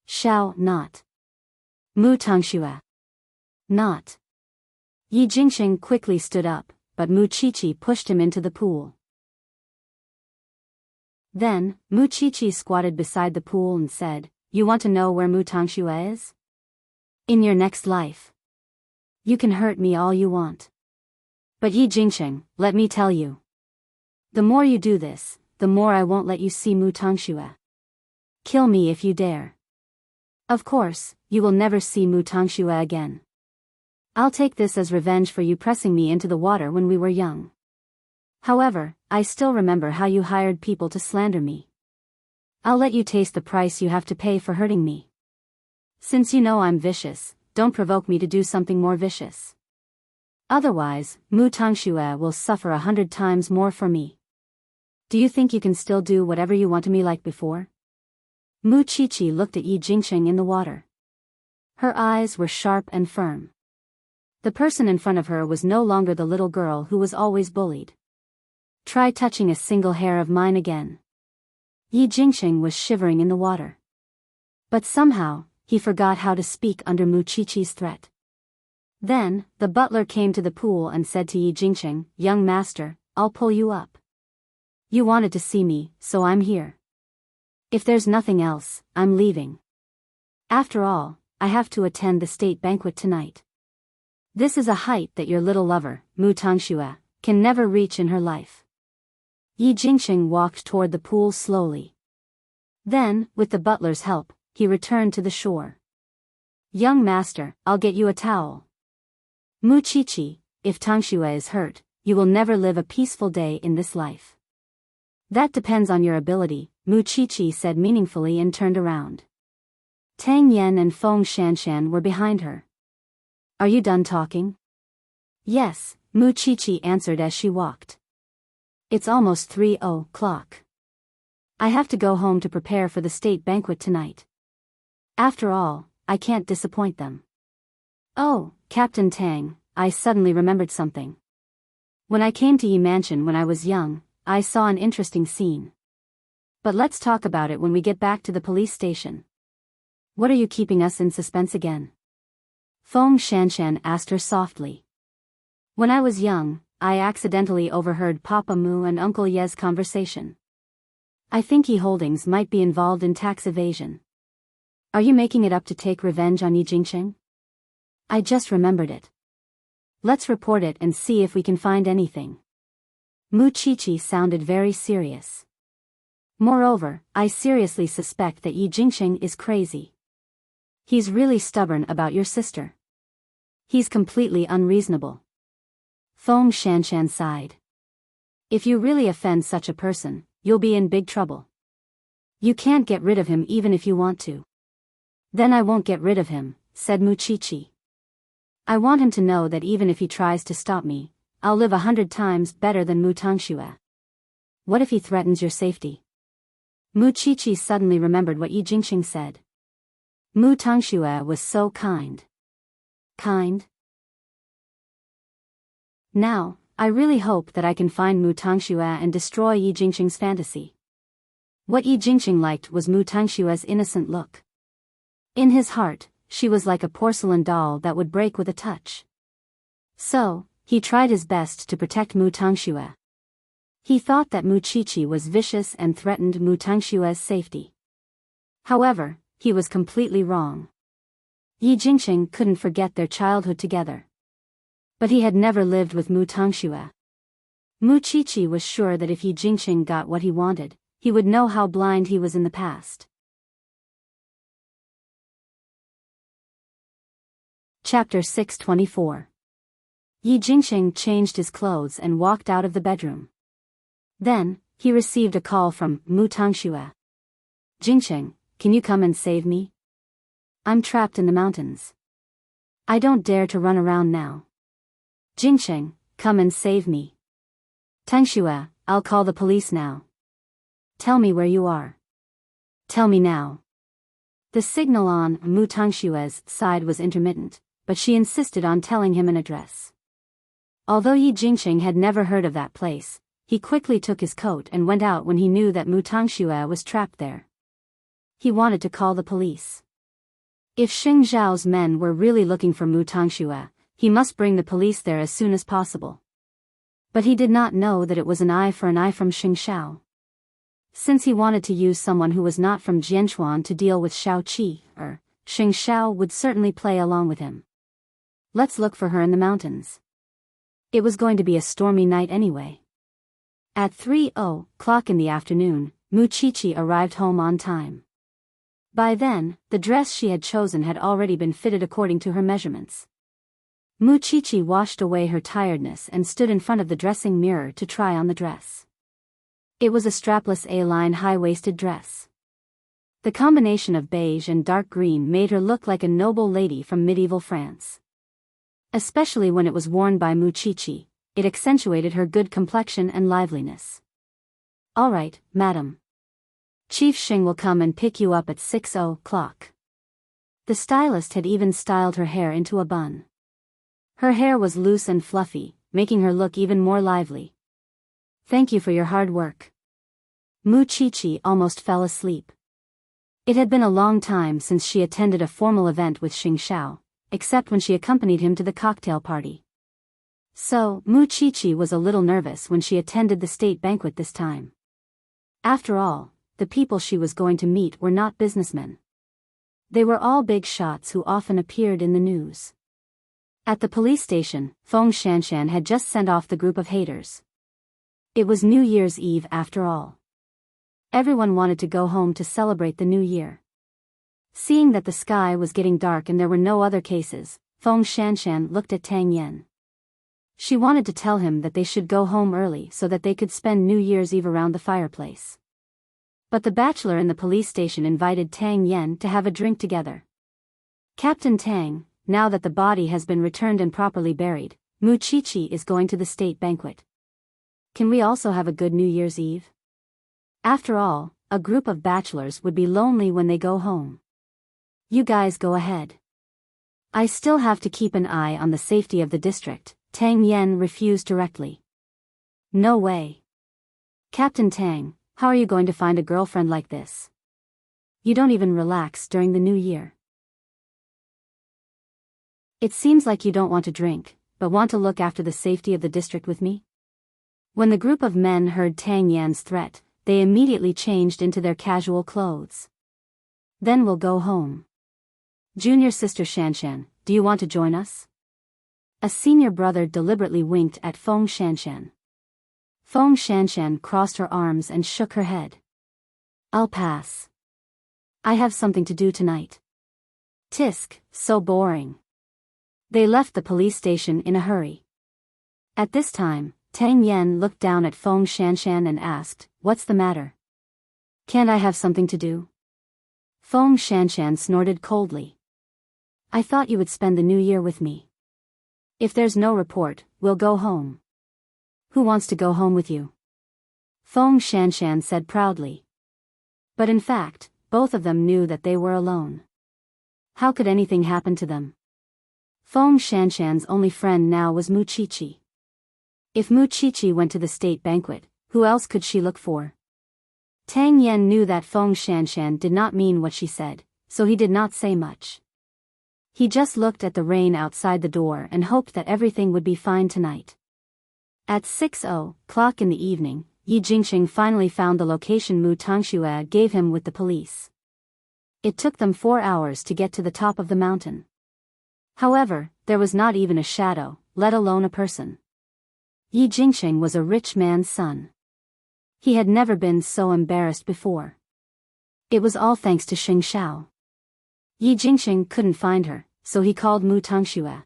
Shao not. Mu Tangxue. Not. Yi Jingqing quickly stood up, but Mu Qiqi pushed him into the pool. Then, Mu Qiqi squatted beside the pool and said, you want to know where Mu Tangxue is? In your next life. You can hurt me all you want. But Yi Jingqing, let me tell you. The more you do this, the more I won't let you see Mu Tangxue. Kill me if you dare. Of course, you will never see Mu Tangxue again. I'll take this as revenge for you pressing me into the water when we were young. However, I still remember how you hired people to slander me. I'll let you taste the price you have to pay for hurting me. Since you know I'm vicious, don't provoke me to do something more vicious. Otherwise, Mu Tangxue will suffer 100 times more for me. Do you think you can still do whatever you want to me like before? Mu Qiqi looked at Yi Jingqing in the water. Her eyes were sharp and firm. The person in front of her was no longer the little girl who was always bullied. Try touching a single hair of mine again. Yi Jingqing was shivering in the water. But somehow, he forgot how to speak under Mu Qiqi's threat. Then, the butler came to the pool and said to Yi Jingqing, young master, I'll pull you up. You wanted to see me, so I'm here. If there's nothing else, I'm leaving. After all, I have to attend the state banquet tonight. This is a height that your little lover, Mu Tangxue, can never reach in her life. Yi Jingqing walked toward the pool slowly. Then, with the butler's help, he returned to the shore. Young master, I'll get you a towel. Mu Qiqi, if Tangxue is hurt, you will never live a peaceful day in this life. That depends on your ability, Mu Qiqi said meaningfully and turned around. Tang Yan and Feng Shanshan were behind her. Are you done talking? Yes, Mu Qiqi answered as she walked. It's almost 3:00. I have to go home to prepare for the state banquet tonight. After all, I can't disappoint them. Oh, Captain Tang, I suddenly remembered something. When I came to Yi Mansion when I was young, I saw an interesting scene. But let's talk about it when we get back to the police station. What are you keeping us in suspense again? Feng Shanshan asked her softly. When I was young, I accidentally overheard Papa Mu and Uncle Ye's conversation. I think Yi Holdings might be involved in tax evasion. Are you making it up to take revenge on Yi Jingqing? I just remembered it. Let's report it and see if we can find anything. Mu Qiqi sounded very serious. Moreover, I seriously suspect that Yi Jingqing is crazy. He's really stubborn about your sister. He's completely unreasonable. Feng Shanshan sighed. If you really offend such a person, you'll be in big trouble. You can't get rid of him even if you want to. Then I won't get rid of him, said Mu Qiqi. I want him to know that even if he tries to stop me, I'll live 100 times better than Mu Tangxue. What if he threatens your safety? Mu Qiqi suddenly remembered what Yi Jingqing said. Mu Tangxue was so kind. Kind? Now, I really hope that I can find Mu Tangxue and destroy Yi Jingqing's fantasy. What Yi Jingqing liked was Mu Tangxue's innocent look. In his heart, she was like a porcelain doll that would break with a touch. So, he tried his best to protect Mu Tangxue. He thought that Mu Qiqi was vicious and threatened Mu Tangxue's safety. However, he was completely wrong. Yi Jingqing couldn't forget their childhood together. But he had never lived with Mu Tangxue. Mu Qiqi was sure that if Yi Jingqing got what he wanted, he would know how blind he was in the past. Chapter 624. Yi Jingqing changed his clothes and walked out of the bedroom. Then, he received a call from Mu Tangxue. Jingqing, can you come and save me? I'm trapped in the mountains. I don't dare to run around now. Jingqing, come and save me. Tangxue, I'll call the police now. Tell me where you are. Tell me now. The signal on Mu Tangxue's side was intermittent, but she insisted on telling him an address. Although Yi Jingqing had never heard of that place, he quickly took his coat and went out when he knew that Mu Tangxue was trapped there. He wanted to call the police. If Xing Zhao's men were really looking for Mu Tangxue, he must bring the police there as soon as possible. But he did not know that it was an eye for an eye from Xing Zhao. Since he wanted to use someone who was not from Jianchuan to deal with Shao Qi, Xing Zhao would certainly play along with him. Let's look for her in the mountains. It was going to be a stormy night anyway. At 3:00 in the afternoon, Mu Qiqi arrived home on time. By then, the dress she had chosen had already been fitted according to her measurements. Mu Qiqi washed away her tiredness and stood in front of the dressing mirror to try on the dress. It was a strapless A-line high-waisted dress. The combination of beige and dark green made her look like a noble lady from medieval France. Especially when it was worn by Mu Qiqi, it accentuated her good complexion and liveliness. All right, madam. Chief Xing will come and pick you up at 6:00. The stylist had even styled her hair into a bun. Her hair was loose and fluffy, making her look even more lively. Thank you for your hard work. Mu Qiqi almost fell asleep. It had been a long time since she attended a formal event with Xing Zhao, except when she accompanied him to the cocktail party. So, Mu Qiqi was a little nervous when she attended the state banquet this time. After all, the people she was going to meet were not businessmen. They were all big shots who often appeared in the news. At the police station, Feng Shanshan had just sent off the group of haters. It was New Year's Eve after all. Everyone wanted to go home to celebrate the new year. Seeing that the sky was getting dark and there were no other cases, Feng Shanshan looked at Tang Yan. She wanted to tell him that they should go home early so that they could spend New Year's Eve around the fireplace. But the bachelor in the police station invited Tang Yan to have a drink together. Captain Tang, now that the body has been returned and properly buried, Mu Qiqi is going to the state banquet. Can we also have a good New Year's Eve? After all, a group of bachelors would be lonely when they go home. You guys go ahead. I still have to keep an eye on the safety of the district, Tang Yan refused directly. No way. Captain Tang, how are you going to find a girlfriend like this? You don't even relax during the new year. It seems like you don't want to drink, but want to look after the safety of the district with me? When the group of men heard Tang Yan's threat, they immediately changed into their casual clothes. Then we'll go home. Junior sister Shanshan, do you want to join us? A senior brother deliberately winked at Feng Shanshan. Feng Shanshan crossed her arms and shook her head. I'll pass. I have something to do tonight. Tisk, so boring. They left the police station in a hurry. At this time, Tang Yan looked down at Feng Shanshan and asked, "What's the matter? Can't I have something to do?" Feng Shanshan snorted coldly. I thought you would spend the new year with me. If there's no report, we'll go home. Who wants to go home with you? Feng Shanshan said proudly. But in fact, both of them knew that they were alone. How could anything happen to them? Feng Shanshan's only friend now was Mu Qiqi. If Mu Qiqi went to the state banquet, who else could she look for? Tang Yan knew that Feng Shanshan did not mean what she said, so he did not say much. He just looked at the rain outside the door and hoped that everything would be fine tonight. At 6:00 in the evening, Yi Jingqing finally found the location Mu Tangxue gave him with the police. It took them 4 hours to get to the top of the mountain. However, there was not even a shadow, let alone a person. Yi Jingqing was a rich man's son. He had never been so embarrassed before. It was all thanks to Xing Zhao. Yi Jingqing couldn't find her, so he called Mu Tangxue.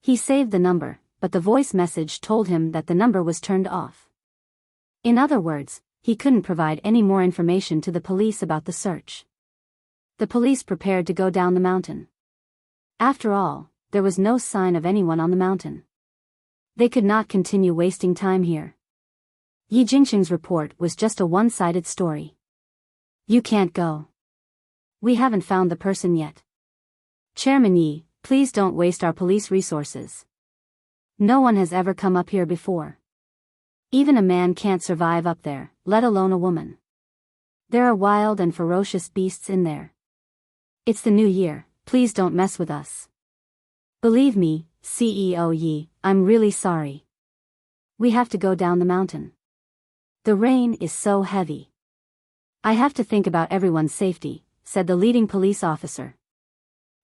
He saved the number, but the voice message told him that the number was turned off. In other words, he couldn't provide any more information to the police about the search. The police prepared to go down the mountain. After all, there was no sign of anyone on the mountain. They could not continue wasting time here. Yi Jingqing's report was just a one-sided story. You can't go. We haven't found the person yet. Chairman Yi, please don't waste our police resources. No one has ever come up here before. Even a man can't survive up there, let alone a woman. There are wild and ferocious beasts in there. It's the new year, please don't mess with us. Believe me, CEO Yi, I'm really sorry. We have to go down the mountain. The rain is so heavy. I have to think about everyone's safety, said the leading police officer.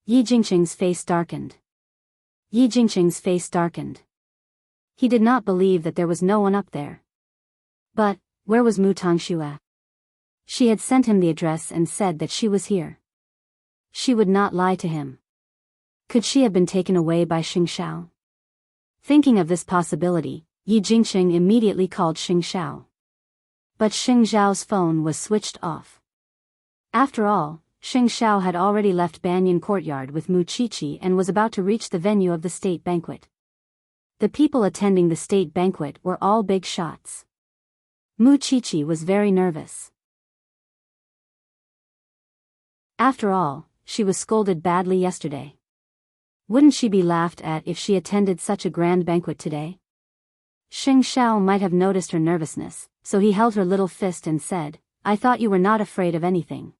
Yi Jingqing's face darkened. Yi Jingqing's face darkened. He did not believe that there was no one up there. But, where was Mu Tangxue? She had sent him the address and said that she was here. She would not lie to him. Could she have been taken away by Xing Xiao? Thinking of this possibility, Yi Jingqing immediately called Xing Xiao. But Xing Xiao's phone was switched off. After all, Xing Xiao had already left Banyan Courtyard with Mu Qiqi and was about to reach the venue of the state banquet. The people attending the state banquet were all big shots. Mu Qiqi was very nervous. After all, she was scolded badly yesterday. Wouldn't she be laughed at if she attended such a grand banquet today? Xing Xiao might have noticed her nervousness, so he held her little fist and said, I thought you were not afraid of anything.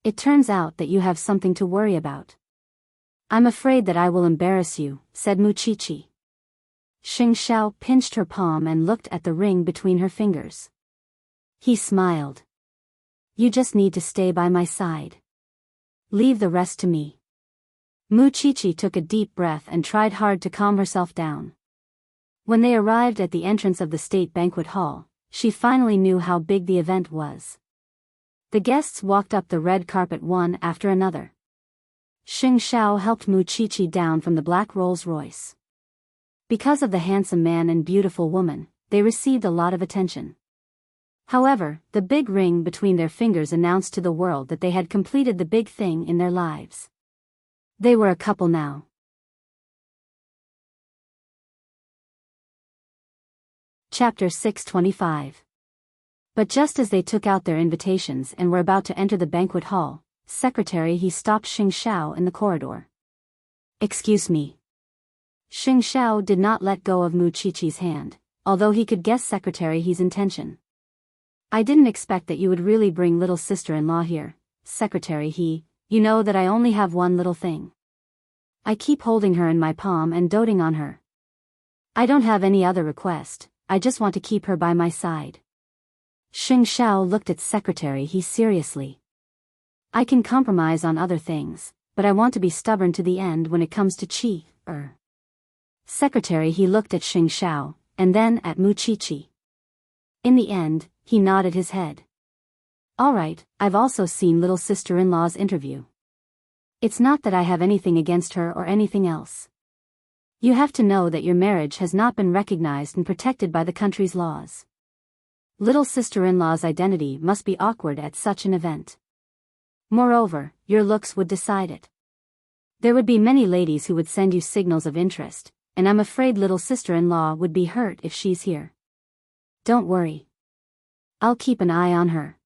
It turns out that you have something to worry about. I'm afraid that I will embarrass you, said Mu Qiqi. Xing Xiao pinched her palm and looked at the ring between her fingers. He smiled. You just need to stay by my side. Leave the rest to me. Mu Qiqi took a deep breath and tried hard to calm herself down. When they arrived at the entrance of the state banquet hall, she finally knew how big the event was. The guests walked up the red carpet one after another. Xing Xiao helped Mu Qiqi down from the black Rolls-Royce. Because of the handsome man and beautiful woman, they received a lot of attention. However, the big ring between their fingers announced to the world that they had completed the big thing in their lives. They were a couple now. Chapter 625. But just as they took out their invitations and were about to enter the banquet hall, Secretary He stopped Xing Xiao in the corridor. Excuse me. Xing Xiao did not let go of Mu Qiqi's hand, although he could guess Secretary He's intention. I didn't expect that you would really bring little sister-in-law here, Secretary He. You know that I only have one little thing. I keep holding her in my palm and doting on her. I don't have any other request, I just want to keep her by my side. Xing Xiao looked at Secretary He seriously. I can compromise on other things, but I want to be stubborn to the end when it comes to Qi. Secretary He looked at Xing Xiao, and then at Mu Qiqi. In the end, he nodded his head. Alright, I've also seen little sister-in-law's interview. It's not that I have anything against her or anything else. You have to know that your marriage has not been recognized and protected by the country's laws. Little sister-in-law's identity must be awkward at such an event. Moreover, your looks would decide it. There would be many ladies who would send you signals of interest, and I'm afraid little sister-in-law would be hurt if she's here. Don't worry. I'll keep an eye on her.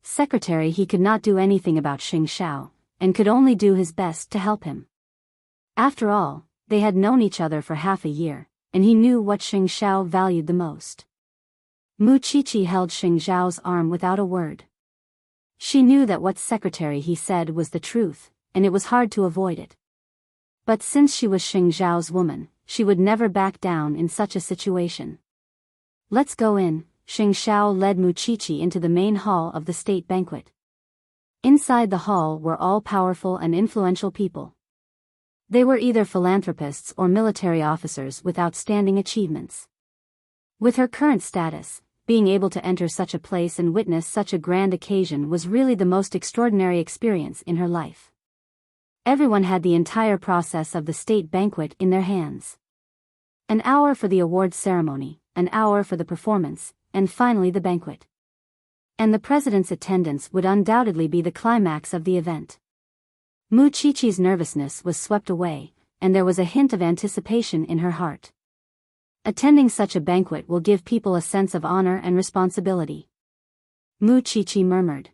Secretary He could not do anything about Xing Xiao, and could only do his best to help him. After all, they had known each other for half a year, and he knew what Xing Xiao valued the most. Mu Qiqi held Xing Xiao's arm without a word. She knew that what Secretary He said was the truth, and it was hard to avoid it. But since she was Xing Xiao's woman, she would never back down in such a situation. Let's go in. Xing Xiao led Mu Qiqi into the main hall of the state banquet. Inside the hall were all powerful and influential people. They were either philanthropists or military officers with outstanding achievements. With her current status, being able to enter such a place and witness such a grand occasion was really the most extraordinary experience in her life. Everyone had the entire process of the state banquet in their hands. An hour for the awards ceremony, an hour for the performance, and finally the banquet. And the president's attendance would undoubtedly be the climax of the event. Muchichi's nervousness was swept away, and there was a hint of anticipation in her heart. Attending such a banquet will give people a sense of honor and responsibility. Muchichi murmured.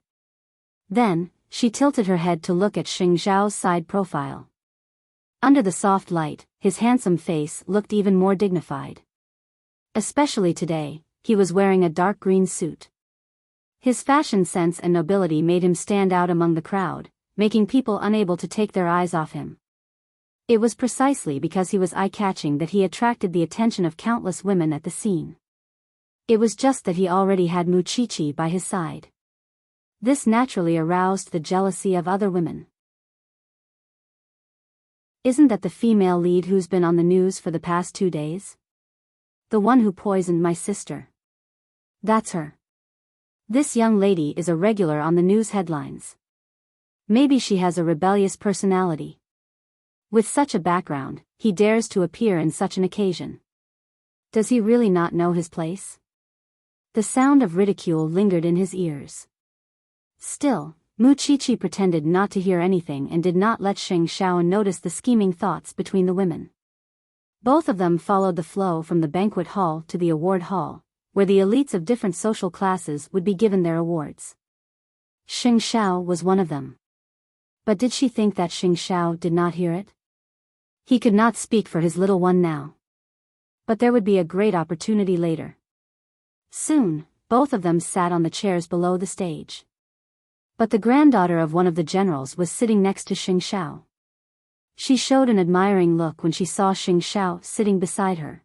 Then, she tilted her head to look at Xing Zhao's side profile. Under the soft light, his handsome face looked even more dignified. Especially today, he was wearing a dark green suit. His fashion sense and nobility made him stand out among the crowd, making people unable to take their eyes off him. It was precisely because he was eye-catching that he attracted the attention of countless women at the scene. It was just that he already had Muchichi by his side. This naturally aroused the jealousy of other women. Isn't that the female lead who's been on the news for the past 2 days? The one who poisoned my sister. That's her. This young lady is a regular on the news headlines. Maybe she has a rebellious personality. With such a background, he dares to appear in such an occasion. Does he really not know his place? The sound of ridicule lingered in his ears. Still, Muchichi pretended not to hear anything and did not let Xing Zhao notice the scheming thoughts between the women. Both of them followed the flow from the banquet hall to the award hall, where the elites of different social classes would be given their awards. Xing Zhao was one of them. But did she think that Xing Zhao did not hear it? He could not speak for his little one now. But there would be a great opportunity later. Soon, both of them sat on the chairs below the stage. But the granddaughter of one of the generals was sitting next to Xing Zhao. She showed an admiring look when she saw Xing Zhao sitting beside her.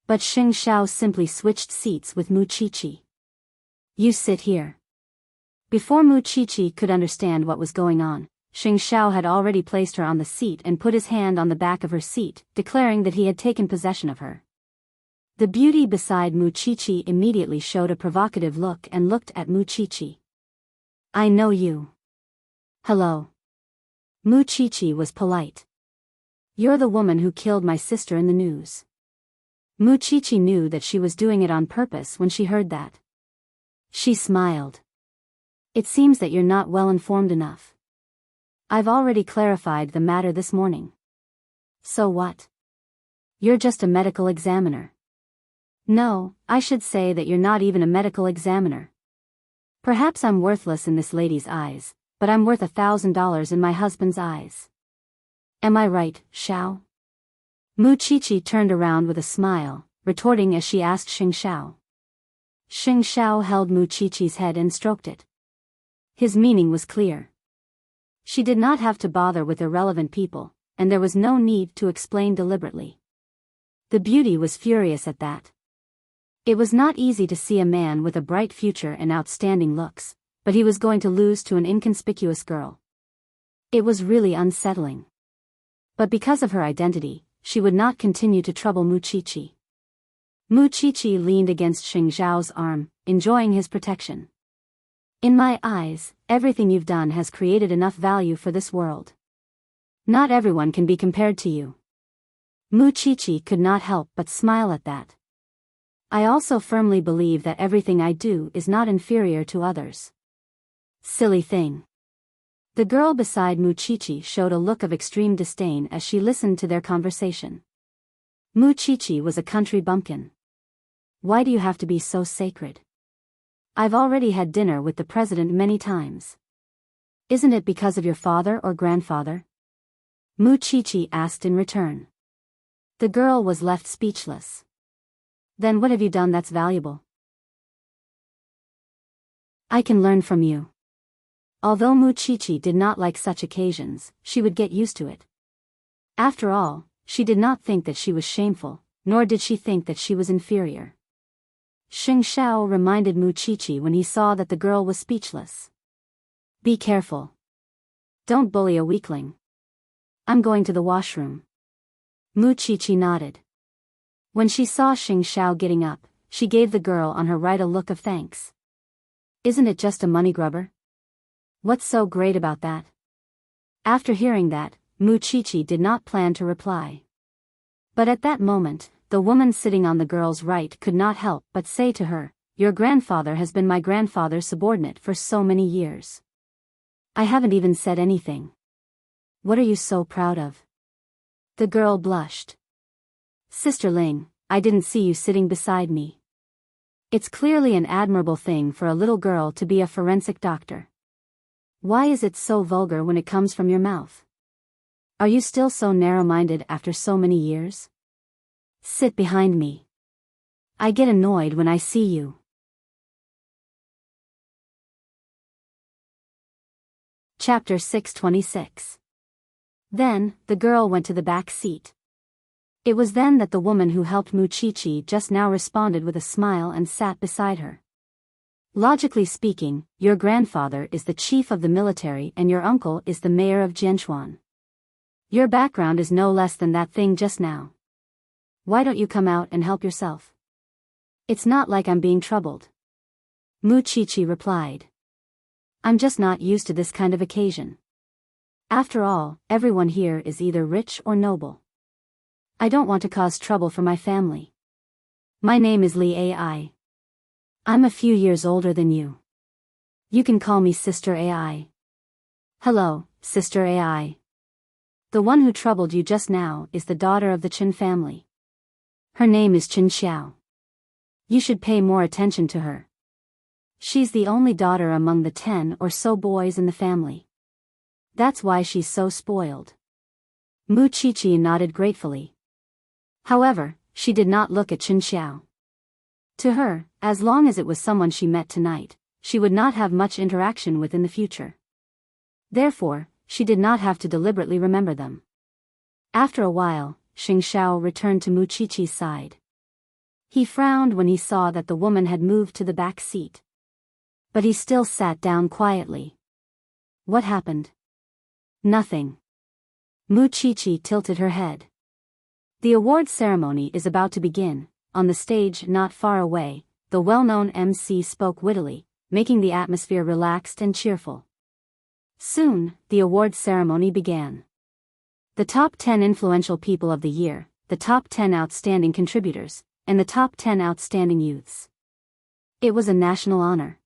But Xing Zhao simply switched seats with Muchichi. You sit here. Before Muchichi could understand what was going on, Xing Zhao had already placed her on the seat and put his hand on the back of her seat, declaring that he had taken possession of her. The beauty beside Muchichi immediately showed a provocative look and looked at Muchichi. I know you. Hello. Muchichi was polite. You're the woman who killed my sister in the news. Muchichi knew that she was doing it on purpose when she heard that. She smiled. It seems that you're not well informed enough. I've already clarified the matter this morning. So what? You're just a medical examiner. No, I should say that you're not even a medical examiner. Perhaps I'm worthless in this lady's eyes, but I'm worth $1,000 in my husband's eyes. Am I right, Xiao? Muchichi turned around with a smile, retorting as she asked Xing Zhao. Xing Zhao held Muchichi's head and stroked it. His meaning was clear. She did not have to bother with irrelevant people, and there was no need to explain deliberately. The beauty was furious at that. It was not easy to see a man with a bright future and outstanding looks, but he was going to lose to an inconspicuous girl. It was really unsettling. But because of her identity, she would not continue to trouble Muchichi. Muchichi leaned against Xing Zhao's arm, enjoying his protection. In my eyes, everything you've done has created enough value for this world. Not everyone can be compared to you. Muchichi could not help but smile at that. I also firmly believe that everything I do is not inferior to others. Silly thing. The girl beside Muchichi showed a look of extreme disdain as she listened to their conversation. Muchichi was a country bumpkin. Why do you have to be so sacred? I've already had dinner with the president many times. Isn't it because of your father or grandfather? Muchichi asked in return. The girl was left speechless. Then what have you done that's valuable? I can learn from you. Although Muchichi did not like such occasions, she would get used to it. After all, she did not think that she was shameful, nor did she think that she was inferior. Xing Zhao reminded Muchichi when he saw that the girl was speechless. Be careful. Don't bully a weakling. I'm going to the washroom. Muchichi nodded. When she saw Xing Zhao getting up, she gave the girl on her right a look of thanks. Isn't it just a money grubber? What's so great about that? After hearing that, Muchichi did not plan to reply. But at that moment, the woman sitting on the girl's right could not help but say to her, "Your grandfather has been my grandfather's subordinate for so many years. I haven't even said anything. What are you so proud of?" The girl blushed. "Sister Ling, I didn't see you sitting beside me. It's clearly an admirable thing for a little girl to be a forensic doctor. Why is it so vulgar when it comes from your mouth? Are you still so narrow-minded after so many years? Sit behind me. I get annoyed when I see you." Chapter 626. Then, the girl went to the back seat. It was then that the woman who helped Muchichi just now responded with a smile and sat beside her. "Logically speaking, your grandfather is the chief of the military and your uncle is the mayor of Jianchuan. Your background is no less than that thing just now. Why don't you come out and help yourself? It's not like I'm being troubled." Muchichi replied. "I'm just not used to this kind of occasion. After all, everyone here is either rich or noble. I don't want to cause trouble for my family. My name is Li Ai. I'm a few years older than you. You can call me Sister Ai." "Hello, Sister Ai. The one who troubled you just now is the daughter of the Qin family. Her name is Qin Xiao. You should pay more attention to her. She's the only daughter among the 10 or so boys in the family. That's why she's so spoiled." Muchichi nodded gratefully. However, she did not look at Qin Xiao. To her, as long as it was someone she met tonight, she would not have much interaction with in the future. Therefore, she did not have to deliberately remember them. After a while, Xing Xiao returned to Muchichi's side. He frowned when he saw that the woman had moved to the back seat. But he still sat down quietly. "What happened?" "Nothing." Muchichi tilted her head. "The award ceremony is about to begin." On the stage not far away, the well-known MC spoke wittily, making the atmosphere relaxed and cheerful. Soon, the awards ceremony began. The top 10 influential people of the year, the top 10 outstanding contributors, and the top 10 outstanding youths. It was a national honor.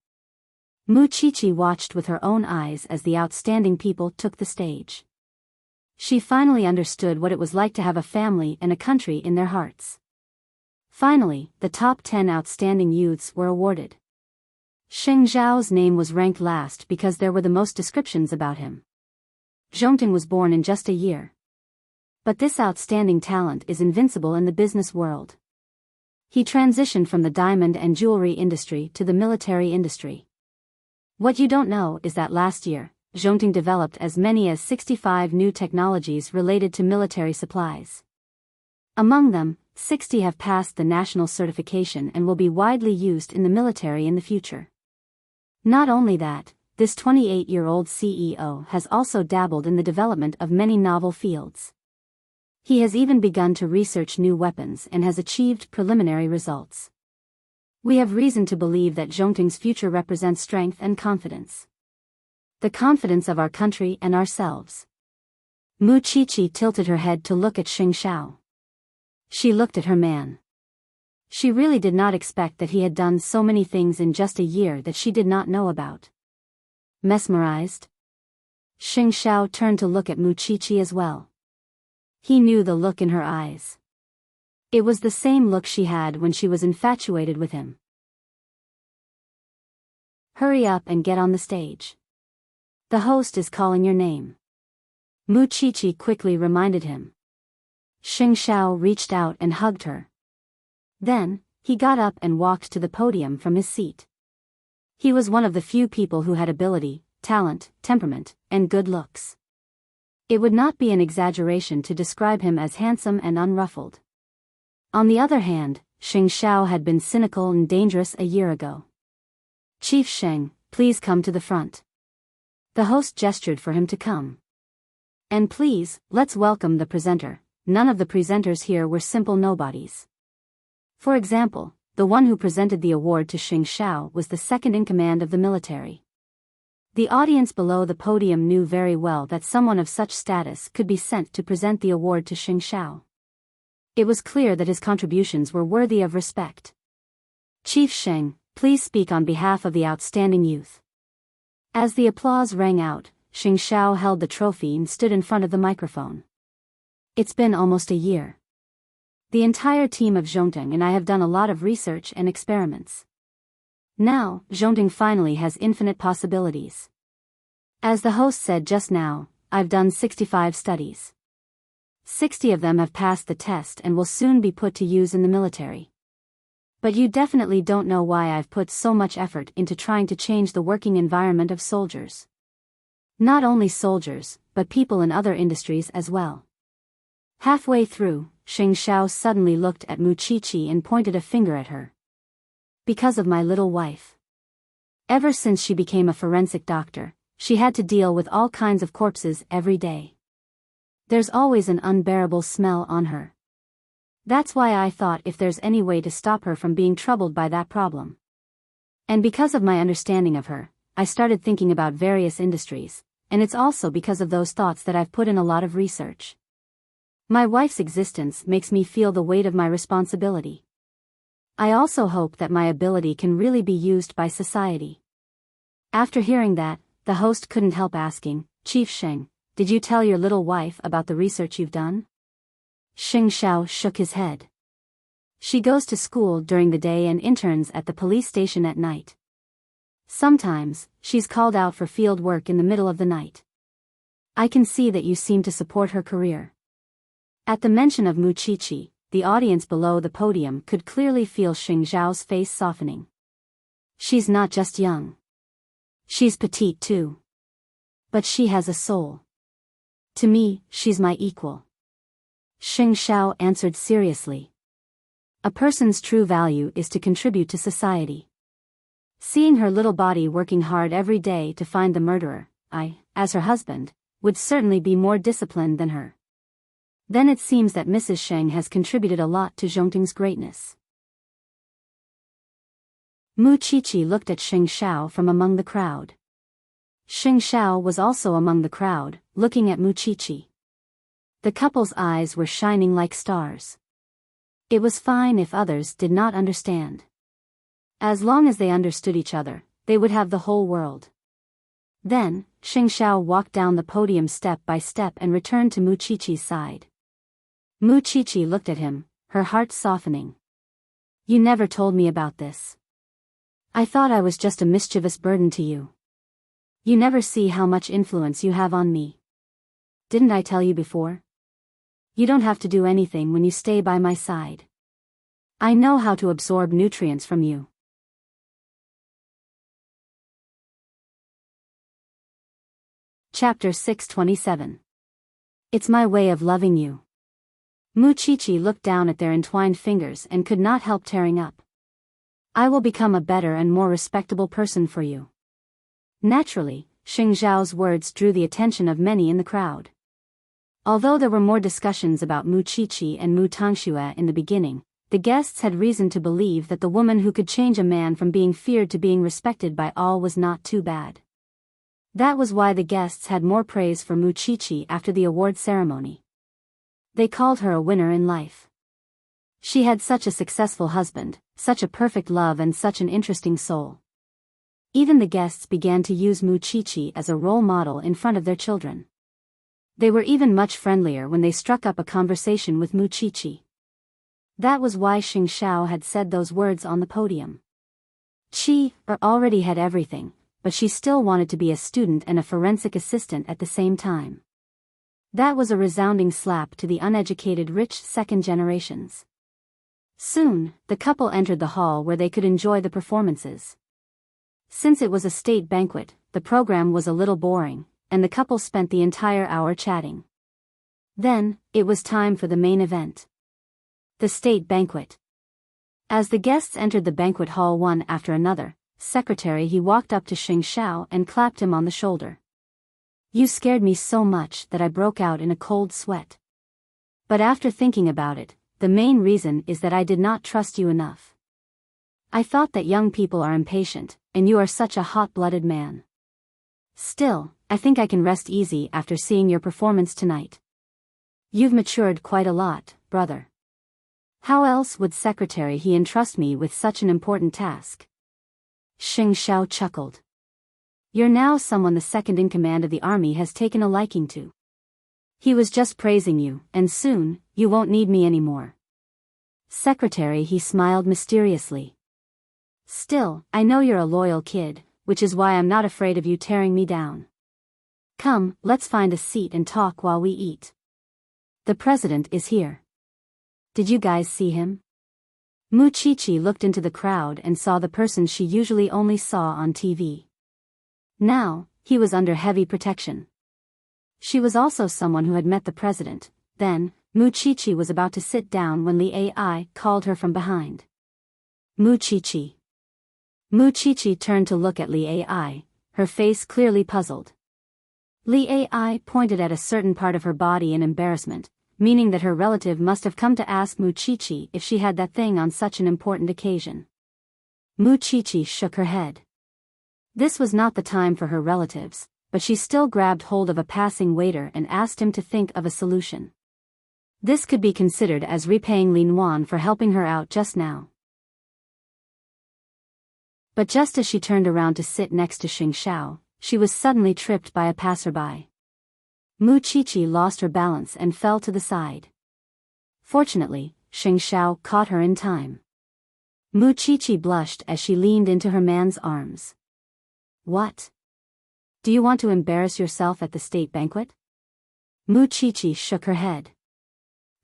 Muchichi watched with her own eyes as the outstanding people took the stage. She finally understood what it was like to have a family and a country in their hearts. Finally, the top 10 outstanding youths were awarded. Xing Zhao's name was ranked last because there were the most descriptions about him. Zhongting was born in just a year. But this outstanding talent is invincible in the business world. He transitioned from the diamond and jewelry industry to the military industry. What you don't know is that last year, Zhongting developed as many as 65 new technologies related to military supplies. Among them, 60 have passed the national certification and will be widely used in the military in the future. Not only that, this 28-year-old CEO has also dabbled in the development of many novel fields. He has even begun to research new weapons and has achieved preliminary results. We have reason to believe that Zhongting's future represents strength and confidence. The confidence of our country and ourselves. Muchichi tilted her head to look at Xing Xiao. She looked at her man. She really did not expect that he had done so many things in just a year that she did not know about. Mesmerized? Xing Xiao turned to look at Muchichi as well. He knew the look in her eyes. It was the same look she had when she was infatuated with him. "Hurry up and get on the stage. The host is calling your name." Muchichi quickly reminded him. Xing Xiao reached out and hugged her. Then, he got up and walked to the podium from his seat. He was one of the few people who had ability, talent, temperament, and good looks. It would not be an exaggeration to describe him as handsome and unruffled. On the other hand, Xing Xiao had been cynical and dangerous a year ago. "Chief Sheng, please come to the front." The host gestured for him to come. "And please, let's welcome the presenter." None of the presenters here were simple nobodies. For example, the one who presented the award to Xing Xiao was the second in command of the military. The audience below the podium knew very well that someone of such status could be sent to present the award to Xing Xiao. It was clear that his contributions were worthy of respect. Chief Sheng, please speak on behalf of the outstanding youth. As the applause rang out, Xing Xiao held the trophy and stood in front of the microphone. It's been almost a year. The entire team of Enchanting and I have done a lot of research and experiments. Now, Enchanting finally has infinite possibilities. As the host said just now, I've done 65 studies. 60 of them have passed the test and will soon be put to use in the military. But you definitely don't know why I've put so much effort into trying to change the working environment of soldiers. Not only soldiers, but people in other industries as well. Halfway through, Xing Xiao suddenly looked at Mu Qiqi and pointed a finger at her. Because of my little wife. Ever since she became a forensic doctor, she had to deal with all kinds of corpses every day. There's always an unbearable smell on her. That's why I thought if there's any way to stop her from being troubled by that problem. And because of my understanding of her, I started thinking about various industries, and it's also because of those thoughts that I've put in a lot of research. My wife's existence makes me feel the weight of my responsibility. I also hope that my ability can really be used by society. After hearing that, the host couldn't help asking, Chief Sheng, did you tell your little wife about the research you've done? Xing Xiao shook his head. She goes to school during the day and interns at the police station at night. Sometimes, she's called out for field work in the middle of the night. I can see that you seem to support her career. At the mention of Mu Qiqi, the audience below the podium could clearly feel Xing Xiao's face softening. She's not just young. She's petite too. But she has a soul. To me, she's my equal. Xing Xiao answered seriously. A person's true value is to contribute to society. Seeing her little body working hard every day to find the murderer, I, as her husband, would certainly be more disciplined than her. Then it seems that Mrs. Sheng has contributed a lot to Zhongting's greatness. Mu Qiqi looked at Xing Xiao from among the crowd. Xing Xiao was also among the crowd, looking at Mu Qiqi. The couple's eyes were shining like stars. It was fine if others did not understand. As long as they understood each other, they would have the whole world. Then, Xing Xiao walked down the podium step by step and returned to Mu Qiqi's side. Mu Qiqi looked at him, her heart softening. You never told me about this. I thought I was just a mischievous burden to you. You never see how much influence you have on me. Didn't I tell you before? You don't have to do anything when you stay by my side. I know how to absorb nutrients from you. Chapter 627. It's my way of loving you. Mu Qiqi looked down at their entwined fingers and could not help tearing up. I will become a better and more respectable person for you. Naturally, Xing Xiao's words drew the attention of many in the crowd. Although there were more discussions about Mu Qiqi and Mu Tangxue in the beginning, the guests had reason to believe that the woman who could change a man from being feared to being respected by all was not too bad. That was why the guests had more praise for Mu Qiqi after the award ceremony. They called her a winner in life. She had such a successful husband, such a perfect love and such an interesting soul. Even the guests began to use Mu Qiqi as a role model in front of their children. They were even much friendlier when they struck up a conversation with Mu Qiqi. That was why Xing Xiao had said those words on the podium. She already had everything, but she still wanted to be a student and a forensic assistant at the same time. That was a resounding slap to the uneducated rich second generations. Soon, the couple entered the hall where they could enjoy the performances. Since it was a state banquet, the program was a little boring, and the couple spent the entire hour chatting. Then, it was time for the main event. The state banquet. As the guests entered the banquet hall one after another, secretary he walked up to Xing Xiao and clapped him on the shoulder. You scared me so much that I broke out in a cold sweat. But after thinking about it, the main reason is that I did not trust you enough. I thought that young people are impatient, and you are such a hot-blooded man. Still, I think I can rest easy after seeing your performance tonight. You've matured quite a lot, brother. How else would Secretary he entrust me with such an important task? Xing Xiao chuckled. You're now someone the second in command of the army has taken a liking to. He was just praising you, and soon, you won't need me anymore. Secretary he smiled mysteriously. Still, I know you're a loyal kid, which is why I'm not afraid of you tearing me down. Come, let's find a seat and talk while we eat. The president is here. Did you guys see him? Muchichi looked into the crowd and saw the person she usually only saw on TV. Now, he was under heavy protection. She was also someone who had met the president. Then, Muchichi was about to sit down when Li Ai called her from behind. Muchichi. Muchichi turned to look at Li Ai, her face clearly puzzled. Li Ai pointed at a certain part of her body in embarrassment, meaning that her relative must have come to ask Muchichi if she had that thing on such an important occasion. Muchichi shook her head. This was not the time for her relatives, but she still grabbed hold of a passing waiter and asked him to think of a solution. This could be considered as repaying Lin Wan for helping her out just now. But just as she turned around to sit next to Xing Xiao, she was suddenly tripped by a passerby. Muchichi lost her balance and fell to the side. Fortunately, Xing Xiao caught her in time. Muchichi blushed as she leaned into her man's arms. What? Do you want to embarrass yourself at the state banquet? Muchichi shook her head.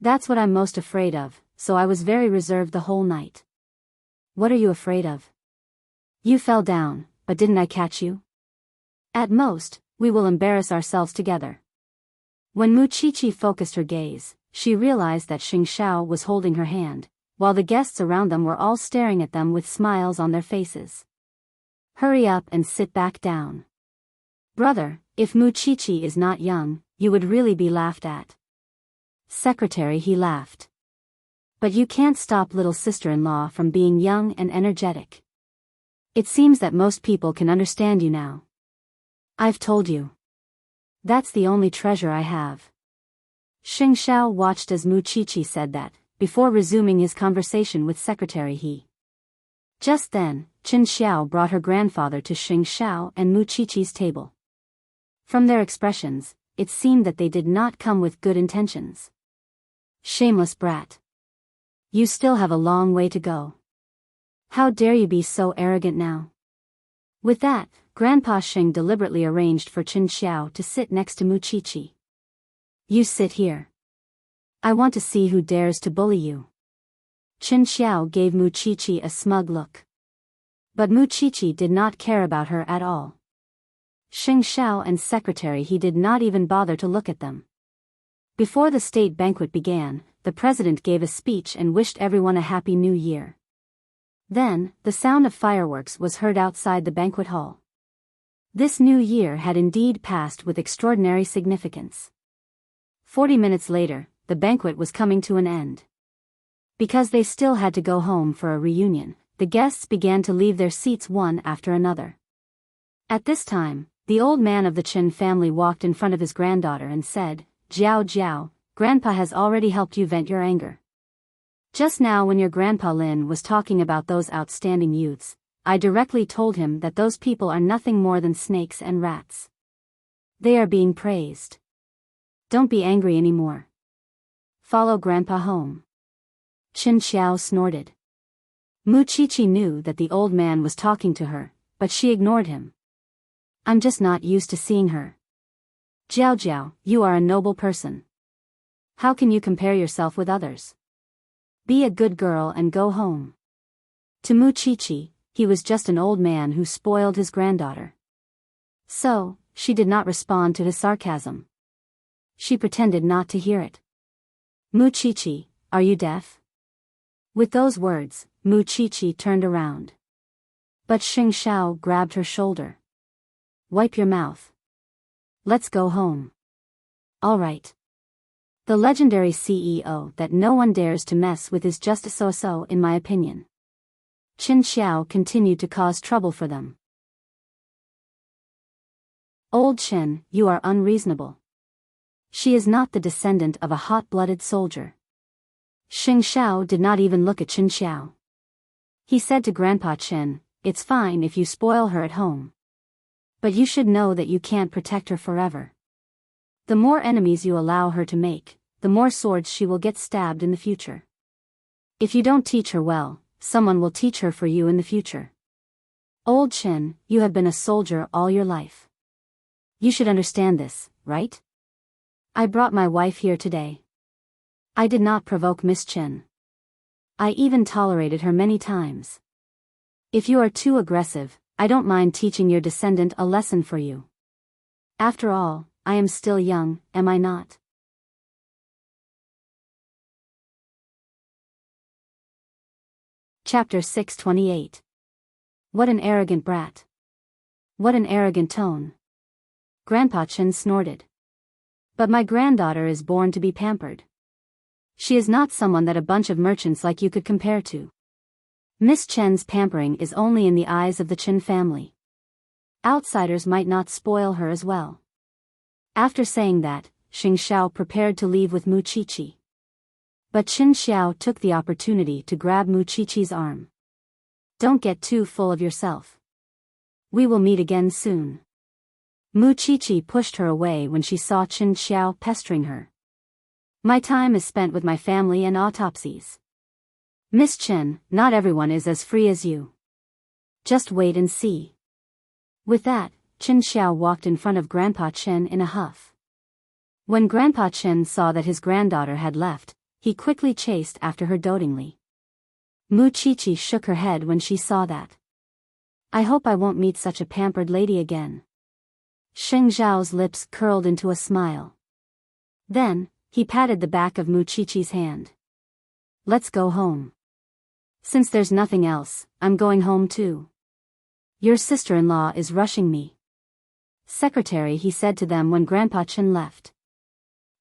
That's what I'm most afraid of, so I was very reserved the whole night. What are you afraid of? You fell down, but didn't I catch you? At most, we will embarrass ourselves together. When Muchichi focused her gaze, she realized that Xing Xiao was holding her hand, while the guests around them were all staring at them with smiles on their faces. Hurry up and sit back down. Brother, if Muchichi is not young, you would really be laughed at. Secretary he laughed. But you can't stop little sister-in-law from being young and energetic. It seems that most people can understand you now. I've told you. That's the only treasure I have. Xing Xiao watched as Muchichi said that, before resuming his conversation with Secretary He. Just then, Qin Xiao brought her grandfather to Xing Xiao and Muchichi's table. From their expressions, it seemed that they did not come with good intentions. Shameless brat. You still have a long way to go. How dare you be so arrogant now? With that, Grandpa Xing deliberately arranged for Qin Xiao to sit next to Muchichi. You sit here. I want to see who dares to bully you. Qin Xiao gave Muchichi a smug look. But Muchichi did not care about her at all. Xing Xiao and Secretary He did not even bother to look at them. Before the state banquet began, the president gave a speech and wished everyone a happy new year. Then, the sound of fireworks was heard outside the banquet hall. This new year had indeed passed with extraordinary significance. 40 minutes later, the banquet was coming to an end. Because they still had to go home for a reunion, the guests began to leave their seats one after another. At this time, the old man of the Qin family walked in front of his granddaughter and said, Jiao Jiao, Grandpa has already helped you vent your anger. Just now when your Grandpa Lin was talking about those outstanding youths, I directly told him that those people are nothing more than snakes and rats. They are being praised. Don't be angry anymore. Follow Grandpa home. Qin Xiao snorted. Muchichi knew that the old man was talking to her, but she ignored him. I'm just not used to seeing her. Jiao Jiao, you are a noble person. How can you compare yourself with others? Be a good girl and go home. To Muchichi, he was just an old man who spoiled his granddaughter. So, she did not respond to his sarcasm. She pretended not to hear it. Muchichi, are you deaf? With those words, Muchichi turned around. But Xing Xiao grabbed her shoulder. Wipe your mouth. Let's go home. All right. The legendary CEO that no one dares to mess with is just so-so in my opinion. Qin Xiao continued to cause trouble for them. Old Chen, you are unreasonable. She is not the descendant of a hot-blooded soldier. Xing Xiao did not even look at Qin Xiao. He said to Grandpa Chen, "It's fine if you spoil her at home. But you should know that you can't protect her forever. The more enemies you allow her to make, the more swords she will get stabbed in the future. If you don't teach her well, someone will teach her for you in the future. Old Chen, you have been a soldier all your life. You should understand this, right? I brought my wife here today. I did not provoke Miss Chen. I even tolerated her many times. If you are too aggressive, I don't mind teaching your descendant a lesson for you. After all, I am still young, am I not?" Chapter 628. What an arrogant brat. What an arrogant tone. Grandpa Chen snorted. But my granddaughter is born to be pampered. She is not someone that a bunch of merchants like you could compare to. Miss Chen's pampering is only in the eyes of the Chen family. Outsiders might not spoil her as well. After saying that, Xing Xiao prepared to leave with Mu Qiqi. But Qin Xiao took the opportunity to grab Mu Qiqi's arm. "Don't get too full of yourself. We will meet again soon." Mu Qiqi pushed her away when she saw Qin Xiao pestering her. "My time is spent with my family and autopsies. Miss Chen, not everyone is as free as you. Just wait and see." With that, Qin Xiao walked in front of Grandpa Chen in a huff. When Grandpa Chen saw that his granddaughter had left, he quickly chased after her dotingly. Mu Qiqi shook her head when she saw that. "I hope I won't meet such a pampered lady again." Xing Zhao's lips curled into a smile. Then, he patted the back of Mu Qiqi's hand. "Let's go home. Since there's nothing else, I'm going home too. Your sister-in-law is rushing me." "Secretary," he said to them when Grandpa Chen left.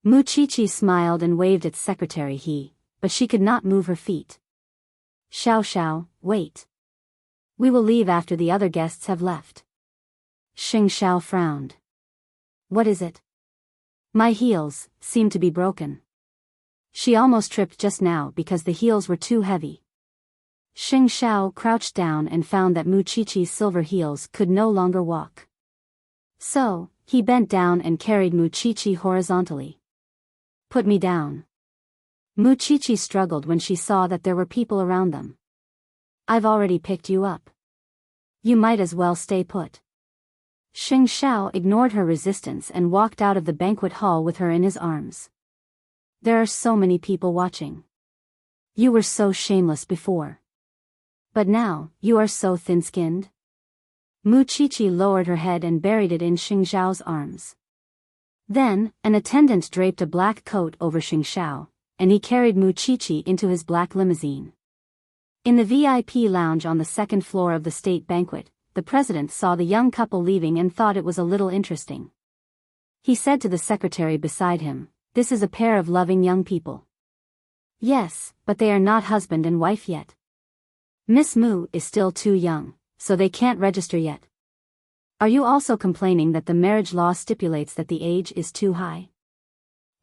Mu Qiqi smiled and waved at Secretary He, but she could not move her feet. "Xiao Xiao, wait. We will leave after the other guests have left." Xing Xiao frowned. "What is it?" "My heels seem to be broken." She almost tripped just now because the heels were too heavy. Xing Xiao crouched down and found that Mu Qiqi's silver heels could no longer walk. So, he bent down and carried Mu Qiqi horizontally. "Put me down." Mu Qiqi struggled when she saw that there were people around them. "I've already picked you up. You might as well stay put." Xing Xiao ignored her resistance and walked out of the banquet hall with her in his arms. "There are so many people watching. You were so shameless before. But now, you are so thin-skinned." Mu Qiqi lowered her head and buried it in Xing Xiao's arms. Then, an attendant draped a black coat over Xing Xiao, and he carried Mu Qiqi into his black limousine. In the VIP lounge on the second floor of the state banquet, the president saw the young couple leaving and thought it was a little interesting. He said to the secretary beside him, "This is a pair of loving young people." "Yes, but they are not husband and wife yet. Miss Mu is still too young, so they can't register yet." "Are you also complaining that the marriage law stipulates that the age is too high?"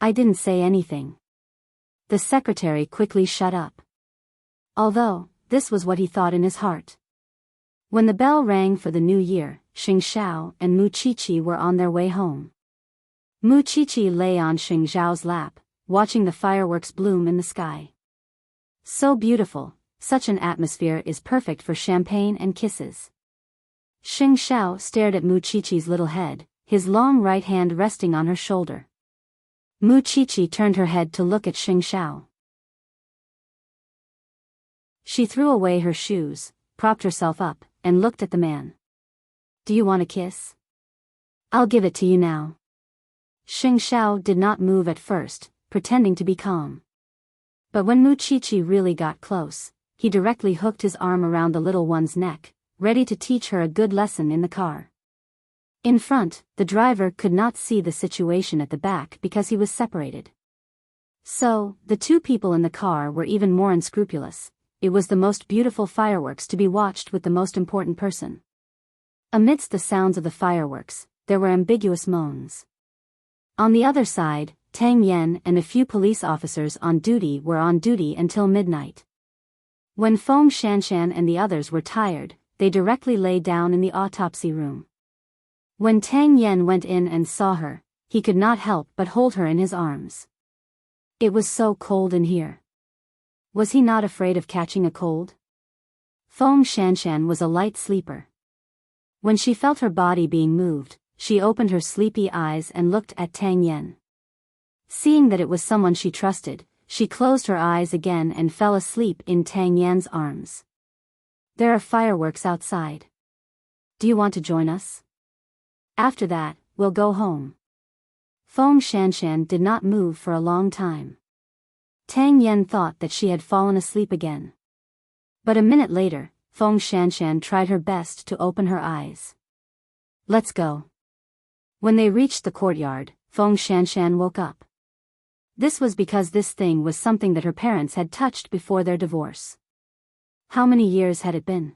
"I didn't say anything." The secretary quickly shut up. Although, this was what he thought in his heart. When the bell rang for the new year, Xing Xiao and Mu Qiqi were on their way home. Mu Qiqi lay on Xing Xiao's lap, watching the fireworks bloom in the sky. "So beautiful. Such an atmosphere is perfect for champagne and kisses." Xing Xiao stared at Mu Qiqi's little head, his long right hand resting on her shoulder. Mu Qiqi turned her head to look at Xing Xiao. She threw away her shoes, propped herself up, and looked at the man. "Do you want a kiss? I'll give it to you now." Xing Xiao did not move at first, pretending to be calm. But when Mu Qiqi really got close, he directly hooked his arm around the little one's neck, ready to teach her a good lesson in the car. In front, the driver could not see the situation at the back because he was separated. So, the two people in the car were even more unscrupulous. It was the most beautiful fireworks to be watched with the most important person. Amidst the sounds of the fireworks, there were ambiguous moans. On the other side, Tang Yen and a few police officers on duty were on duty until midnight. When Feng Shanshan and the others were tired, they directly lay down in the autopsy room. When Tang Yen went in and saw her, he could not help but hold her in his arms. It was so cold in here. Was he not afraid of catching a cold? Feng Shanshan was a light sleeper. When she felt her body being moved, she opened her sleepy eyes and looked at Tang Yen. Seeing that it was someone she trusted, she closed her eyes again and fell asleep in Tang Yan's arms. There are fireworks outside. Do you want to join us? After that, we'll go home. Feng Shanshan did not move for a long time. Tang Yen thought that she had fallen asleep again. But a minute later, Feng Shanshan tried her best to open her eyes. Let's go. When they reached the courtyard, Feng Shanshan woke up. This was because this thing was something that her parents had touched before their divorce. How many years had it been?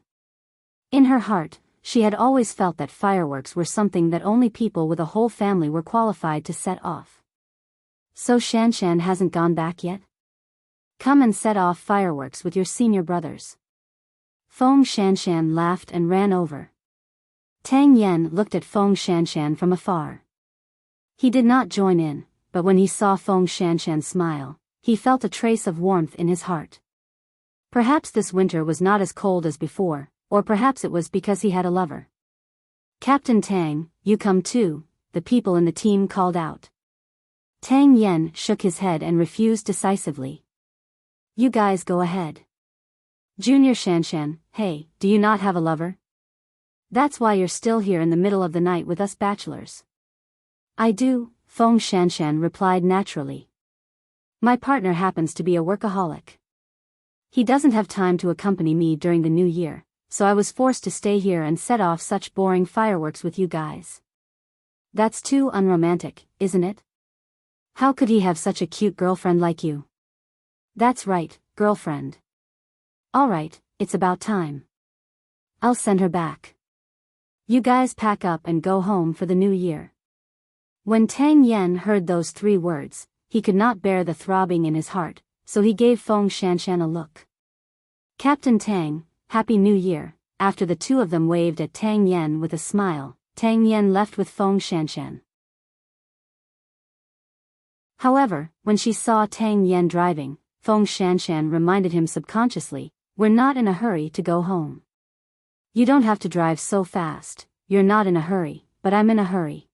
In her heart, she had always felt that fireworks were something that only people with a whole family were qualified to set off. So Shanshan hasn't gone back yet? Come and set off fireworks with your senior brothers. Feng Shanshan laughed and ran over. Tang Yen looked at Feng Shanshan from afar. He did not join in, but when he saw Feng Shanshan smile, he felt a trace of warmth in his heart. Perhaps this winter was not as cold as before, or perhaps it was because he had a lover. Captain Tang, you come too, the people in the team called out. Tang Yen shook his head and refused decisively. You guys go ahead. Junior Shanshan, hey, do you not have a lover? That's why you're still here in the middle of the night with us bachelors. I do, Feng Shanshan replied naturally. My partner happens to be a workaholic. He doesn't have time to accompany me during the new year, so I was forced to stay here and set off such boring fireworks with you guys. That's too unromantic, isn't it? How could he have such a cute girlfriend like you? That's right, girlfriend. Alright, it's about time. I'll send her back. You guys pack up and go home for the new year. When Tang Yen heard those 3 words, he could not bear the throbbing in his heart, so he gave Feng Shanshan a look. Captain Tang, Happy New Year. After the 2 of them waved at Tang Yen with a smile, Tang Yen left with Feng Shanshan. However, when she saw Tang Yen driving, Feng Shanshan reminded him subconsciously, we're not in a hurry to go home. You don't have to drive so fast, you're not in a hurry, but I'm in a hurry.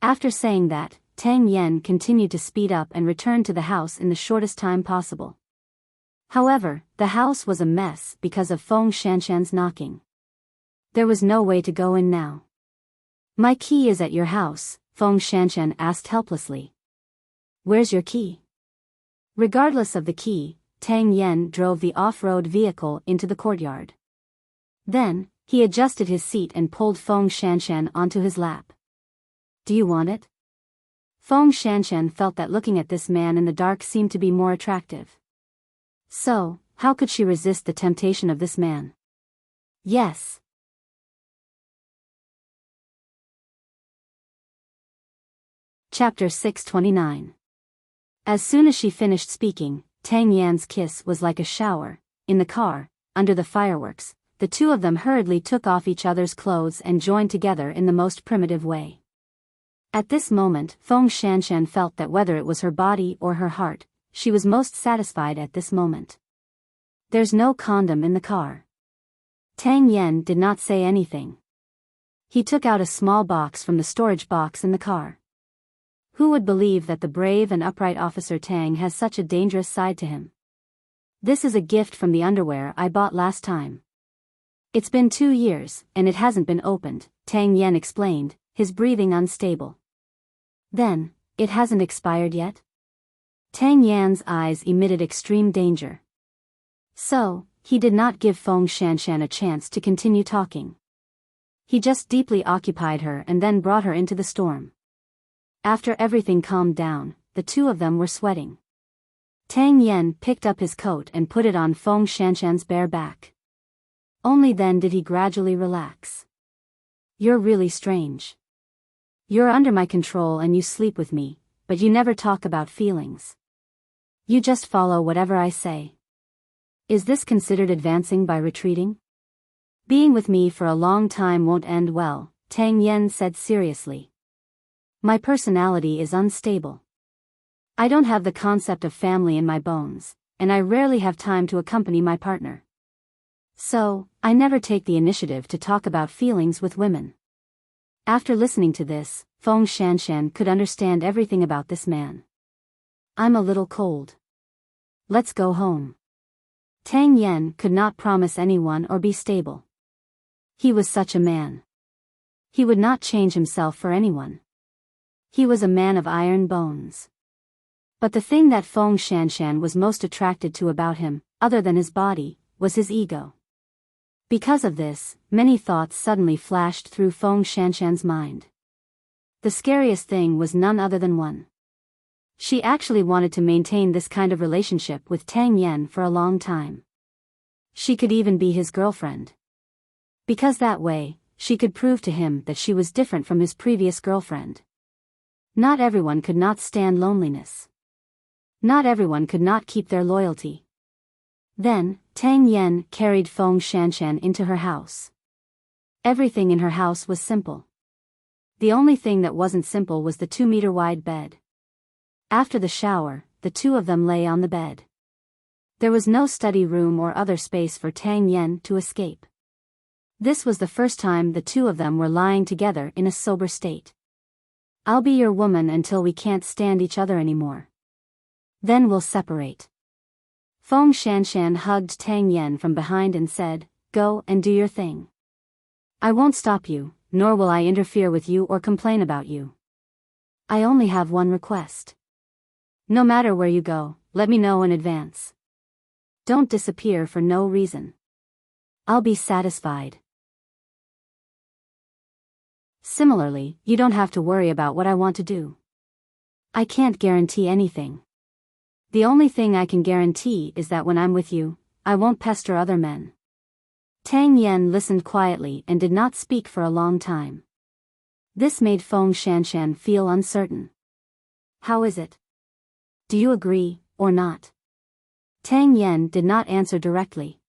After saying that, Tang Yen continued to speed up and return to the house in the shortest time possible. However, the house was a mess because of Feng Shanshan's knocking. There was no way to go in now. My key is at your house, Feng Shanshan asked helplessly. Where's your key? Regardless of the key, Tang Yen drove the off-road vehicle into the courtyard. Then, he adjusted his seat and pulled Feng Shanshan onto his lap. Do you want it? Feng Shanshan felt that looking at this man in the dark seemed to be more attractive. So, how could she resist the temptation of this man? Yes. Chapter 629. As soon as she finished speaking, Tang Yan's kiss was like a shower. In the car, under the fireworks, the 2 of them hurriedly took off each other's clothes and joined together in the most primitive way. At this moment, Feng Shanshan felt that whether it was her body or her heart, she was most satisfied at this moment. There's no condom in the car. Tang Yen did not say anything. He took out a small box from the storage box in the car. Who would believe that the brave and upright Officer Tang has such a dangerous side to him? This is a gift from the underwear I bought last time. It's been 2 years, and it hasn't been opened, Tang Yen explained, his breathing unstable. Then, it hasn't expired yet? Tang Yan's eyes emitted extreme danger. So, he did not give Feng Shanshan a chance to continue talking. He just deeply occupied her and then brought her into the storm. After everything calmed down, the 2 of them were sweating. Tang Yen picked up his coat and put it on Feng Shanshan's bare back. Only then did he gradually relax. You're really strange. You're under my control and you sleep with me, but you never talk about feelings. You just follow whatever I say. Is this considered advancing by retreating? Being with me for a long time won't end well, Tang Yen said seriously. My personality is unstable. I don't have the concept of family in my bones, and I rarely have time to accompany my partner. So, I never take the initiative to talk about feelings with women. After listening to this, Feng Shanshan could understand everything about this man. I'm a little cold. Let's go home. Tang Yen could not promise anyone or be stable. He was such a man. He would not change himself for anyone. He was a man of iron bones. But the thing that Feng Shanshan was most attracted to about him, other than his body, was his ego. Because of this, many thoughts suddenly flashed through Feng Shanshan's mind. The scariest thing was none other than one. She actually wanted to maintain this kind of relationship with Tang Yen for a long time. She could even be his girlfriend. Because that way, she could prove to him that she was different from his previous girlfriend. Not everyone could not stand loneliness. Not everyone could not keep their loyalty. Then, Tang Yen carried Feng Shanshan into her house. Everything in her house was simple. The only thing that wasn't simple was the 2-meter-wide bed. After the shower, the two of them lay on the bed. There was no study room or other space for Tang Yen to escape. This was the first time the two of them were lying together in a sober state. I'll be your woman until we can't stand each other anymore. Then we'll separate. Feng Shanshan hugged Tang Yen from behind and said, "Go and do your thing. I won't stop you, nor will I interfere with you or complain about you. I only have one request. No matter where you go, let me know in advance. Don't disappear for no reason. I'll be satisfied. Similarly, you don't have to worry about what I want to do. I can't guarantee anything. The only thing I can guarantee is that when I'm with you, I won't pester other men." Tang Yen listened quietly and did not speak for a long time. This made Feng Shanshan feel uncertain. How is it? Do you agree, or not? Tang Yen did not answer directly.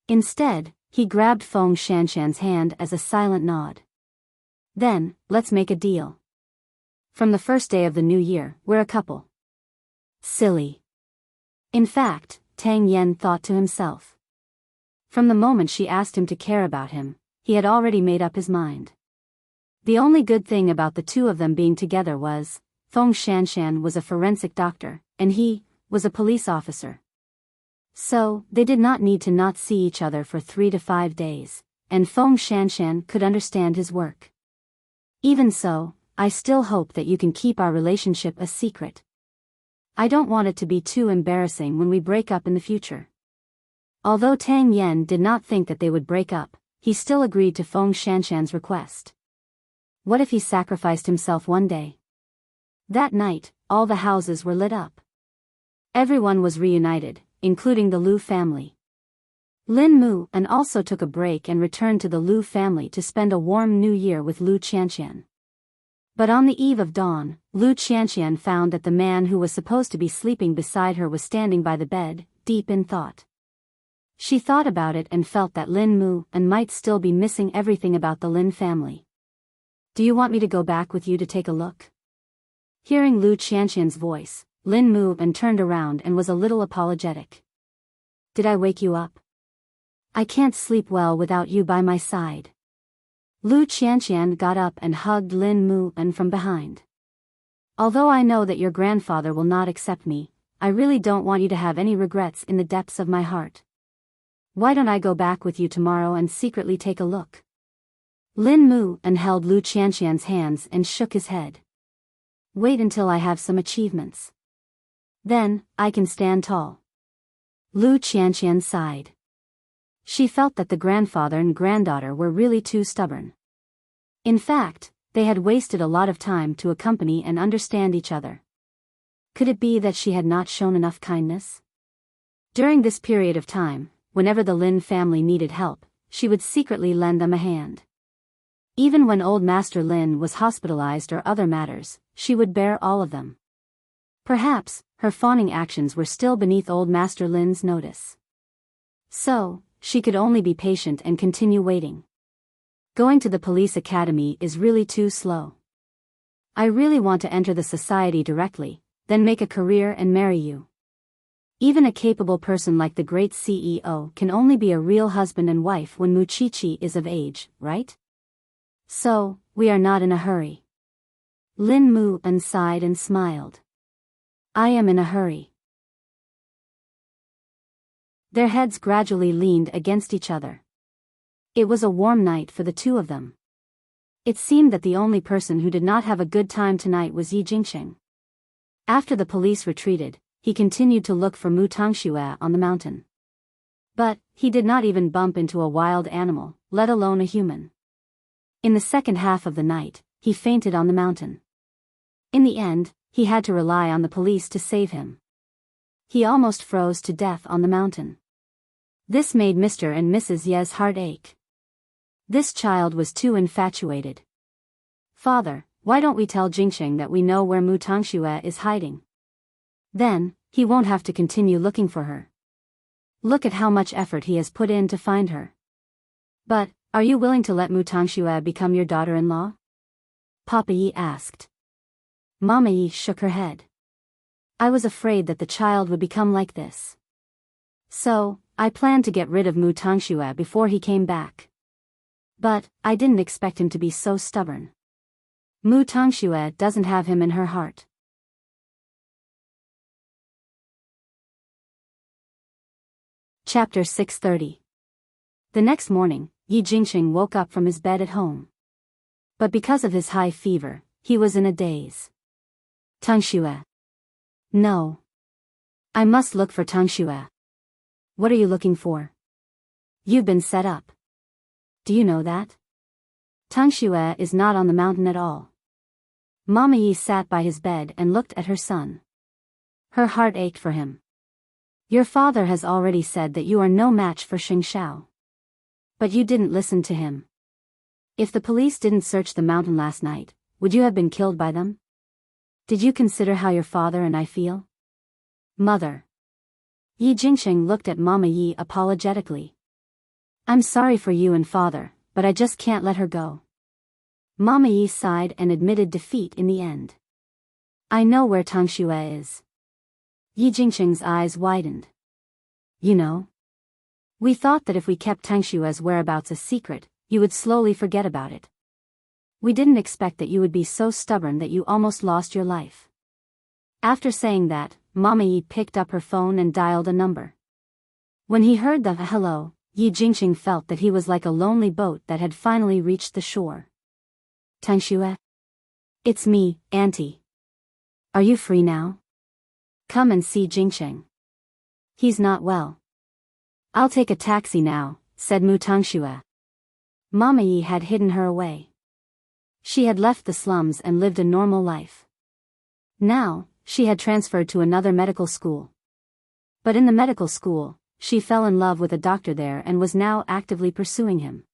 Instead, he grabbed Feng Shanshan's hand as a silent nod. Then, let's make a deal. From the first day of the new year, we're a couple. Silly. In fact, Tang Yen thought to himself. From the moment she asked him to care about him, he had already made up his mind. The only good thing about the two of them being together was, Feng Shanshan was a forensic doctor, and he was a police officer. So, they did not need to not see each other for 3 to 5 days, and Feng Shanshan could understand his work. Even so, I still hope that you can keep our relationship a secret. I don't want it to be too embarrassing when we break up in the future. Although Tang Yen did not think that they would break up, he still agreed to Feng Shanshan's request. What if he sacrificed himself one day? That night, all the houses were lit up. Everyone was reunited, including the Lu family. Lin Mu and also took a break and returned to the Lu family to spend a warm new year with Lu Qianqian. But on the eve of dawn, Lu Qianqian found that the man who was supposed to be sleeping beside her was standing by the bed, deep in thought. She thought about it and felt that Lin Mu and might still be missing everything about the Lin family. "Do you want me to go back with you to take a look?" Hearing Lu Qianqian's voice, Lin Mu and turned around and was a little apologetic. "Did I wake you up? I can't sleep well without you by my side." Lu Qianqian got up and hugged Lin Mu and from behind. "Although I know that your grandfather will not accept me, I really don't want you to have any regrets in the depths of my heart. Why don't I go back with you tomorrow and secretly take a look?" Lin Mu and held Lu Qianqian's hands and shook his head. "Wait until I have some achievements. Then, I can stand tall." Lu Qianqian sighed. She felt that the grandfather and granddaughter were really too stubborn. In fact, they had wasted a lot of time to accompany and understand each other. Could it be that she had not shown enough kindness? During this period of time, whenever the Lin family needed help, she would secretly lend them a hand. Even when old Master Lin was hospitalized or other matters, she would bear all of them. Perhaps, her fawning actions were still beneath old Master Lin's notice. So, she could only be patient and continue waiting. Going to the police academy is really too slow. I really want to enter the society directly, then make a career and marry you. Even a capable person like the great CEO can only be a real husband and wife when Muchichi is of age, right? So, we are not in a hurry. Lin Mu-an sighed and smiled. I am in a hurry. Their heads gradually leaned against each other. It was a warm night for the two of them. It seemed that the only person who did not have a good time tonight was Yi Jingsheng. After the police retreated, he continued to look for Mu Tangxue on the mountain. But, he did not even bump into a wild animal, let alone a human. In the second half of the night, he fainted on the mountain. In the end, he had to rely on the police to save him. He almost froze to death on the mountain. This made Mr. and Mrs. Ye's heart ache. This child was too infatuated. Father, why don't we tell Jingsheng that we know where Mu Tangxue is hiding? Then, he won't have to continue looking for her. Look at how much effort he has put in to find her. But, are you willing to let Mu Tangxue become your daughter-in-law? Papa Yi asked. Mama Yi shook her head. I was afraid that the child would become like this. So, I planned to get rid of Mu Tangxue before he came back. But, I didn't expect him to be so stubborn. Mu Tangxue doesn't have him in her heart. Chapter 630. The next morning, Yi Jingsheng woke up from his bed at home. But because of his high fever, he was in a daze. Tangxue. No. I must look for Tangxue. What are you looking for? You've been set up. Do you know that? Tangxue is not on the mountain at all. Mama Yi sat by his bed and looked at her son. Her heart ached for him. Your father has already said that you are no match for Xing Shao. But you didn't listen to him. If the police didn't search the mountain last night, would you have been killed by them? Did you consider how your father and I feel? Mother. Yi Jingsheng looked at Mama Yi apologetically. I'm sorry for you and father, but I just can't let her go. Mama Yi sighed and admitted defeat in the end. I know where Tangxue is. Yi Jingsheng's eyes widened. You know? We thought that if we kept Tangshua's whereabouts a secret, you would slowly forget about it. We didn't expect that you would be so stubborn that you almost lost your life. After saying that, Mama Yi picked up her phone and dialed a number. When he heard the hello, Yi Jingsheng felt that he was like a lonely boat that had finally reached the shore. Tangxue? It's me, Auntie. Are you free now? Come and see Jingsheng. He's not well. I'll take a taxi now, said Mu Tangxue. Mama Yi had hidden her away. She had left the slums and lived a normal life. Now, she had transferred to another medical school. But in the medical school, she fell in love with a doctor there and was now actively pursuing him.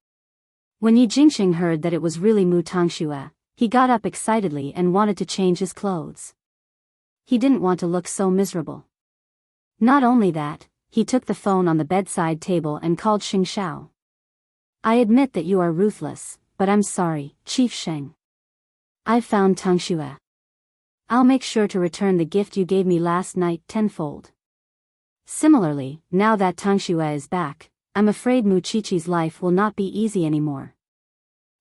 When Yi Jingsheng heard that it was really Mu Tangxue, he got up excitedly and wanted to change his clothes. He didn't want to look so miserable. Not only that, he took the phone on the bedside table and called Xing Shao. I admit that you are ruthless, but I'm sorry, Chief Sheng. I've found Tangxue. I'll make sure to return the gift you gave me last night tenfold. Similarly, now that Tangxue is back, I'm afraid Muchichi's life will not be easy anymore.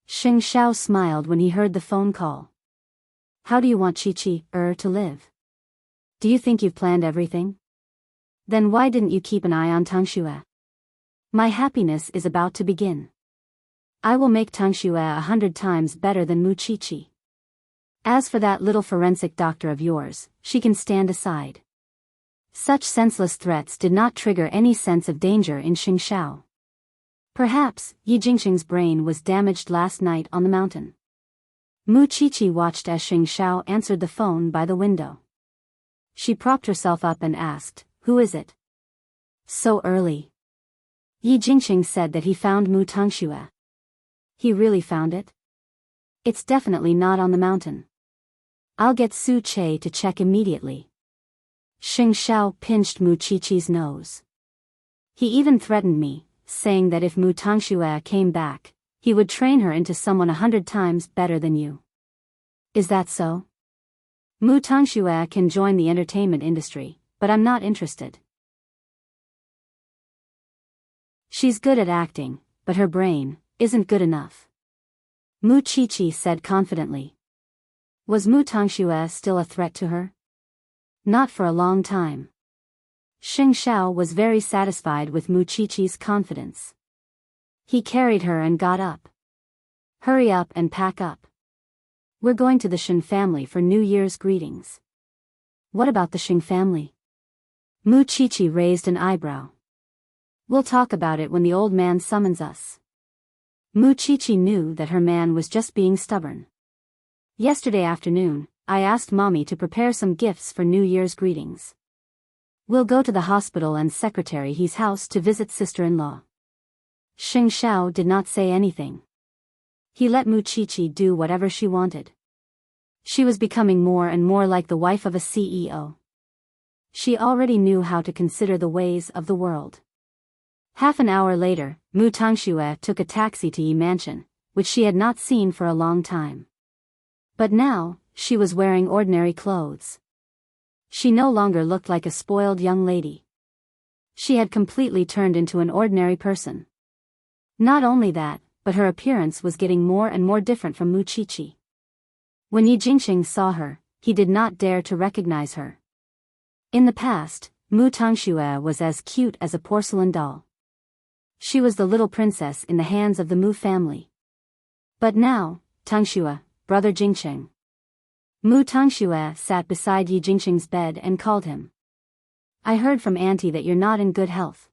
Xing Shao smiled when he heard the phone call. How do you want Chi-Chi to live? Do you think you've planned everything? Then why didn't you keep an eye on Tangxue? My happiness is about to begin. I will make Tangxue 100 times better than Muchichi. As for that little forensic doctor of yours, she can stand aside. Such senseless threats did not trigger any sense of danger in Xing Shao. Perhaps, Yi Jingsheng's brain was damaged last night on the mountain. Muchichi watched as Xing Shao answered the phone by the window. She propped herself up and asked, Who is it? So early. Yi Jingsheng said that he found Mu Tangxue. He really found it? It's definitely not on the mountain. I'll get Su Che to check immediately. Xing Xiao pinched Mu Qiqi's nose. He even threatened me, saying that if Mu Tangxue came back, he would train her into someone 100 times better than you. Is that so? Mu Tangxue can join the entertainment industry, but I'm not interested. She's good at acting, but her brain isn't good enough. Mu Qiqi said confidently. Was Mu Tangxue still a threat to her? Not for a long time. Xing Xiao was very satisfied with Mu Qiqi's confidence. He carried her and got up. Hurry up and pack up. We're going to the Shen family for New Year's greetings. What about the Xing family? Mu Qiqi raised an eyebrow. We'll talk about it when the old man summons us. Mu Qiqi knew that her man was just being stubborn. Yesterday afternoon, I asked Mommy to prepare some gifts for New Year's greetings. We'll go to the hospital and Secretary He's house to visit sister-in-law. Xing Xiao did not say anything. He let Mu Qiqi do whatever she wanted. She was becoming more and more like the wife of a CEO. She already knew how to consider the ways of the world. Half an hour later, Mu Tangxue took a taxi to Yi Mansion, which she had not seen for a long time. But now, she was wearing ordinary clothes. She no longer looked like a spoiled young lady. She had completely turned into an ordinary person. Not only that, but her appearance was getting more and more different from Mu Qiqi. When Yi Jingxing saw her, he did not dare to recognize her. In the past, Mu Tangxue was as cute as a porcelain doll. She was the little princess in the hands of the Mu family. But now, Tangxue, brother Jingxing. Mu Tangxue sat beside Yi Jingxing's bed and called him. I heard from Auntie that you're not in good health.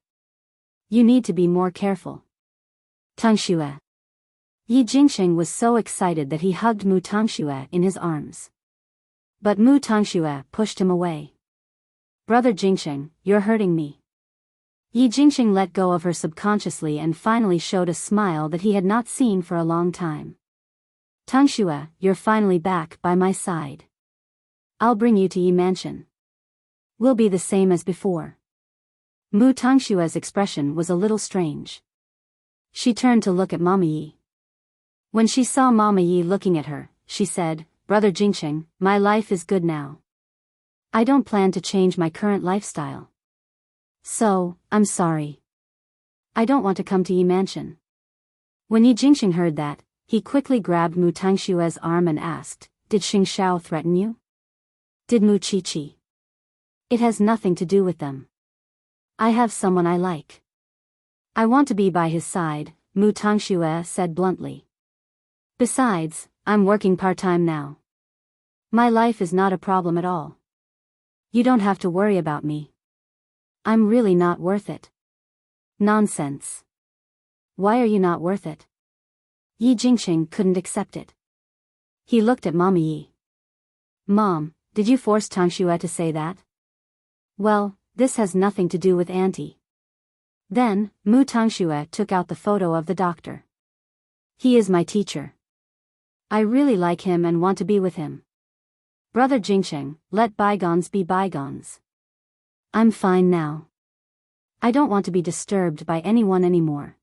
You need to be more careful. Tangxue. Yi Jingxing was so excited that he hugged Mu Tangxue in his arms. But Mu Tangxue pushed him away. Brother Jingxing, you're hurting me. Yi Jingxing let go of her subconsciously and finally showed a smile that he had not seen for a long time. Tangxue, you're finally back by my side. I'll bring you to Yi Mansion. We'll be the same as before. Mu Tangxue's expression was a little strange. She turned to look at Mama Yi. When she saw Mama Yi looking at her, she said, Brother Jingxing, my life is good now. I don't plan to change my current lifestyle. So, I'm sorry. I don't want to come to Yi Mansion. When Yi Jingxing heard that, he quickly grabbed Mu Tangxue's arm and asked, Did Xing Xiao threaten you? Did Mu Qiqi? It has nothing to do with them. I have someone I like. I want to be by his side, Mu Tangxue said bluntly. Besides, I'm working part-time now. My life is not a problem at all. You don't have to worry about me. I'm really not worth it. Nonsense. Why are you not worth it? Yi Jingxing couldn't accept it. He looked at Mama Yi. Mom, did you force Tangxue to say that? Well, this has nothing to do with Auntie. Then, Mu Tangxue took out the photo of the doctor. He is my teacher. I really like him and want to be with him. Brother Jingxing, let bygones be bygones. I'm fine now. I don't want to be disturbed by anyone anymore.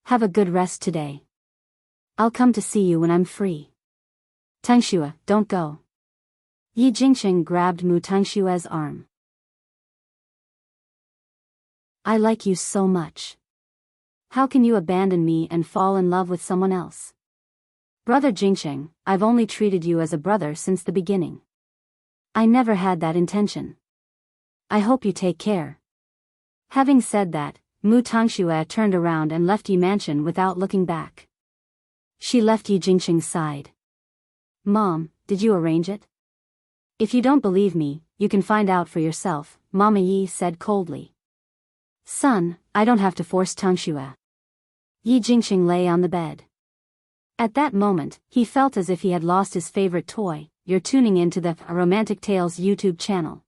Have a good rest today. I'll come to see you when I'm free. Tangxue, don't go. Yi Jingxing grabbed Mu Tangxue's arm. I like you so much. How can you abandon me and fall in love with someone else? Brother Jingxing, I've only treated you as a brother since the beginning. I never had that intention. I hope you take care. Having said that, Mu Tangxue turned around and left Yi Mansion without looking back. She left Yi Jingxing's side. Mom, did you arrange it? If you don't believe me, you can find out for yourself, Mama Yi said coldly. Son, I don't have to force Tangxue. Yi Jingxing lay on the bed. At that moment, he felt as if he had lost his favorite toy. You're tuning into the Romantic Tales YouTube channel.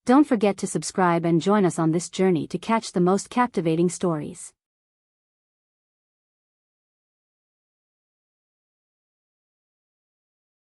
Don't forget to subscribe and join us on this journey to catch the most captivating stories.